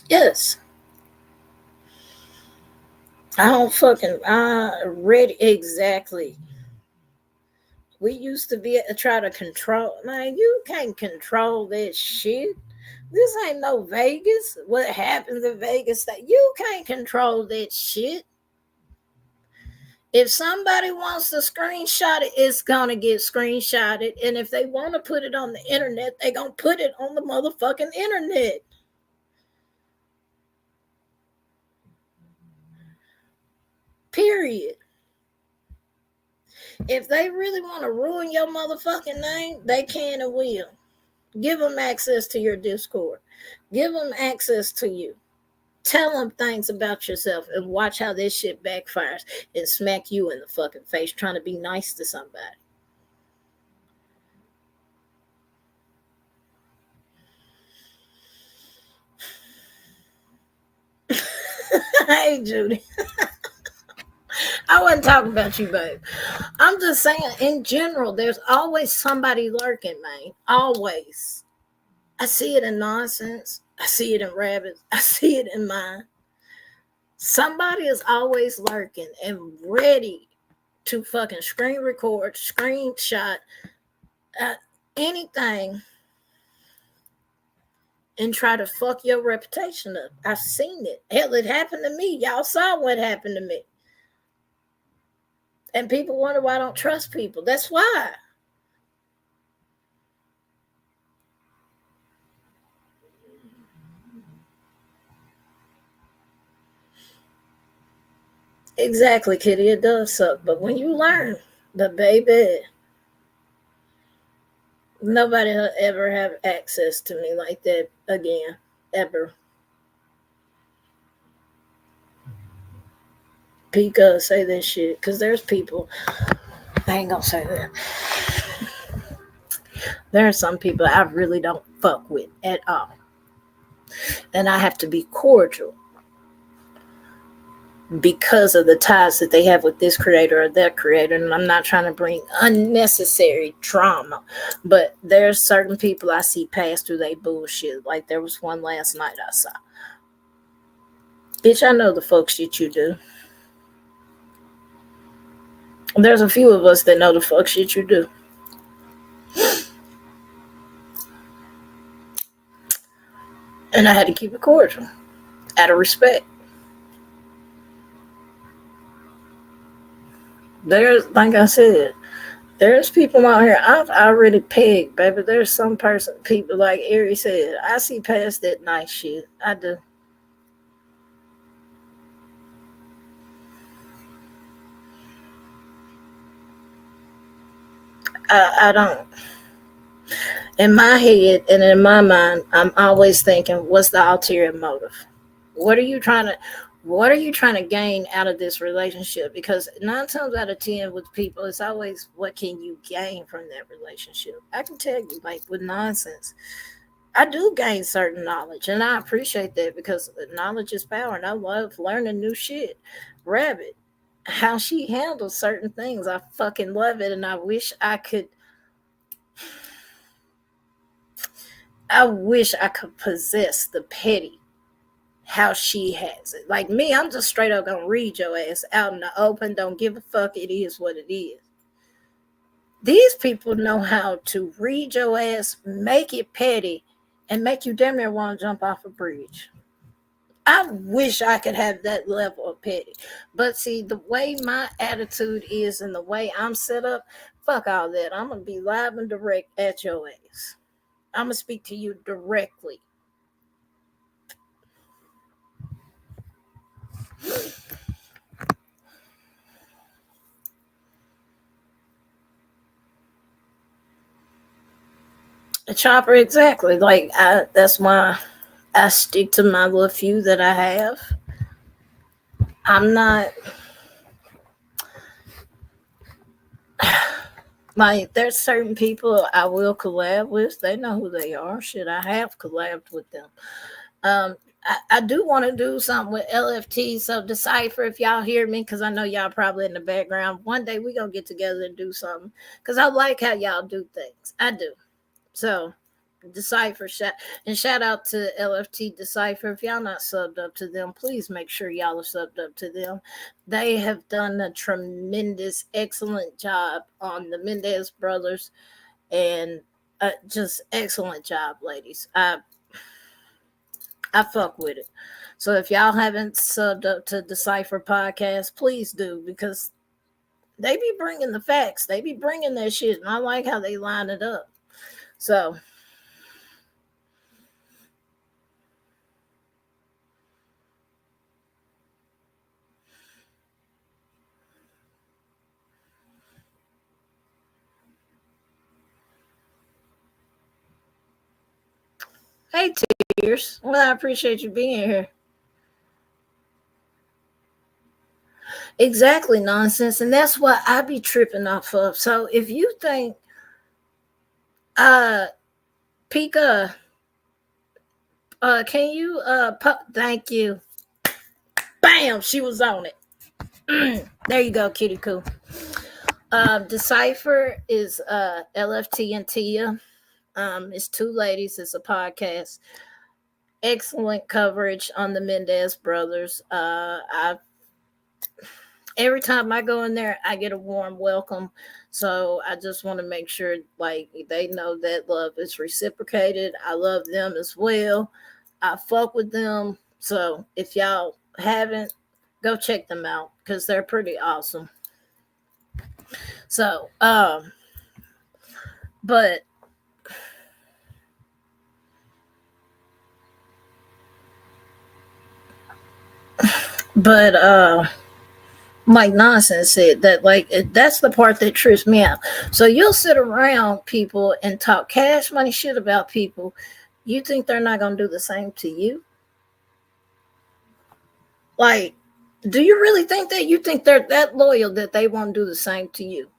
Yes. I read exactly. We used to be try to control. Man, you can't control that shit. This ain't no Vegas. What happens in Vegas? That you can't control that shit. If somebody wants to screenshot it, it's gonna get screenshotted. And if they want to put it on the internet, they gonna put it on the motherfucking internet. Period. If they really want to ruin your motherfucking name, they can and will. Give them access to your Discord. Give them access to you. Tell them things about yourself and watch how this shit backfires and smack you in the fucking face trying to be nice to somebody. Hey, Judy. I wasn't talking about you, babe. I'm just saying, in general, there's always somebody lurking, man. Always. I see it in nonsense. I see it in rabbits. I see it in mine. Somebody is always lurking and ready to fucking screen record, screenshot, anything and try to fuck your reputation up. I've seen it. Hell, it happened to me. Y'all saw what happened to me. And people wonder why I don't trust people. That's why. Exactly, Kitty. It does suck. But when you learn, the baby, nobody will ever have access to me like that again. Ever. Pika say this shit. Because there's people. I ain't gonna say that. There are some people I really don't fuck with at all. And I have to be cordial because of the ties that they have with this creator or that creator. And I'm not trying to bring unnecessary drama, but there's certain people I see pass through their bullshit. Like there was one last night I saw. Bitch, I know the fuck shit you do. There's a few of us that know the fuck shit you do. And I had to keep it cordial out of respect. There's, like I said, there's people out here I've already pegged, baby. There's some people like Ari said, I see past that nice shit. I do. I don't. In my head and in my mind, I'm always thinking, what's the ulterior motive? What are you trying to, What are you trying to gain out of this relationship? Because 9 times out of 10 with people, it's always what can you gain from that relationship. I can tell you, like with nonsense, I do gain certain knowledge, and I appreciate that because knowledge is power, and I love learning new shit. Rabbit, how she handles certain things, I fucking love it, and I wish I could. I wish I could possess the petty how she has it. Like me, I'm just straight up gonna read your ass out in the open. Don't give a fuck. It is what it is. These people know how to read your ass, make it petty, and make you damn near want to jump off a bridge. I wish I could have that level of petty. But see, the way my attitude is and the way I'm set up, fuck all that. I'm going to be live and direct at your ass. I'm going to speak to you directly. A chopper, exactly. Like, that's why I stick to my little few that I have. I'm not. Like, there's certain people I will collab with. They know who they are. Shit, I have collabed with them. I do want to do something with LFT. So Decipher, if y'all hear me, because I know y'all probably in the background. One day we gonna get together and do something. Because I like how y'all do things. I do. So Decipher, shout out to LFT Decipher. If y'all not subbed up to them, please make sure y'all are subbed up to them. They have done a tremendous, excellent job on the Mendez brothers, and just excellent job, ladies. I fuck with it. So if y'all haven't subbed up to Decipher podcast, please do, because they be bringing the facts. They be bringing that shit, and I like how they line it up. So hey, Tears. Well, I appreciate you being here. Exactly, nonsense. And that's what I be tripping off of. So if you think uh Pika, can you thank you. Bam, she was on it. There you go, kitty coo. Decipher is LFT and Tia. It's two ladies, it's a podcast. Excellent coverage on the Mendez brothers. Every time I go in there, I get a warm welcome. So I just want to make sure, like, they know that love is reciprocated. I love them as well. I fuck with them. So if y'all haven't, go check them out because they're pretty awesome. So, but Mike Nonsense said that, like, that's the part that trips me out. So you'll sit around people and talk cash money shit about people. You think they're not going to do the same to you? Like, do you really think that? You think they're that loyal that they won't do the same to you?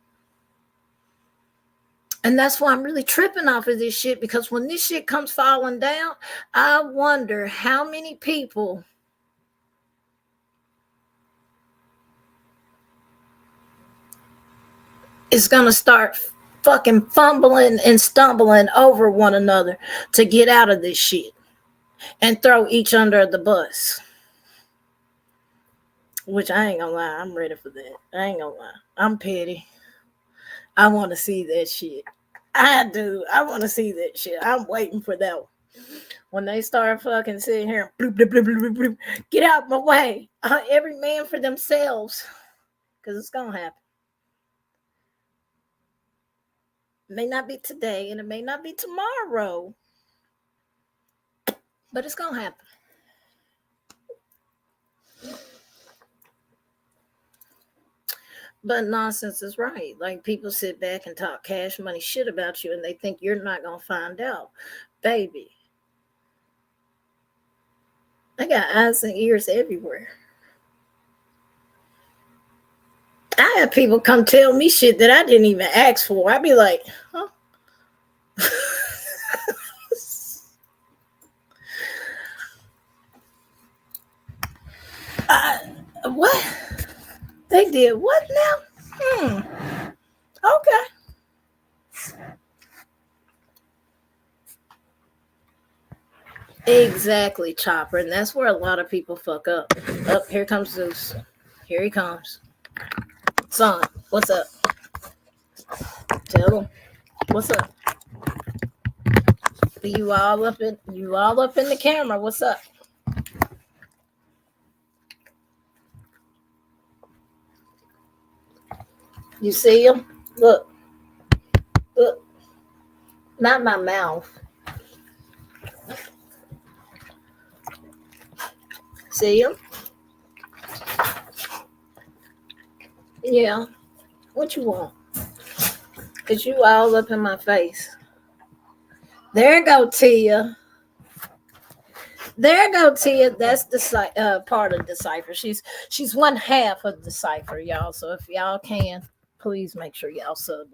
And that's why I'm really tripping off of this shit, because when this shit comes falling down, I wonder how many people is going to start fucking fumbling and stumbling over one another to get out of this shit and throw each under the bus. Which I ain't gonna lie, I'm ready for that. I ain't gonna lie. I'm petty. I want to see that shit. I do. I want to see that shit. I'm waiting for that one. When they start fucking sitting here, bloop, bloop, bloop, bloop, bloop, get out my way. Every man for themselves. Because it's going to happen. It may not be today and it may not be tomorrow. But it's going to happen. But nonsense is right. Like, people sit back and talk cash money shit about you and they think you're not going to find out. Baby, I got eyes and ears everywhere. I had people come tell me shit that I didn't even ask for. I'd be like, huh? What? They did what now? Okay. Exactly, Chopper. And that's where a lot of people fuck up. Oh, here comes Zeus. Here he comes. Son, what's up? Tell him. What's up? You all up in the camera. What's up? You see him? Look. Look. Not my mouth. See him? Yeah. What you want? Cause you all up in my face. There go Tia. There go Tia. That's the part of Decipher. She's one half of Decipher, y'all. So if y'all can, please make sure y'all sub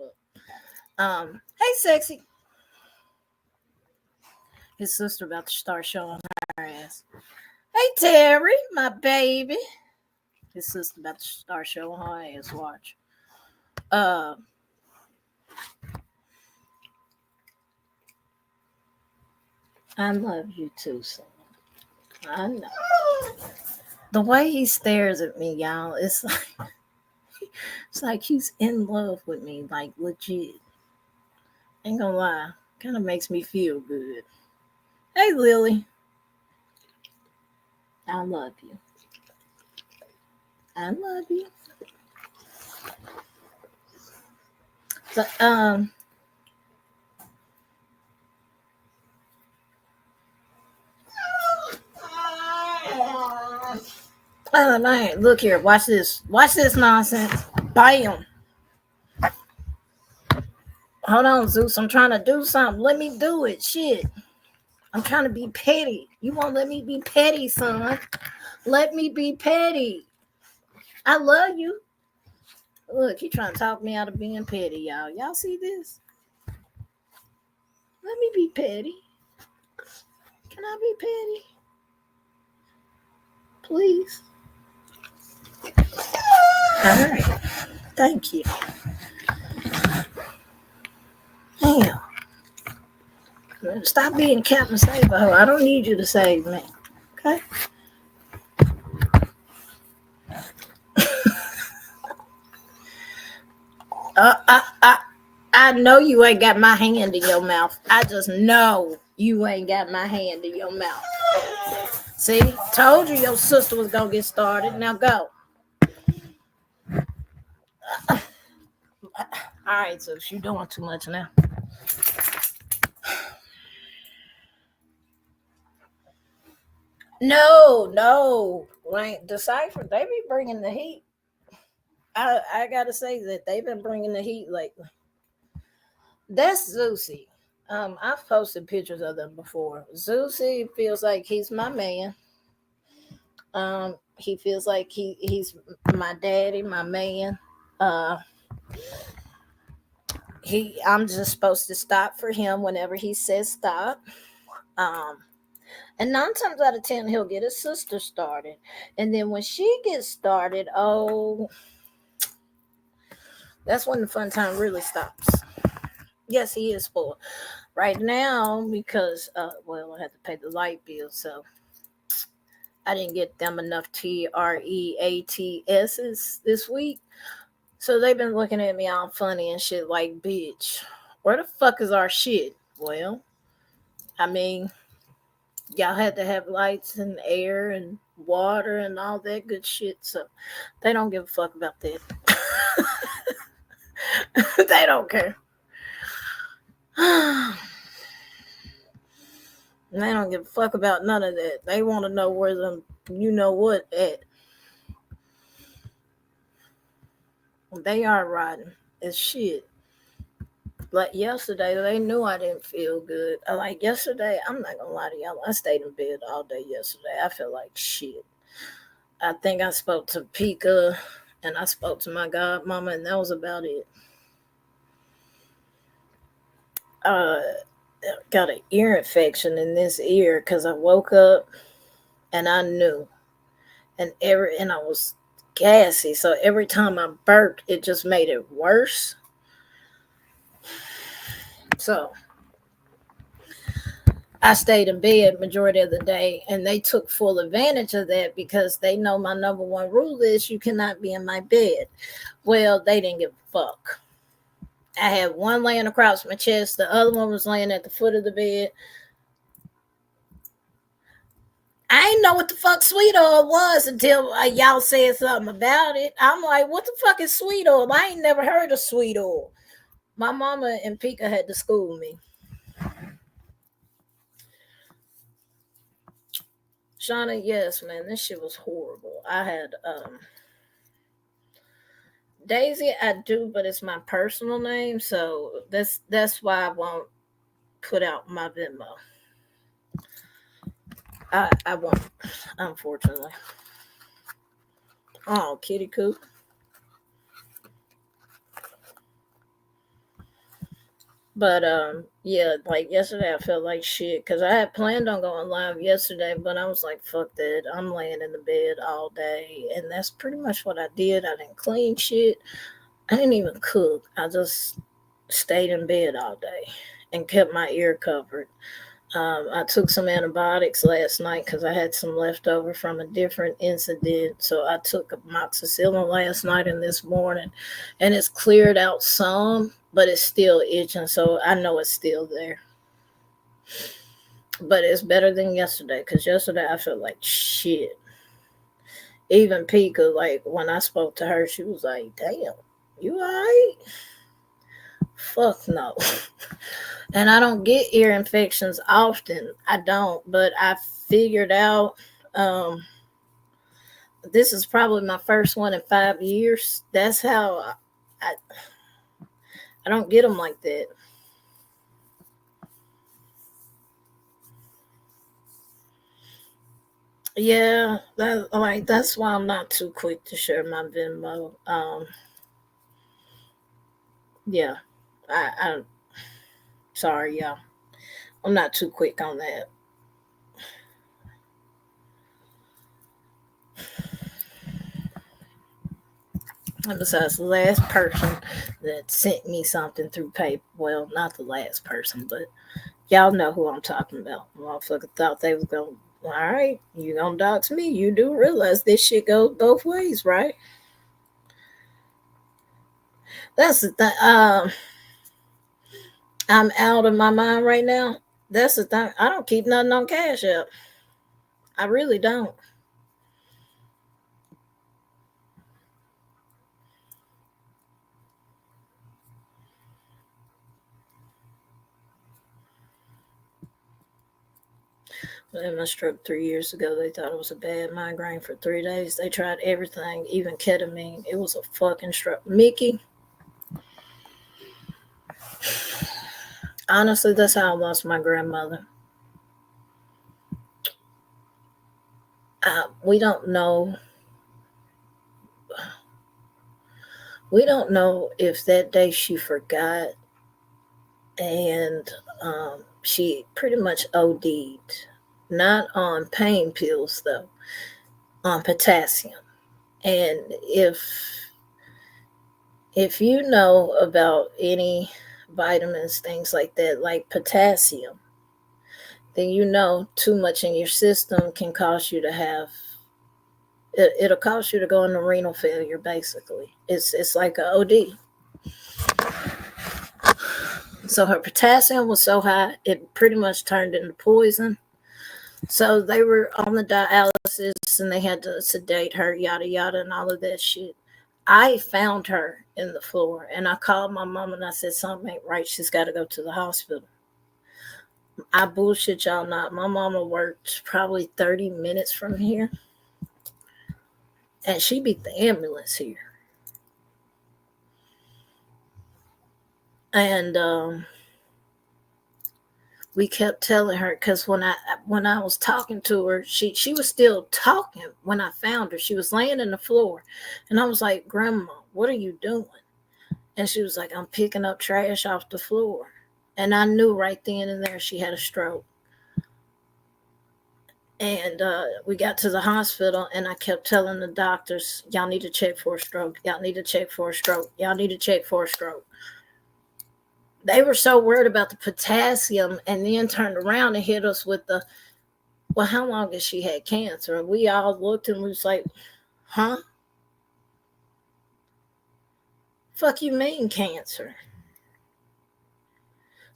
up. Hey, sexy. His sister about to start showing her ass. Hey, Terry, my baby. His sister about to start showing her ass. Watch. I love you too, son. I know. The way he stares at me, y'all, it's like he's in love with me, like legit. Ain't gonna lie, kind of makes me feel good. Hey, Lily. I love you. I love you. So, oh man, look here. Watch this. Watch this nonsense. Bam. Hold on, Zeus. I'm trying to do something. Let me do it. Shit. I'm trying to be petty. You won't let me be petty, son. Let me be petty. I love you. Look, he trying to talk me out of being petty, y'all. Y'all see this? Let me be petty. Can I be petty? Please. All right. Thank you. Damn. Stop being Captain Save-A-Ho. I don't need you to save me. Okay? I know you ain't got my hand in your mouth. I just know you ain't got my hand in your mouth. See? Told you your sister was going to get started. Now go. All right, so you're doing too much now. No. Right? Decipher, they be bringing the heat. I got to say that they've been bringing the heat lately. That's Zeusy. I've posted pictures of them before. Zeusy feels like he's my man. He feels like he's my daddy, my man. I'm just supposed to stop for him whenever he says stop. And 9 times out of 10, he'll get his sister started. And then when she gets started, that's when the fun time really stops. Yes, he is spoiled. Right now, because, I had to pay the light bill, so I didn't get them enough TREATSs this week. So they've been looking at me all funny and shit like, bitch, where the fuck is our shit? Well, I mean, y'all had to have lights and air and water and all that good shit. So they don't give a fuck about that. They don't care. They don't give a fuck about none of that. They want to know where them, you know what, at. They are riding as shit. Like yesterday, they knew I didn't feel good. Like yesterday, I'm not gonna lie to y'all, I stayed in bed all day yesterday. I felt like shit. I think I spoke to Pika and I spoke to my godmama, and that was about it. Got an ear infection in this ear because I woke up and I knew, and I was gassy, so every time I burped, it just made it worse. So I stayed in bed majority of the day, and they took full advantage of that because they know my number one rule is you cannot be in my bed. Well, they didn't give a fuck. I had one laying across my chest, the other one was laying at the foot of the bed. I didn't know what the fuck sweet oil was until y'all said something about it. I'm like, what the fuck is sweet oil? I ain't never heard of sweet oil. My mama and Pika had to school me. Shauna, yes, man, this shit was horrible. I had Daisy, I do, but it's my personal name, so that's why I won't put out my Venmo. I won't, unfortunately. Oh, kitty coop. But yeah, like yesterday I felt like shit because I had planned on going live yesterday, but I was like, fuck that. I'm laying in the bed all day, and that's pretty much what I did. I didn't clean shit. I didn't even cook. I just stayed in bed all day and kept my ear covered. I took some antibiotics last night because I had some left over from a different incident. So I took amoxicillin last night and this morning, and it's cleared out some, but it's still itching. So I know it's still there. But it's better than yesterday because yesterday I felt like shit. Even Pika, like when I spoke to her, she was like, damn, you all right? Fuck no. And I don't get ear infections often. I don't, but I figured out this is probably my first one in 5 years. That's how I don't get them like that. Yeah, that's why I'm not too quick to share my Venmo. Yeah, I'm sorry, y'all. I'm not too quick on that. And besides, the last person that sent me something through paper, well, not the last person, but y'all know who I'm talking about. Motherfucker thought they was going, all right, you gonna dox me. You do realize this shit goes both ways, right? That's the thing. I'm out of my mind right now. That's the thing. I don't keep nothing on Cash App. I really don't. I had my stroke 3 years ago. They thought it was a bad migraine for 3 days. They tried everything, even ketamine. It was a fucking stroke. Mickey, honestly, that's how I lost my grandmother. We don't know. We don't know if that day she forgot and she pretty much OD'd. Not on pain pills though, on potassium. And if you know about any vitamins, things like that, like potassium, then you know too much in your system can cause you to have it'll cause you to go into renal failure. Basically, it's like a OD. So her potassium was so high it pretty much turned into poison. So they were on the dialysis and they had to sedate her, yada yada, and all of that shit. I found her in the floor and I called my mom and I said something ain't right. She's got to go to the hospital. I bullshit y'all not. My mama worked probably 30 minutes from here, and she beat the ambulance here. And we kept telling her, because when I was talking to her, she was still talking when I found her. She was laying on the floor, and I was like, "Grandma, what are you doing?" And she was like, "I'm picking up trash off the floor." And I knew right then and there she had a stroke. And we got to the hospital, and I kept telling the doctors, "Y'all need to check for a stroke. Y'all need to check for a stroke. Y'all need to check for a stroke." They were so worried about the potassium, and then turned around and hit us with the, "Well, how long has she had cancer?" And we all looked and we was like, "Huh? Fuck you mean cancer?"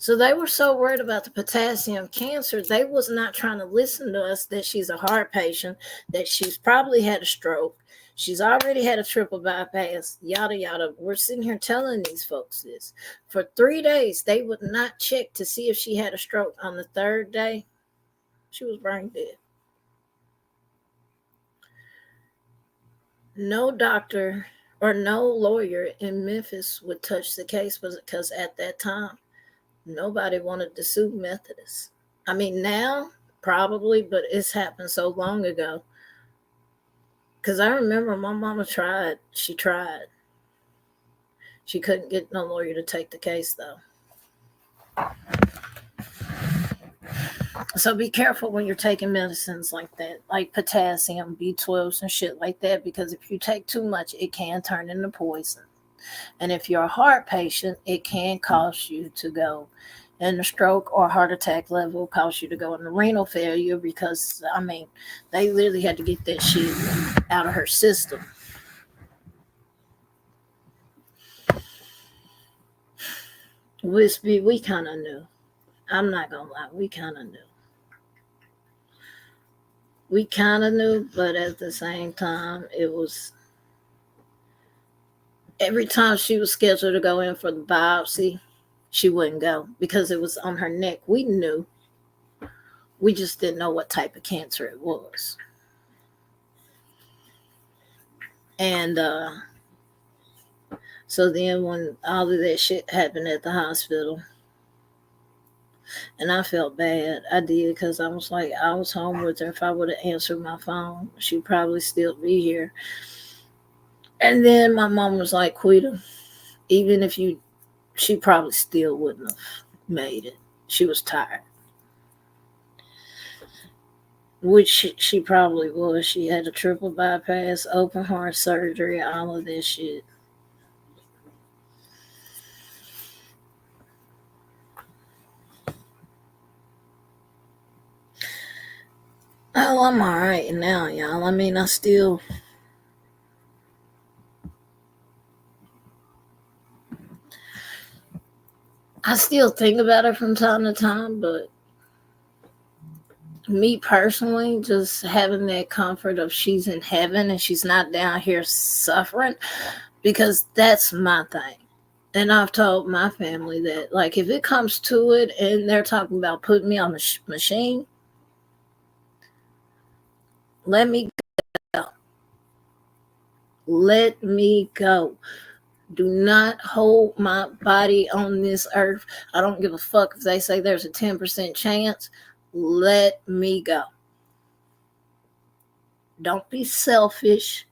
So they were so worried about the potassium cancer, they was not trying to listen to us that she's a heart patient, that she's probably had a stroke, she's already had a triple bypass, yada yada. We're sitting here telling these folks this. For 3 days, they would not check to see if she had a stroke. On the third day, she was brain dead. No doctor or no lawyer in Memphis would touch the case, because at that time, nobody wanted to sue Methodists. I mean, now, probably, but it's happened so long ago. Because I remember my mama tried. She tried. She couldn't get no lawyer to take the case, though. So be careful when you're taking medicines like that, like potassium, B12s, and shit like that, because if you take too much, it can turn into poison. And if you're a heart patient, it can cause you to go in a stroke or heart attack level, cause you to go into renal failure, because, I mean, they literally had to get that shit out of her system. We kind of knew. I'm not going to lie. We kind of knew. We kind of knew, but at the same time, it was every time she was scheduled to go in for the biopsy, she wouldn't go because it was on her neck. We knew. We just didn't know what type of cancer it was. And so then when all of that shit happened at the hospital, and I felt bad. I did, because I was like, I was home with her. If I would have answered my phone, she'd probably still be here. And then my mom was like, "Quita, even if she probably still wouldn't have made it." She was tired. Which she probably was. She had a triple bypass, open heart surgery, all of this shit. Oh, I'm all right now, y'all. I mean, I still think about her from time to time, but me personally, just having that comfort of she's in heaven and she's not down here suffering, because that's my thing. And I've told my family that, like, if it comes to it and they're talking about putting me on a machine, let me go. Let me go. Do not hold my body on this earth. I don't give a fuck if they say there's a 10% chance. Let me go. Don't be selfish.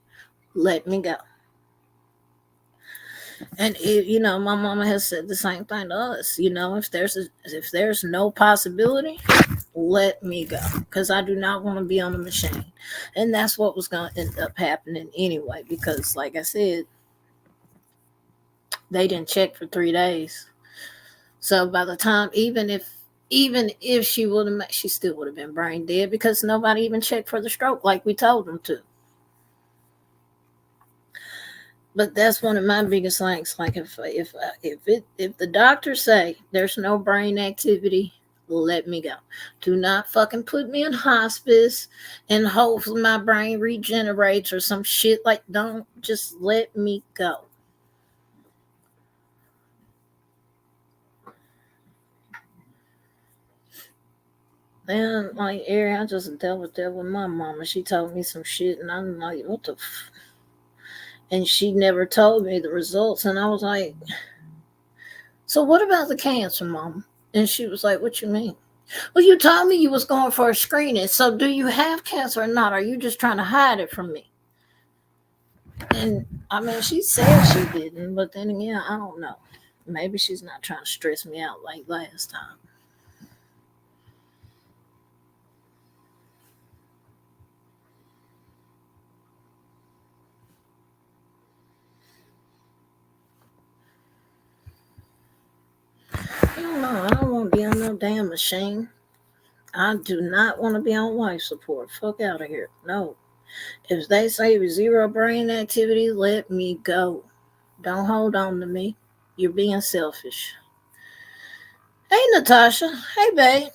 Let me go. And my mama has said the same thing to us. If there's no possibility, let me go, because I do not want to be on a machine. And that's what was going to end up happening anyway, because, like I said, they didn't check for 3 days. So by the time, even if she would have, she still would have been brain dead, because nobody even checked for the stroke like we told them to. But that's one of my biggest things. Like, if the doctors say there's no brain activity, let me go. Do not fucking put me in hospice and hopefully my brain regenerates or some shit. Like, don't, just let me go. And like, Ari, I just dealt with that with my mama. She told me some shit, and I'm like, what the and she never told me the results. And I was like, "So what about the cancer, Mom?" And she was like, "What you mean?" Well, you told me you was going for a screening. So do you have cancer or not? Are you just trying to hide it from me? And I mean, she said she didn't, but then again, I don't know. Maybe she's not trying to stress me out like last time. I don't know. I don't want to be on no damn machine. I do not want to be on life support. Fuck out of here. No. If they say zero brain activity, let me go. Don't hold on to me. You're being selfish. Hey, Natasha. Hey, babe.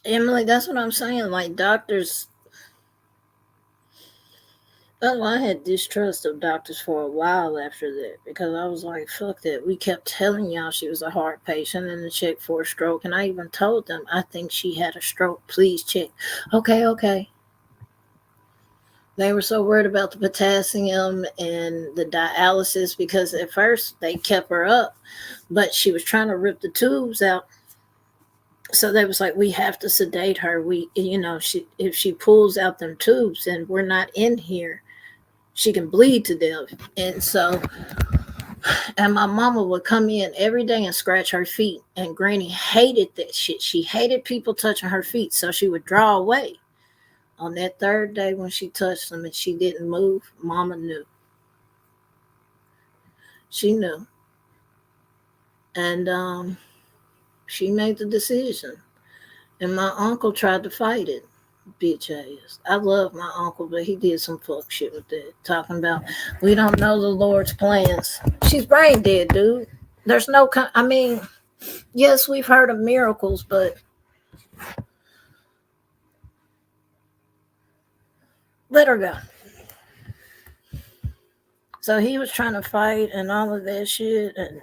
Emily, that's what I'm saying. Like, doctors. Well, I had distrust of doctors for a while after that because I was like, fuck that. We kept telling y'all she was a heart patient and to check for a stroke. And I even told them, I think she had a stroke. Please check. Okay, okay. They were so worried about the potassium and the dialysis because at first they kept her up, but she was trying to rip the tubes out. So they was like, we have to sedate her. If she pulls out them tubes and we're not in here, she can bleed to death. And my mama would come in every day and scratch her feet. And Granny hated that shit. She hated people touching her feet. So she would draw away. On that third day when she touched them and she didn't move, Mama knew. She knew. And she made the decision. And my uncle tried to fight it. Bitch ass. I love my uncle, but he did some fuck shit with that. Talking about, we don't know the Lord's plans. She's brain dead, dude. There's no, yes, we've heard of miracles, but let her go. So he was trying to fight and all of that shit, and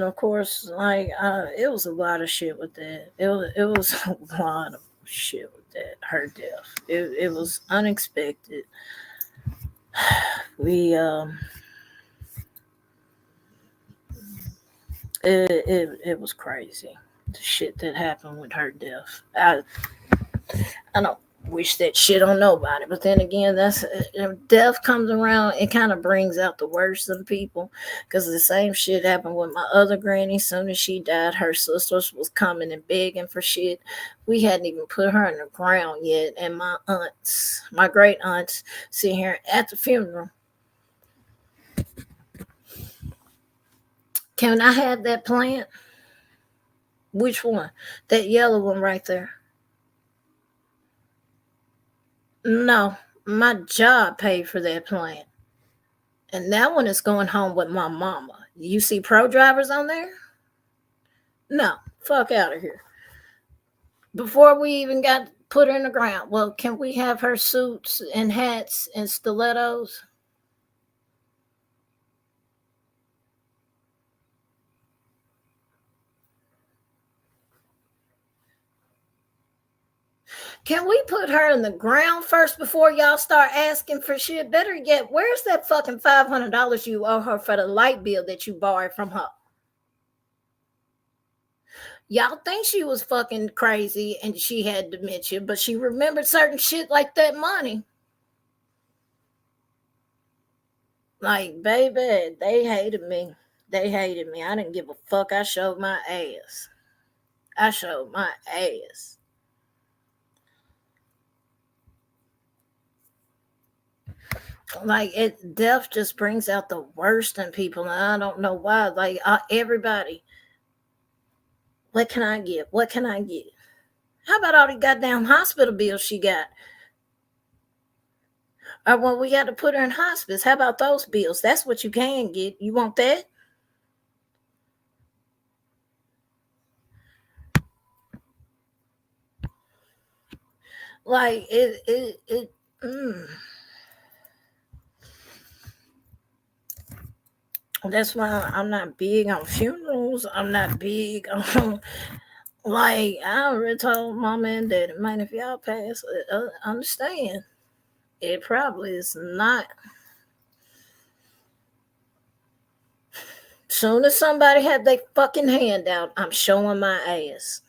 of course, like it was a lot of shit with that. It was a lot of shit with that. Her death. It was unexpected. We it was crazy. The shit that happened with her death. I don't wish that shit on nobody. But then again, that's death comes around. It kind of brings out the worst of the people because the same shit happened with my other granny. Soon as she died, her sisters was coming and begging for shit. We hadn't even put her in the ground yet, and my great aunts, sitting here at the funeral. Can I have that plant? Which one? That yellow one right there. No, my job paid for that plant. And that one is going home with my mama. You see pro drivers on there? No, fuck out of here. Before we even got put her in the ground, well, can we have her suits and hats and stilettos? Can we put her in the ground first before y'all start asking for shit? Better yet, where's that fucking $500 you owe her for the light bill that you borrowed from her? Y'all think she was fucking crazy and she had dementia, but she remembered certain shit like that money. Like, baby, they hated me. They hated me. I didn't give a fuck. I showed my ass. I showed my ass. Like, death just brings out the worst in people, and I don't know why. Like, everybody, what can I get? What can I get? How about all the goddamn hospital bills she got? Or when we had to put her in hospice, how about those bills? That's what you can get. You want that? Like, That's why I'm not big on funerals. I'm not big on, like, I already told mama and daddy, man, if y'all pass, understand. It probably is not. Soon as somebody had their fucking hand out, I'm showing my ass.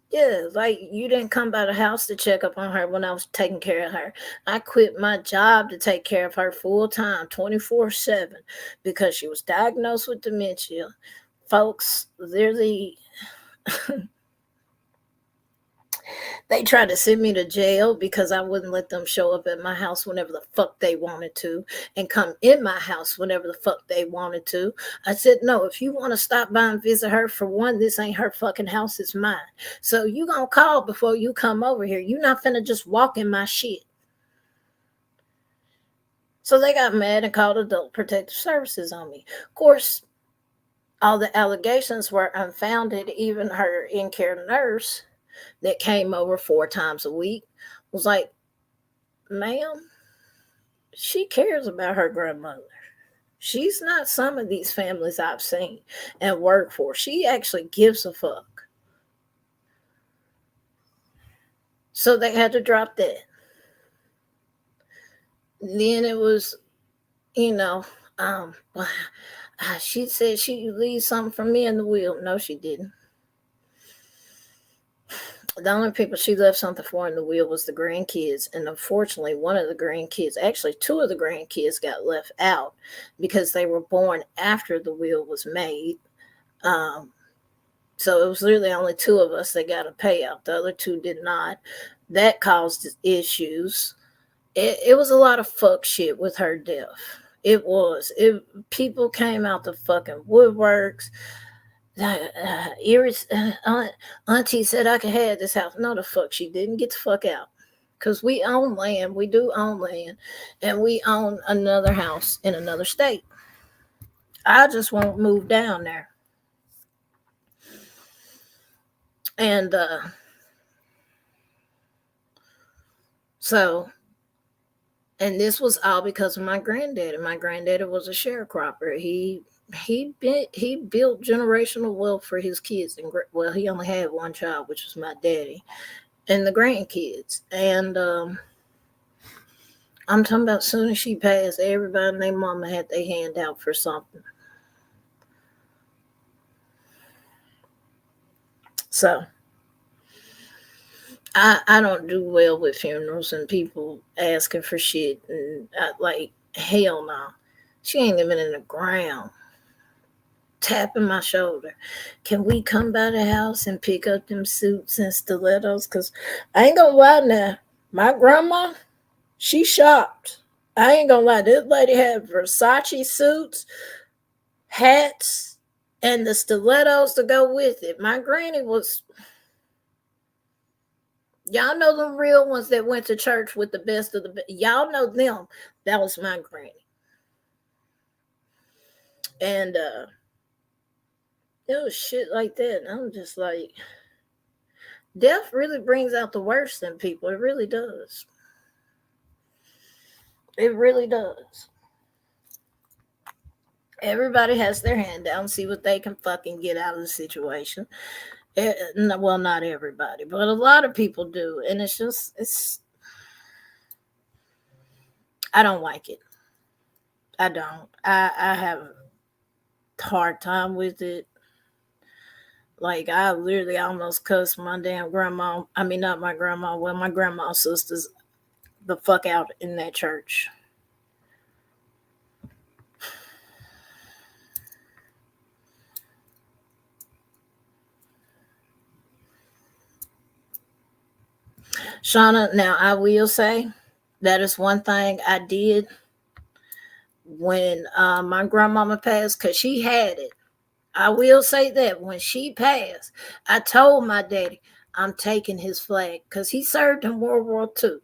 Yeah, like you didn't come by the house to check up on her when I was taking care of her. I quit my job to take care of her full time, 24/7, because she was diagnosed with dementia. Folks, they tried to send me to jail because I wouldn't let them show up at my house whenever the fuck they wanted to and come in my house whenever the fuck they wanted to. I said, no, if you want to stop by and visit her, for one, this ain't her fucking house, it's mine. So you gonna call before you come over here. You not finna just walk in my shit. So they got mad and called Adult Protective Services on me. Of course, all the allegations were unfounded. Even her in-care nurse that came over 4 times a week was like, ma'am, she cares about her grandmother. She's not some of these families I've seen and work for. She actually gives a fuck. So they had to drop that. And then it was, she said she leave something for me in the will. No, she didn't. The only people she left something for in the will was the grandkids. And unfortunately, one of the grandkids, actually 2 of the grandkids, got left out because they were born after the will was made. So it was really only 2 of us that got a payout. The other 2 did not. That caused issues. It was a lot of fuck shit with her death. It was. People came out the fucking woodworks. Auntie said I could have this house. No, the fuck she didn't. Get the fuck out. Because we own land. We do own land. And we own another house in another state. I just won't move down there. And and this was all because of my granddaddy. My granddaddy was a sharecropper. He built generational wealth for his kids. And well, he only had one child, which was my daddy, and the grandkids. And I'm talking about as soon as she passed, everybody and their mama had their hand out for something. So I don't do well with funerals and people asking for shit. And hell no. She ain't even in the ground. Tapping my shoulder. Can we come by the house and pick up them suits and stilettos? Because I ain't gonna lie now. My grandma, she shopped. I ain't gonna lie. This lady had Versace suits, hats, and the stilettos to go with it. My granny was... Y'all know them real ones that went to church with the best of the best. Y'all know them. That was my granny. And it was shit like that. And I'm just like, death really brings out the worst in people. It really does. It really does. Everybody has their hand down, see what they can fucking get out of the situation. Well, not everybody, but a lot of people do. And I don't like it. I don't. I have a hard time with it. Like, I literally almost cussed my damn grandma. I mean, not my grandma. Well, my grandma's sisters the fuck out in that church. Shauna, now I will say that is one thing I did when my grandmama passed, because she had it. I will say that when she passed, I told my daddy, I'm taking his flag, because he served in World War II.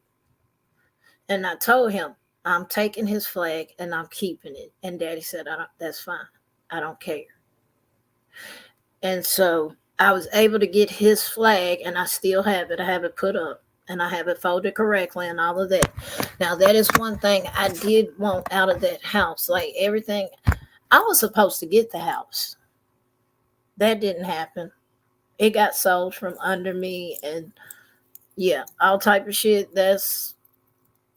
And I told him, I'm taking his flag and I'm keeping it. And daddy said, that's fine. I don't care. And so I was able to get his flag, and I still have it. I have it put up, and I have it folded correctly and all of that. Now, that is one thing I did want out of that house. Like, everything, I was supposed to get the house. That didn't happen. It got sold from under me, and Yeah, all type of shit. That's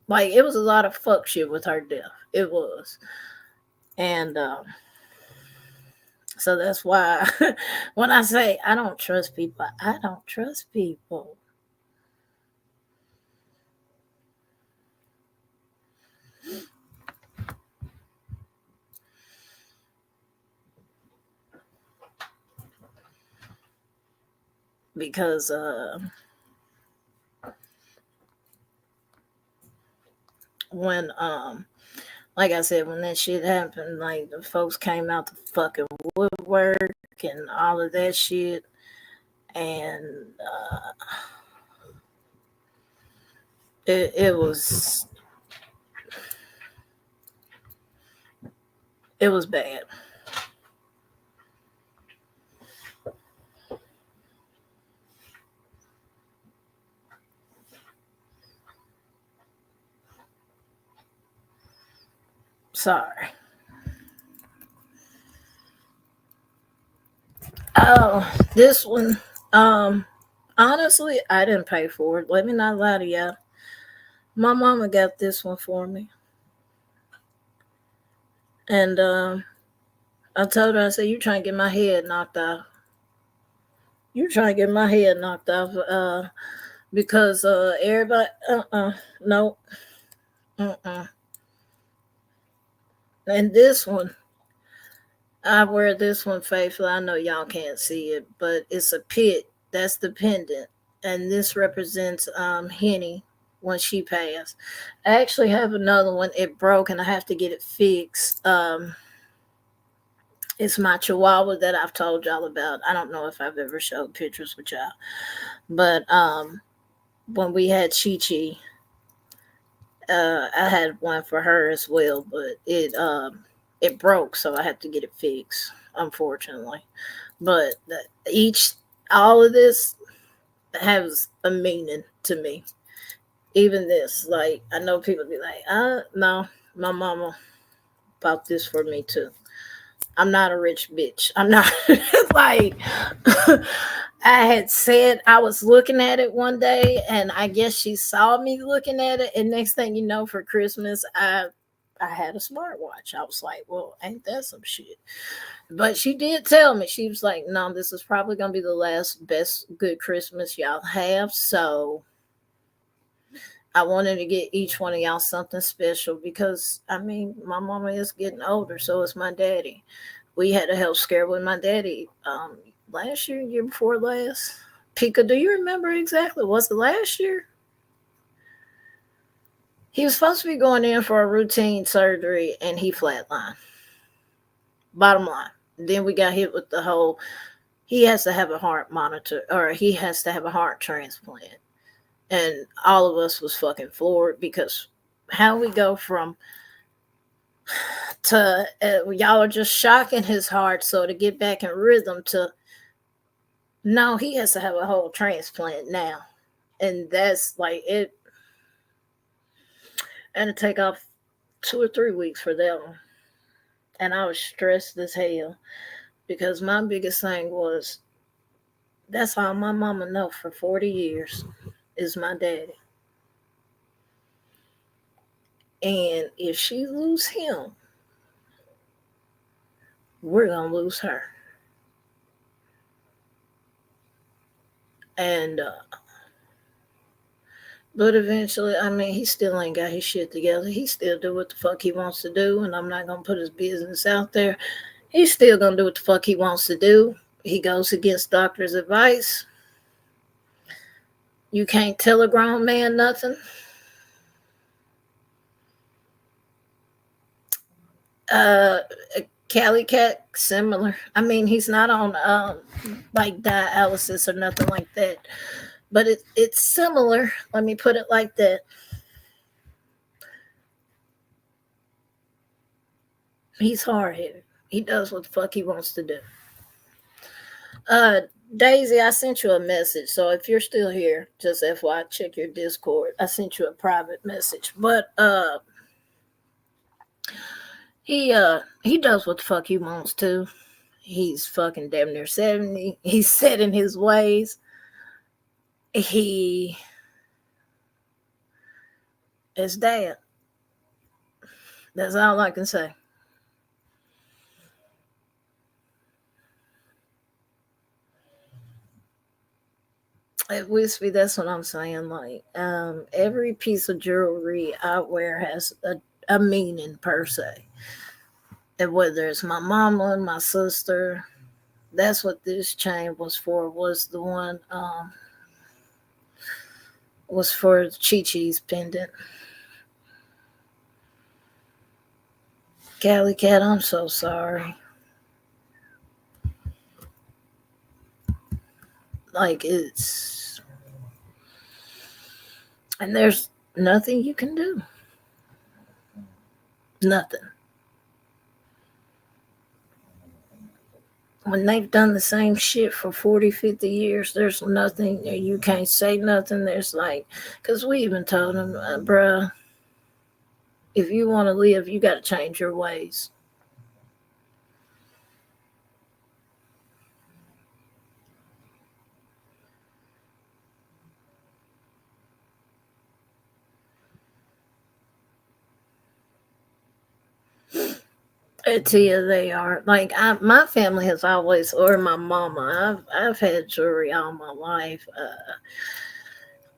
like it was a lot of fuck shit with her death. It was, and so that's why when I say I don't trust people, I don't trust people. Because when like I said, when that shit happened, like the folks came out the fucking woodwork and all of that shit, and it was bad. Sorry. Oh, this one. Honestly, I didn't pay for it. Let me not lie to y'all. My mama got this one for me, and I told her, I said, "You trying to get my head knocked off? You trying to get my head knocked off?" Because everybody, no, uh. And this one, I wear this one faithfully. I know y'all can't see it, but it's a pit. That's the pendant, and this represents Henny when she passed. I actually have another one. It broke, and I have to get it fixed. It's my Chihuahua that I've told y'all about. I don't know if I've ever showed pictures with y'all, but when we had Chi Chi, I had one for her as well, but it broke, so I had to get it fixed, unfortunately. But each all of this has a meaning to me. Even this, like I know people be like, no, my mama bought this for me too. I'm not a rich bitch. I'm not like I had said I was looking at it one day and I guess she saw me looking at it and next thing you know for Christmas I had a smartwatch. I was like, well, ain't that some shit? But she did tell me, she was like, no, this is probably gonna be the last best good Christmas y'all have. So I wanted to get each one of y'all something special because I mean my mama is getting older, so is my daddy. We had a health scare with my daddy last year, year before last. Pika, do you remember exactly? Was it last year? He was supposed to be going in for a routine surgery and he flatlined. Bottom line. Then we got hit with the whole he has to have a heart monitor or he has to have a heart transplant. And all of us was fucking floored because how we go from to y'all are just shocking his heart so to get back in rhythm to no, he has to have a whole transplant now. And that's like it and it take off 2 or 3 weeks for that one. And I was stressed as hell because my biggest thing was that's all my mama know for 40 years is my daddy. And if she lose him, we're gonna lose her. And but eventually, I mean, he still ain't got his shit together. He still do what the fuck he wants to do, and I'm not gonna put his business out there. He's still gonna do what the fuck he wants to do. He goes against doctor's advice. You can't tell a grown man nothing. Uh, Cali Cat, similar. I mean, he's not on like dialysis or nothing like that, but it's similar. Let me put it like that. He's hard headed. He does what the fuck he wants to do. Uh, Daisy, I sent you a message. So if you're still here, just FYI, check your Discord. I sent you a private message. But he does what the fuck he wants to. He's fucking damn near 70. He's set in his ways. He It's dad. That's all I can say. At Wispy, that's what I'm saying. Like, every piece of jewelry I wear has a meaning per se. And whether it's my mama, my sister, that's what this chain was for. Was the one was for Chi Chi's pendant. Cali Cat, I'm so sorry. Like it's and there's nothing you can do. Nothing. When they've done the same shit for 40, 50 years, there's nothing, you can't say nothing. There's like, because we even told them, bruh, if you want to live, you got to change your ways. I tell you, they are like my family has always, or my mama. I've had jewelry all my life.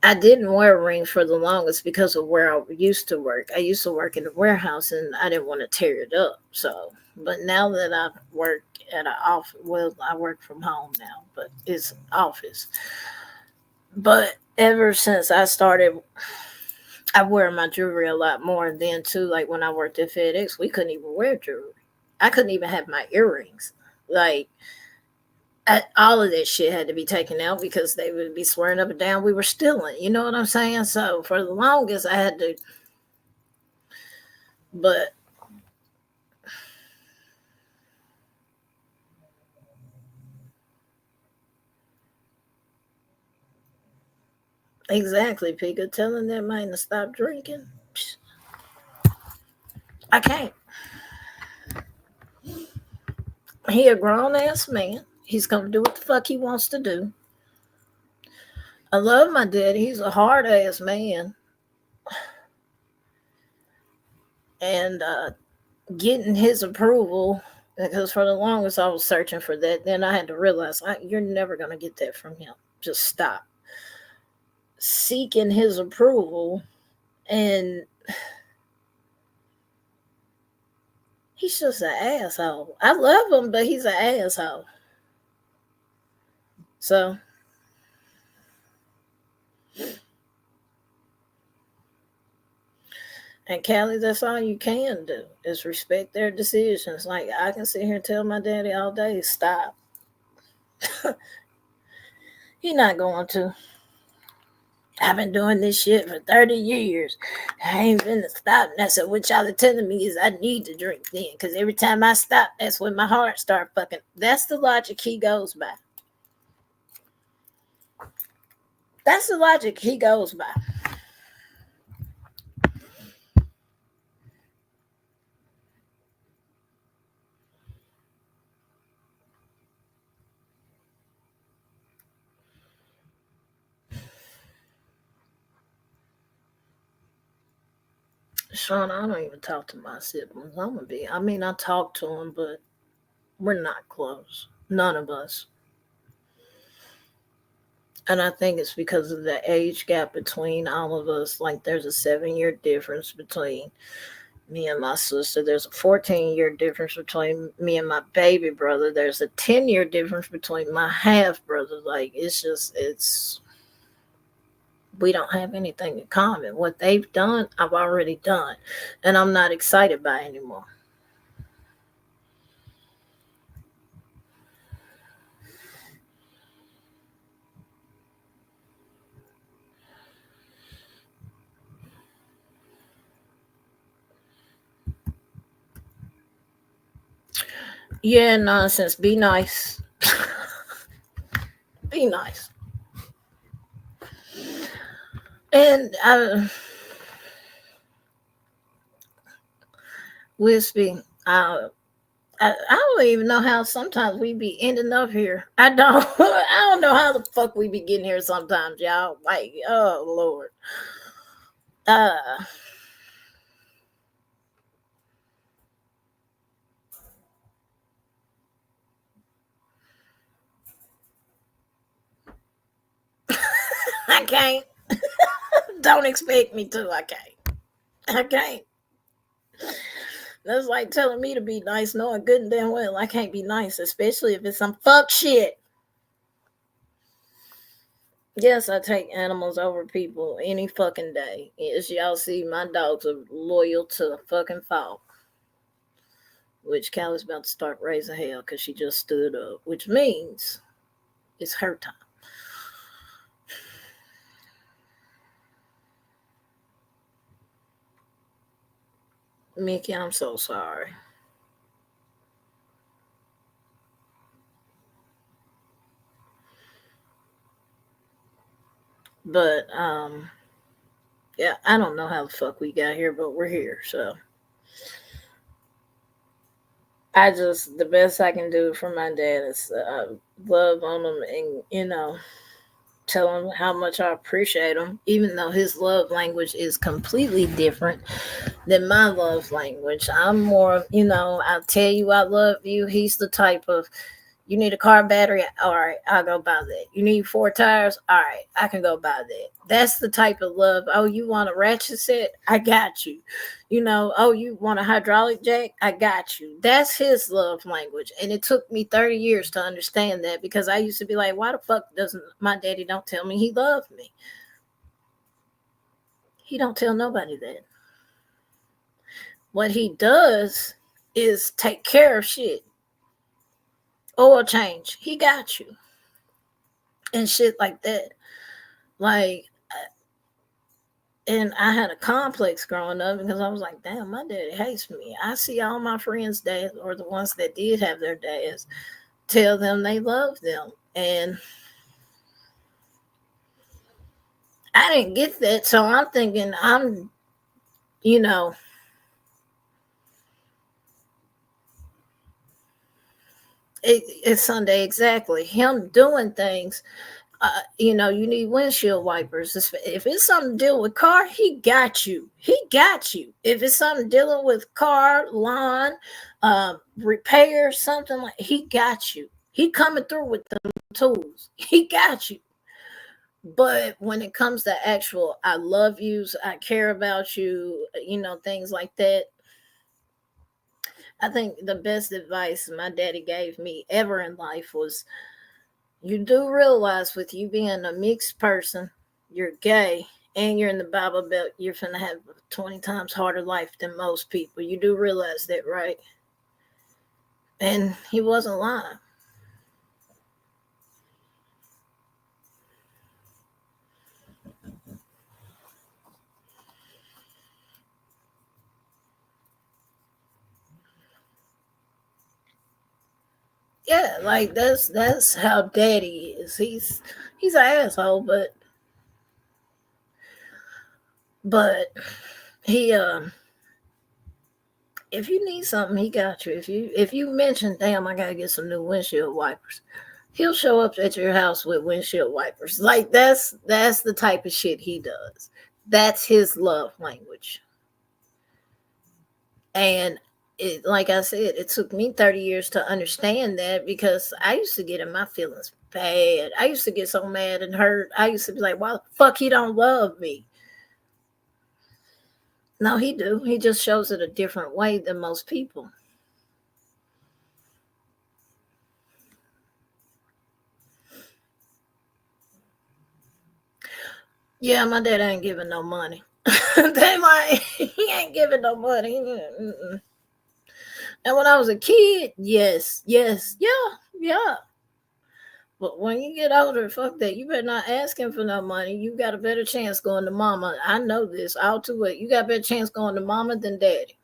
I didn't wear rings for the longest because of where I used to work. I used to work in the warehouse, and I didn't want to tear it up. So, but now that I work at an office, well, I work from home now, but it's office. But ever since I started, I wear my jewelry a lot more. And then too, like when I worked at FedEx, we couldn't even wear jewelry. I couldn't even have my earrings. Like all of that shit had to be taken out because they would be swearing up and down we were stealing. You know what I'm saying? So for the longest, I had to. But exactly, Pika, telling that man to stop drinking. I can't. He a grown ass man. He's gonna do what the fuck he wants to do. I love my daddy. He's a hard ass man. And getting his approval, because for the longest I was searching for that. Then I had to realize you're never going to get that from him. Just stop seeking his approval. And he's just an asshole. I love him, but he's an asshole. So and Callie, that's all you can do is respect their decisions. Like I can sit here and tell my daddy all day, stop. He's not going to. I've been doing this shit for 30 years. I ain't finna stop. And I said, what y'all are telling me is I need to drink then. Because every time I stop, that's when my heart start fucking. That's the logic he goes by. That's the logic he goes by. Sean, I don't even talk to my siblings. I talk to them, but we're not close. None of us. And I think it's because of the age gap between all of us. Like there's a 7-year difference between me and my sister. There's a 14-year difference between me and my baby brother. There's a 10-year difference between my half brother. Like it's we don't have anything in common. What they've done, I've already done, and I'm not excited by anymore. Yeah, nonsense. Be nice. Be nice. And Wispy, I don't even know how sometimes we be ending up here. I don't I don't know how the fuck we be getting here sometimes, y'all. Like, oh Lord. Uh I can't. Don't expect me to. I can't. I can't. That's like telling me to be nice, knowing good and damn well I can't be nice, especially if it's some fuck shit. Yes, I take animals over people any fucking day. As y'all see, my dogs are loyal to the fucking fault. Which Callie's about to start raising hell because she just stood up, which means it's her time. Mickey, I'm so sorry. But yeah, I don't know how the fuck we got here, but we're here, so the best I can do for my dad is love on him and tell him how much I appreciate him, even though his love language is completely different than my love language. I'm more, I'll tell you I love you. He's the type of, you need a car battery? All right, I'll go buy that. You need 4 tires? All right, I can go buy that. That's the type of love. Oh, you want a ratchet set? I got you. Oh, you want a hydraulic jack? I got you. That's his love language. And it took me 30 years to understand that because I used to be like, why the fuck doesn't my daddy don't tell me he loved me? He don't tell nobody that. What he does is take care of shit. Oil change. He got you. And shit like that. Like, and I had a complex growing up because I was like, damn, my daddy hates me. I see all my friends' dads, or the ones that did have their dads, tell them they love them. And I didn't get that. So I'm thinking it's Sunday exactly. Him doing things. You need windshield wipers. If it's something to deal with car, he got you. He got you. If it's something dealing with car, lawn, repair, something like, he got you. He coming through with them tools. He got you. But when it comes to actual, I love you, I care about you, things like that. I think the best advice my daddy gave me ever in life was, you do realize with you being a mixed person, you're gay, and you're in the Bible Belt, you're finna have a 20 times harder life than most people. You do realize that, right? And he wasn't lying. Yeah, like that's how daddy is. He's an asshole, but he if you need something, he got you. If you mention, damn, I gotta get some new windshield wipers, he'll show up at your house with windshield wipers. Like that's the type of shit he does. That's his love language. And like I said, it took me 30 years to understand that because I used to get in my feelings bad. I used to get so mad and hurt. I used to be like, why the fuck he don't love me? No, he do. He just shows it a different way than most people. Yeah, my dad ain't giving no money. They like, he ain't giving no money. Mm-mm. And when I was a kid, yes, yeah. But when you get older, fuck that. You better not ask him for no money. You got a better chance going to mama. I know this all too well. You got a better chance going to mama than daddy.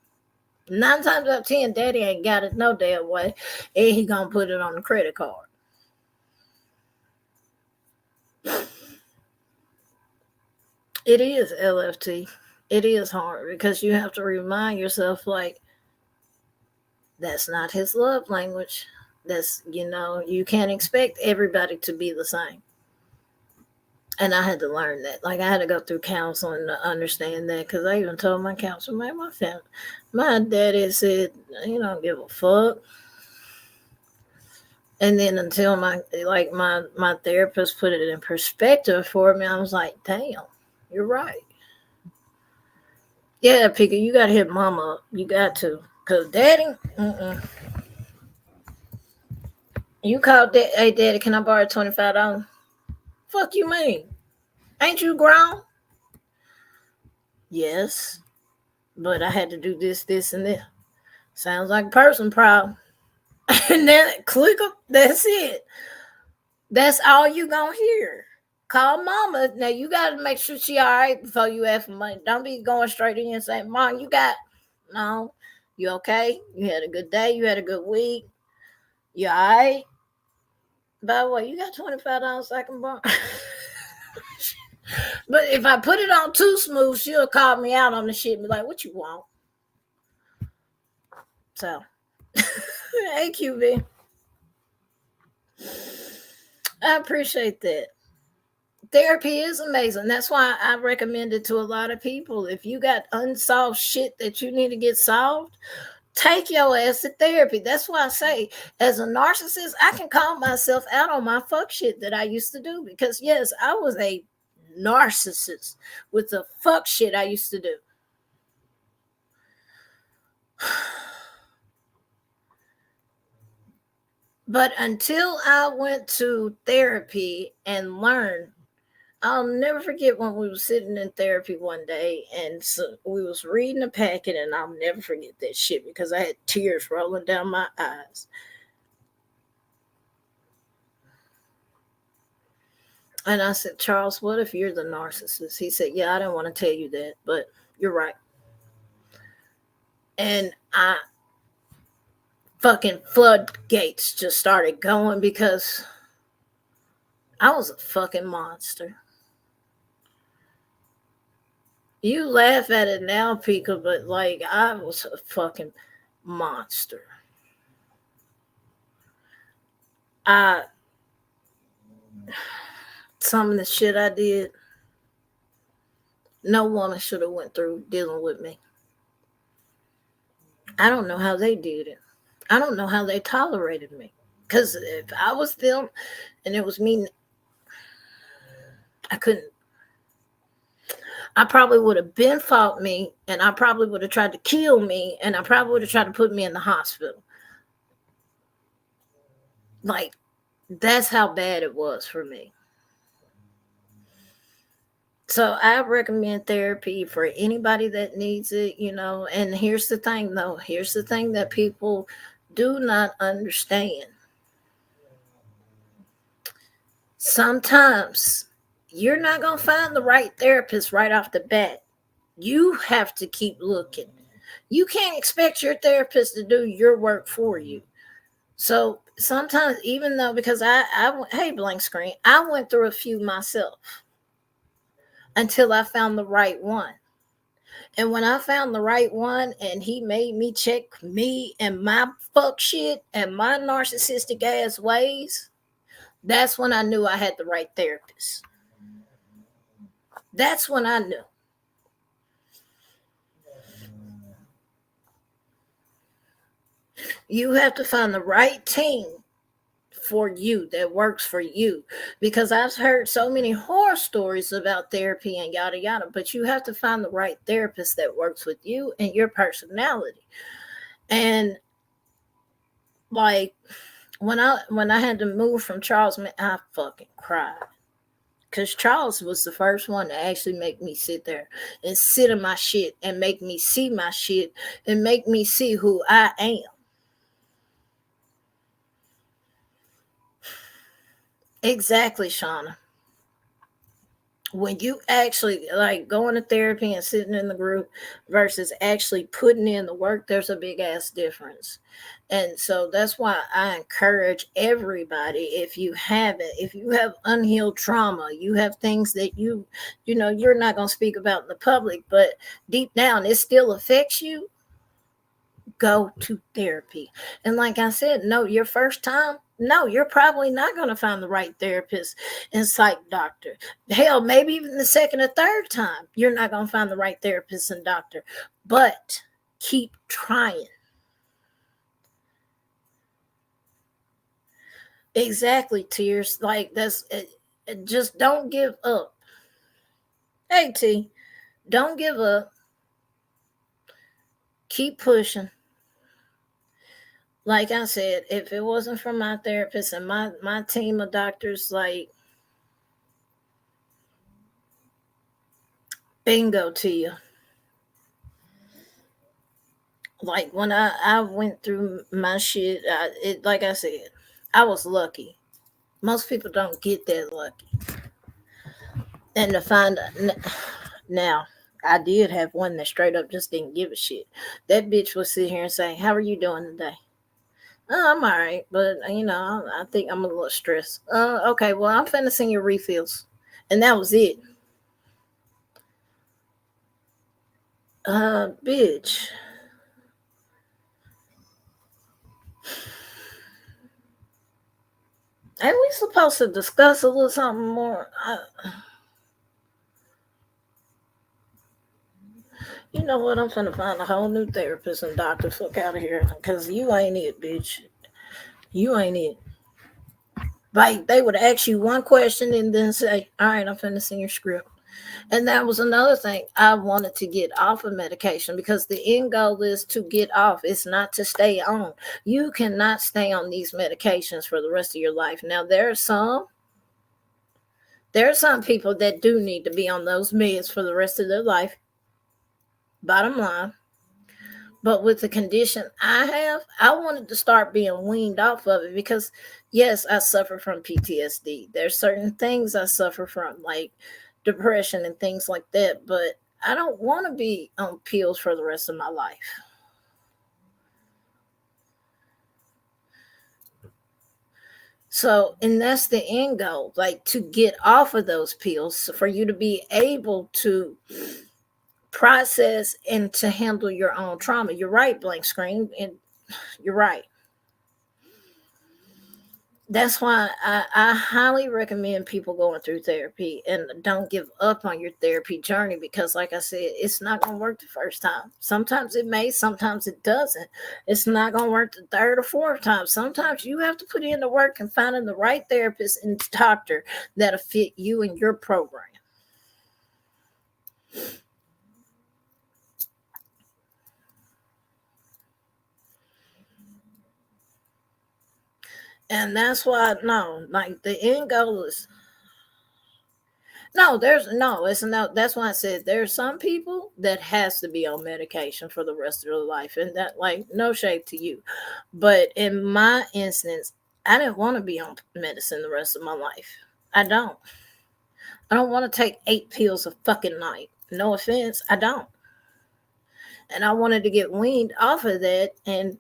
9 times out of 10, daddy ain't got it no damn way. And he gonna put it on the credit card. It is LFT. It is hard because you have to remind yourself, like, that's not his love language. That's, you can't expect everybody to be the same. And I had to learn that. Like, I had to go through counseling to understand that because I even told my counselor, man, my daddy said, he don't give a fuck. And then until my therapist put it in perspective for me, I was like, damn, you're right. Yeah, Pika, you gotta hit mama up. You got to. Cause daddy, you called hey daddy, can I borrow $25? Fuck you mean? Ain't you grown? Yes. But I had to do this, and this. Sounds like a person problem. And then click up, that's it. That's all you gonna hear. Call mama. Now you gotta make sure she all right before you ask for money. Don't be going straight in and saying, Mom, you got no, you okay? You had a good day, you had a good week. You all right? By the way, you got $25 I can borrow. But if I put it on too smooth, she'll call me out on the shit and be like, what you want? So hey QB. I appreciate that. Therapy is amazing. That's why I recommend it to a lot of people. If you got unsolved shit that you need to get solved, take your ass to therapy. That's why I say, as a narcissist, I can call myself out on my fuck shit that I used to do. Because yes, I was a narcissist with the fuck shit I used to do. But until I went to therapy and learned, I'll never forget when we were sitting in therapy one day and so we was reading a packet, and I'll never forget that shit because I had tears rolling down my eyes. And I said, Charles, what if you're the narcissist? He said, yeah, I didn't want to tell you that, but you're right. And I fucking floodgates just started going because I was a fucking monster. You laugh at it now, Pika, but like I was a fucking monster. I Some of the shit I did, no woman should have went through dealing with me. I don't know how they did it. I don't know how they tolerated me. Because if I was them and it was me, I couldn't. I probably would have been fought me, and I probably would have tried to kill me, and I probably would have tried to put me in the hospital. Like, that's how bad it was for me. So I recommend therapy for anybody that needs it, And here's the thing, though. Here's the thing that people do not understand. Sometimes you're not going to find the right therapist right off the bat. You have to keep looking. You can't expect your therapist to do your work for you. So sometimes, even though, because hey, blank screen, I went through a few myself until I found the right one. And when I found the right one and he made me check me and my fuck shit and my narcissistic ass ways, that's when I knew I had the right therapist. That's when I knew. You have to find the right team for you that works for you, because I've heard so many horror stories about therapy and yada yada, but you have to find the right therapist that works with you and your personality. And like when I had to move from Charles, man, I fucking cried, because Charles was the first one to actually make me sit there and sit in my shit and make me see my shit and make me see who I am. Exactly, Shauna. When you actually like going to therapy and sitting in the group versus actually putting in the work, there's a big ass difference. And so that's why I encourage everybody, if you have it, if you have unhealed trauma, you have things that you're not going to speak about in the public, but deep down it still affects you, go to therapy. And like I said, no, your first time, no, you're probably not going to find the right therapist and psych doctor. Hell, maybe even the second or third time, you're not going to find the right therapist and doctor. But keep trying. Exactly, tears. Like just don't give up. Hey T, don't give up. Keep pushing. Like I said, if it wasn't for my therapist and my team of doctors, like bingo to you. Like when I went through my shit, like I said, I was lucky. Most people don't get that lucky. And to find now, I did have one that straight up just didn't give a shit. That bitch would sit here and say, "How are you doing today?" "Oh, I'm all right, but I think I'm a little stressed." Okay, well, I'm finna send you refills, and that was it. Bitch, ain't we supposed to discuss a little something more? You know what? I'm finna find a whole new therapist and doctor. Fuck out of here, cause you ain't it, bitch. You ain't it. Like they would ask you one question and then say, "All right, I'm finna send your script." And that was another thing. I wanted to get off of medication because the end goal is to get off. It's not to stay on. You cannot stay on these medications for the rest of your life. Now there are some people that do need to be on those meds for the rest of their life. Bottom line. But with the condition I have, I wanted to start being weaned off of it because, yes, I suffer from PTSD. There's certain things I suffer from, like depression and things like that. But I don't want to be on pills for the rest of my life. So, and that's the end goal, like to get off of those pills for you to be able to process and to handle your own trauma. You're right, blank screen, and you're right. That's why I highly recommend people going through therapy and don't give up on your therapy journey because, like I said, it's not going to work the first time. Sometimes it may, sometimes it doesn't. It's not going to work the third or fourth time. Sometimes you have to put in the work and finding the right therapist and doctor that'll fit you and your program. And that's why, no, like the end goal is no, there's no, it's no. That's why I said there's some people that has to be on medication for the rest of their life, and that like no shade to you, but in my instance, I didn't want to be on medicine the rest of my life. I don't. I don't want to take 8 pills a fucking night. No offense, I don't. And I wanted to get weaned off of that, and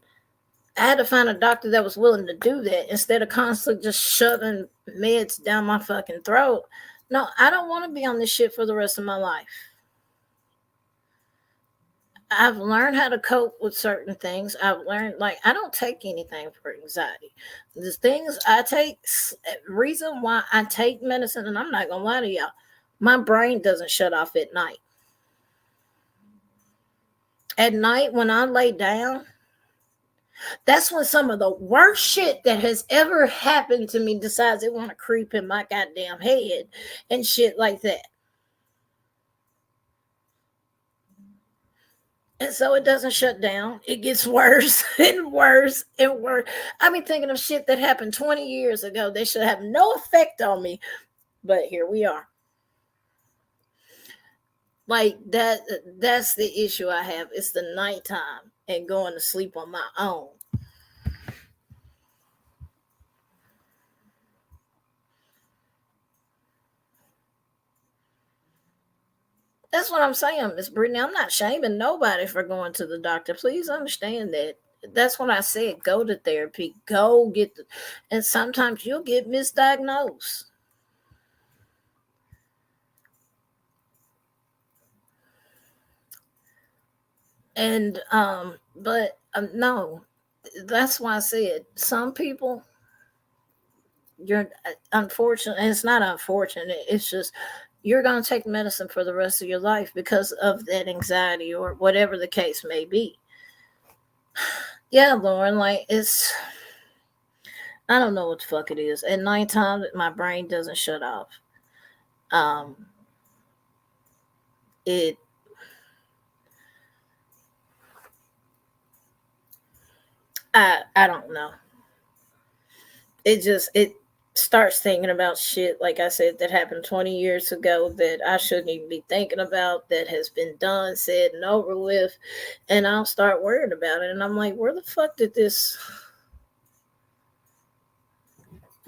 I had to find a doctor that was willing to do that instead of constantly just shoving meds down my fucking throat. No, I don't want to be on this shit for the rest of my life. I've learned how to cope with certain things. I've learned, like, I don't take anything for anxiety. The things I take, reason why I take medicine, and I'm not going to lie to y'all, my brain doesn't shut off at night. At night, when I lay down, that's when some of the worst shit that has ever happened to me decides it want to creep in my goddamn head and shit like that. And so it doesn't shut down. It gets worse and worse and worse. I mean, thinking of shit that happened 20 years ago. They should have no effect on me. But here we are. Like that's the issue I have. It's the nighttime and going to sleep on my own. That's what I'm saying, Miss Brittany. I'm not shaming nobody for going to the doctor. Please understand that. That's what I said. Go to therapy. Go get the, and sometimes you'll get misdiagnosed. And but no, that's why I said some people you're unfortunate. And it's not unfortunate. It's just you're going to take medicine for the rest of your life because of that anxiety or whatever the case may be. Yeah, Lauren, like I don't know what the fuck it is. At nighttime, my brain doesn't shut off. Um, it I don't know. It starts thinking about shit, like I said, that happened 20 years ago that I shouldn't even be thinking about, that has been done, said, and over with. And I'll start worrying about it. And I'm like, where the fuck did this?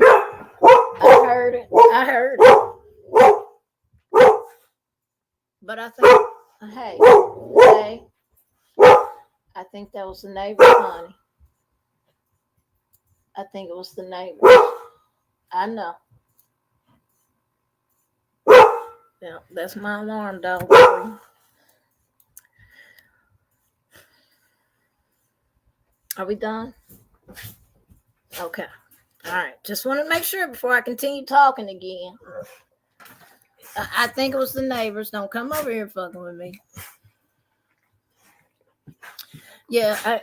I heard it. I heard it. But I think, hey, I think that was the neighbor, honey. I think it was the neighbor. I know. Yeah, that's my alarm dog. Are we done? Okay. All right. Just want to make sure before I continue talking again. I think it was the neighbors. Don't come over here fucking with me. Yeah,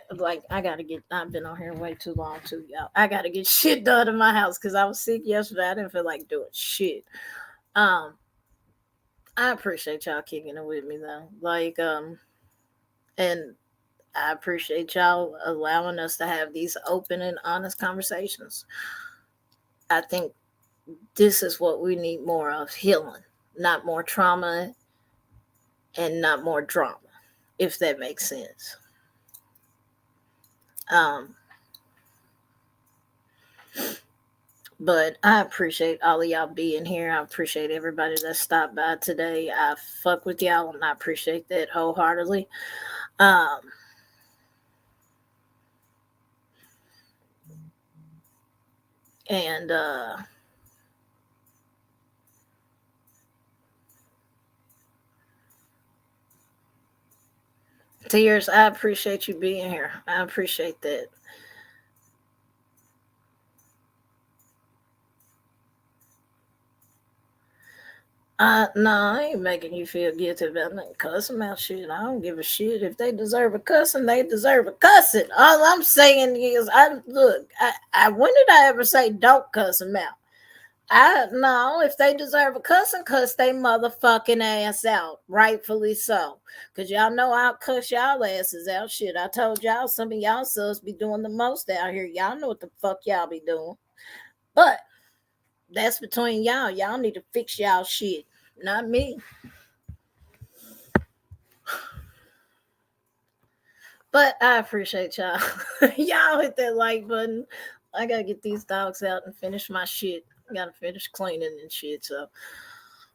I gotta get. I've been on here way too long too, y'all. I gotta get shit done in my house because I was sick yesterday. I didn't feel like doing shit. Um, I appreciate y'all kicking it with me though. And I appreciate y'all allowing us to have these open and honest conversations. I think this is what we need more of: healing, not more trauma and not more drama, if that makes sense. Um, but I appreciate all of y'all being here. I appreciate everybody that stopped by today. I fuck with y'all and I appreciate that wholeheartedly. Um, and Tears, I appreciate you being here. I appreciate that. No, I ain't making you feel guilty about nothing cussing out shit. I don't give a shit. If they deserve a cussing, they deserve a cussing. All I'm saying is, I when did I ever say don't cuss them out? I no, if they deserve a cussing, cuss they motherfucking ass out. Rightfully so. Cause y'all know I'll cuss y'all asses out. Shit, I told y'all some of y'all subs be doing the most out here. Y'all know what the fuck y'all be doing. But that's between y'all. Y'all need to fix y'all shit. Not me. But I appreciate y'all. Y'all hit that like button. I gotta get these dogs out and finish my shit. I gotta finish cleaning and shit. So,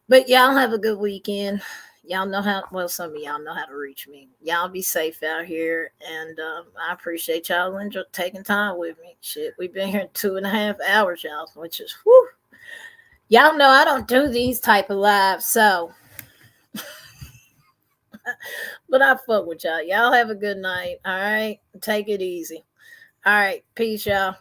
but y'all have a good weekend. Y'all know how. Well, some of y'all know how to reach me. Y'all be safe out here, and I appreciate y'all taking time with me. Shit, we've been here 2.5 hours, y'all, which is whew. Y'all know I don't do these type of lives, so. But I fuck with y'all. Y'all have a good night. All right. Take it easy. All right. Peace, y'all.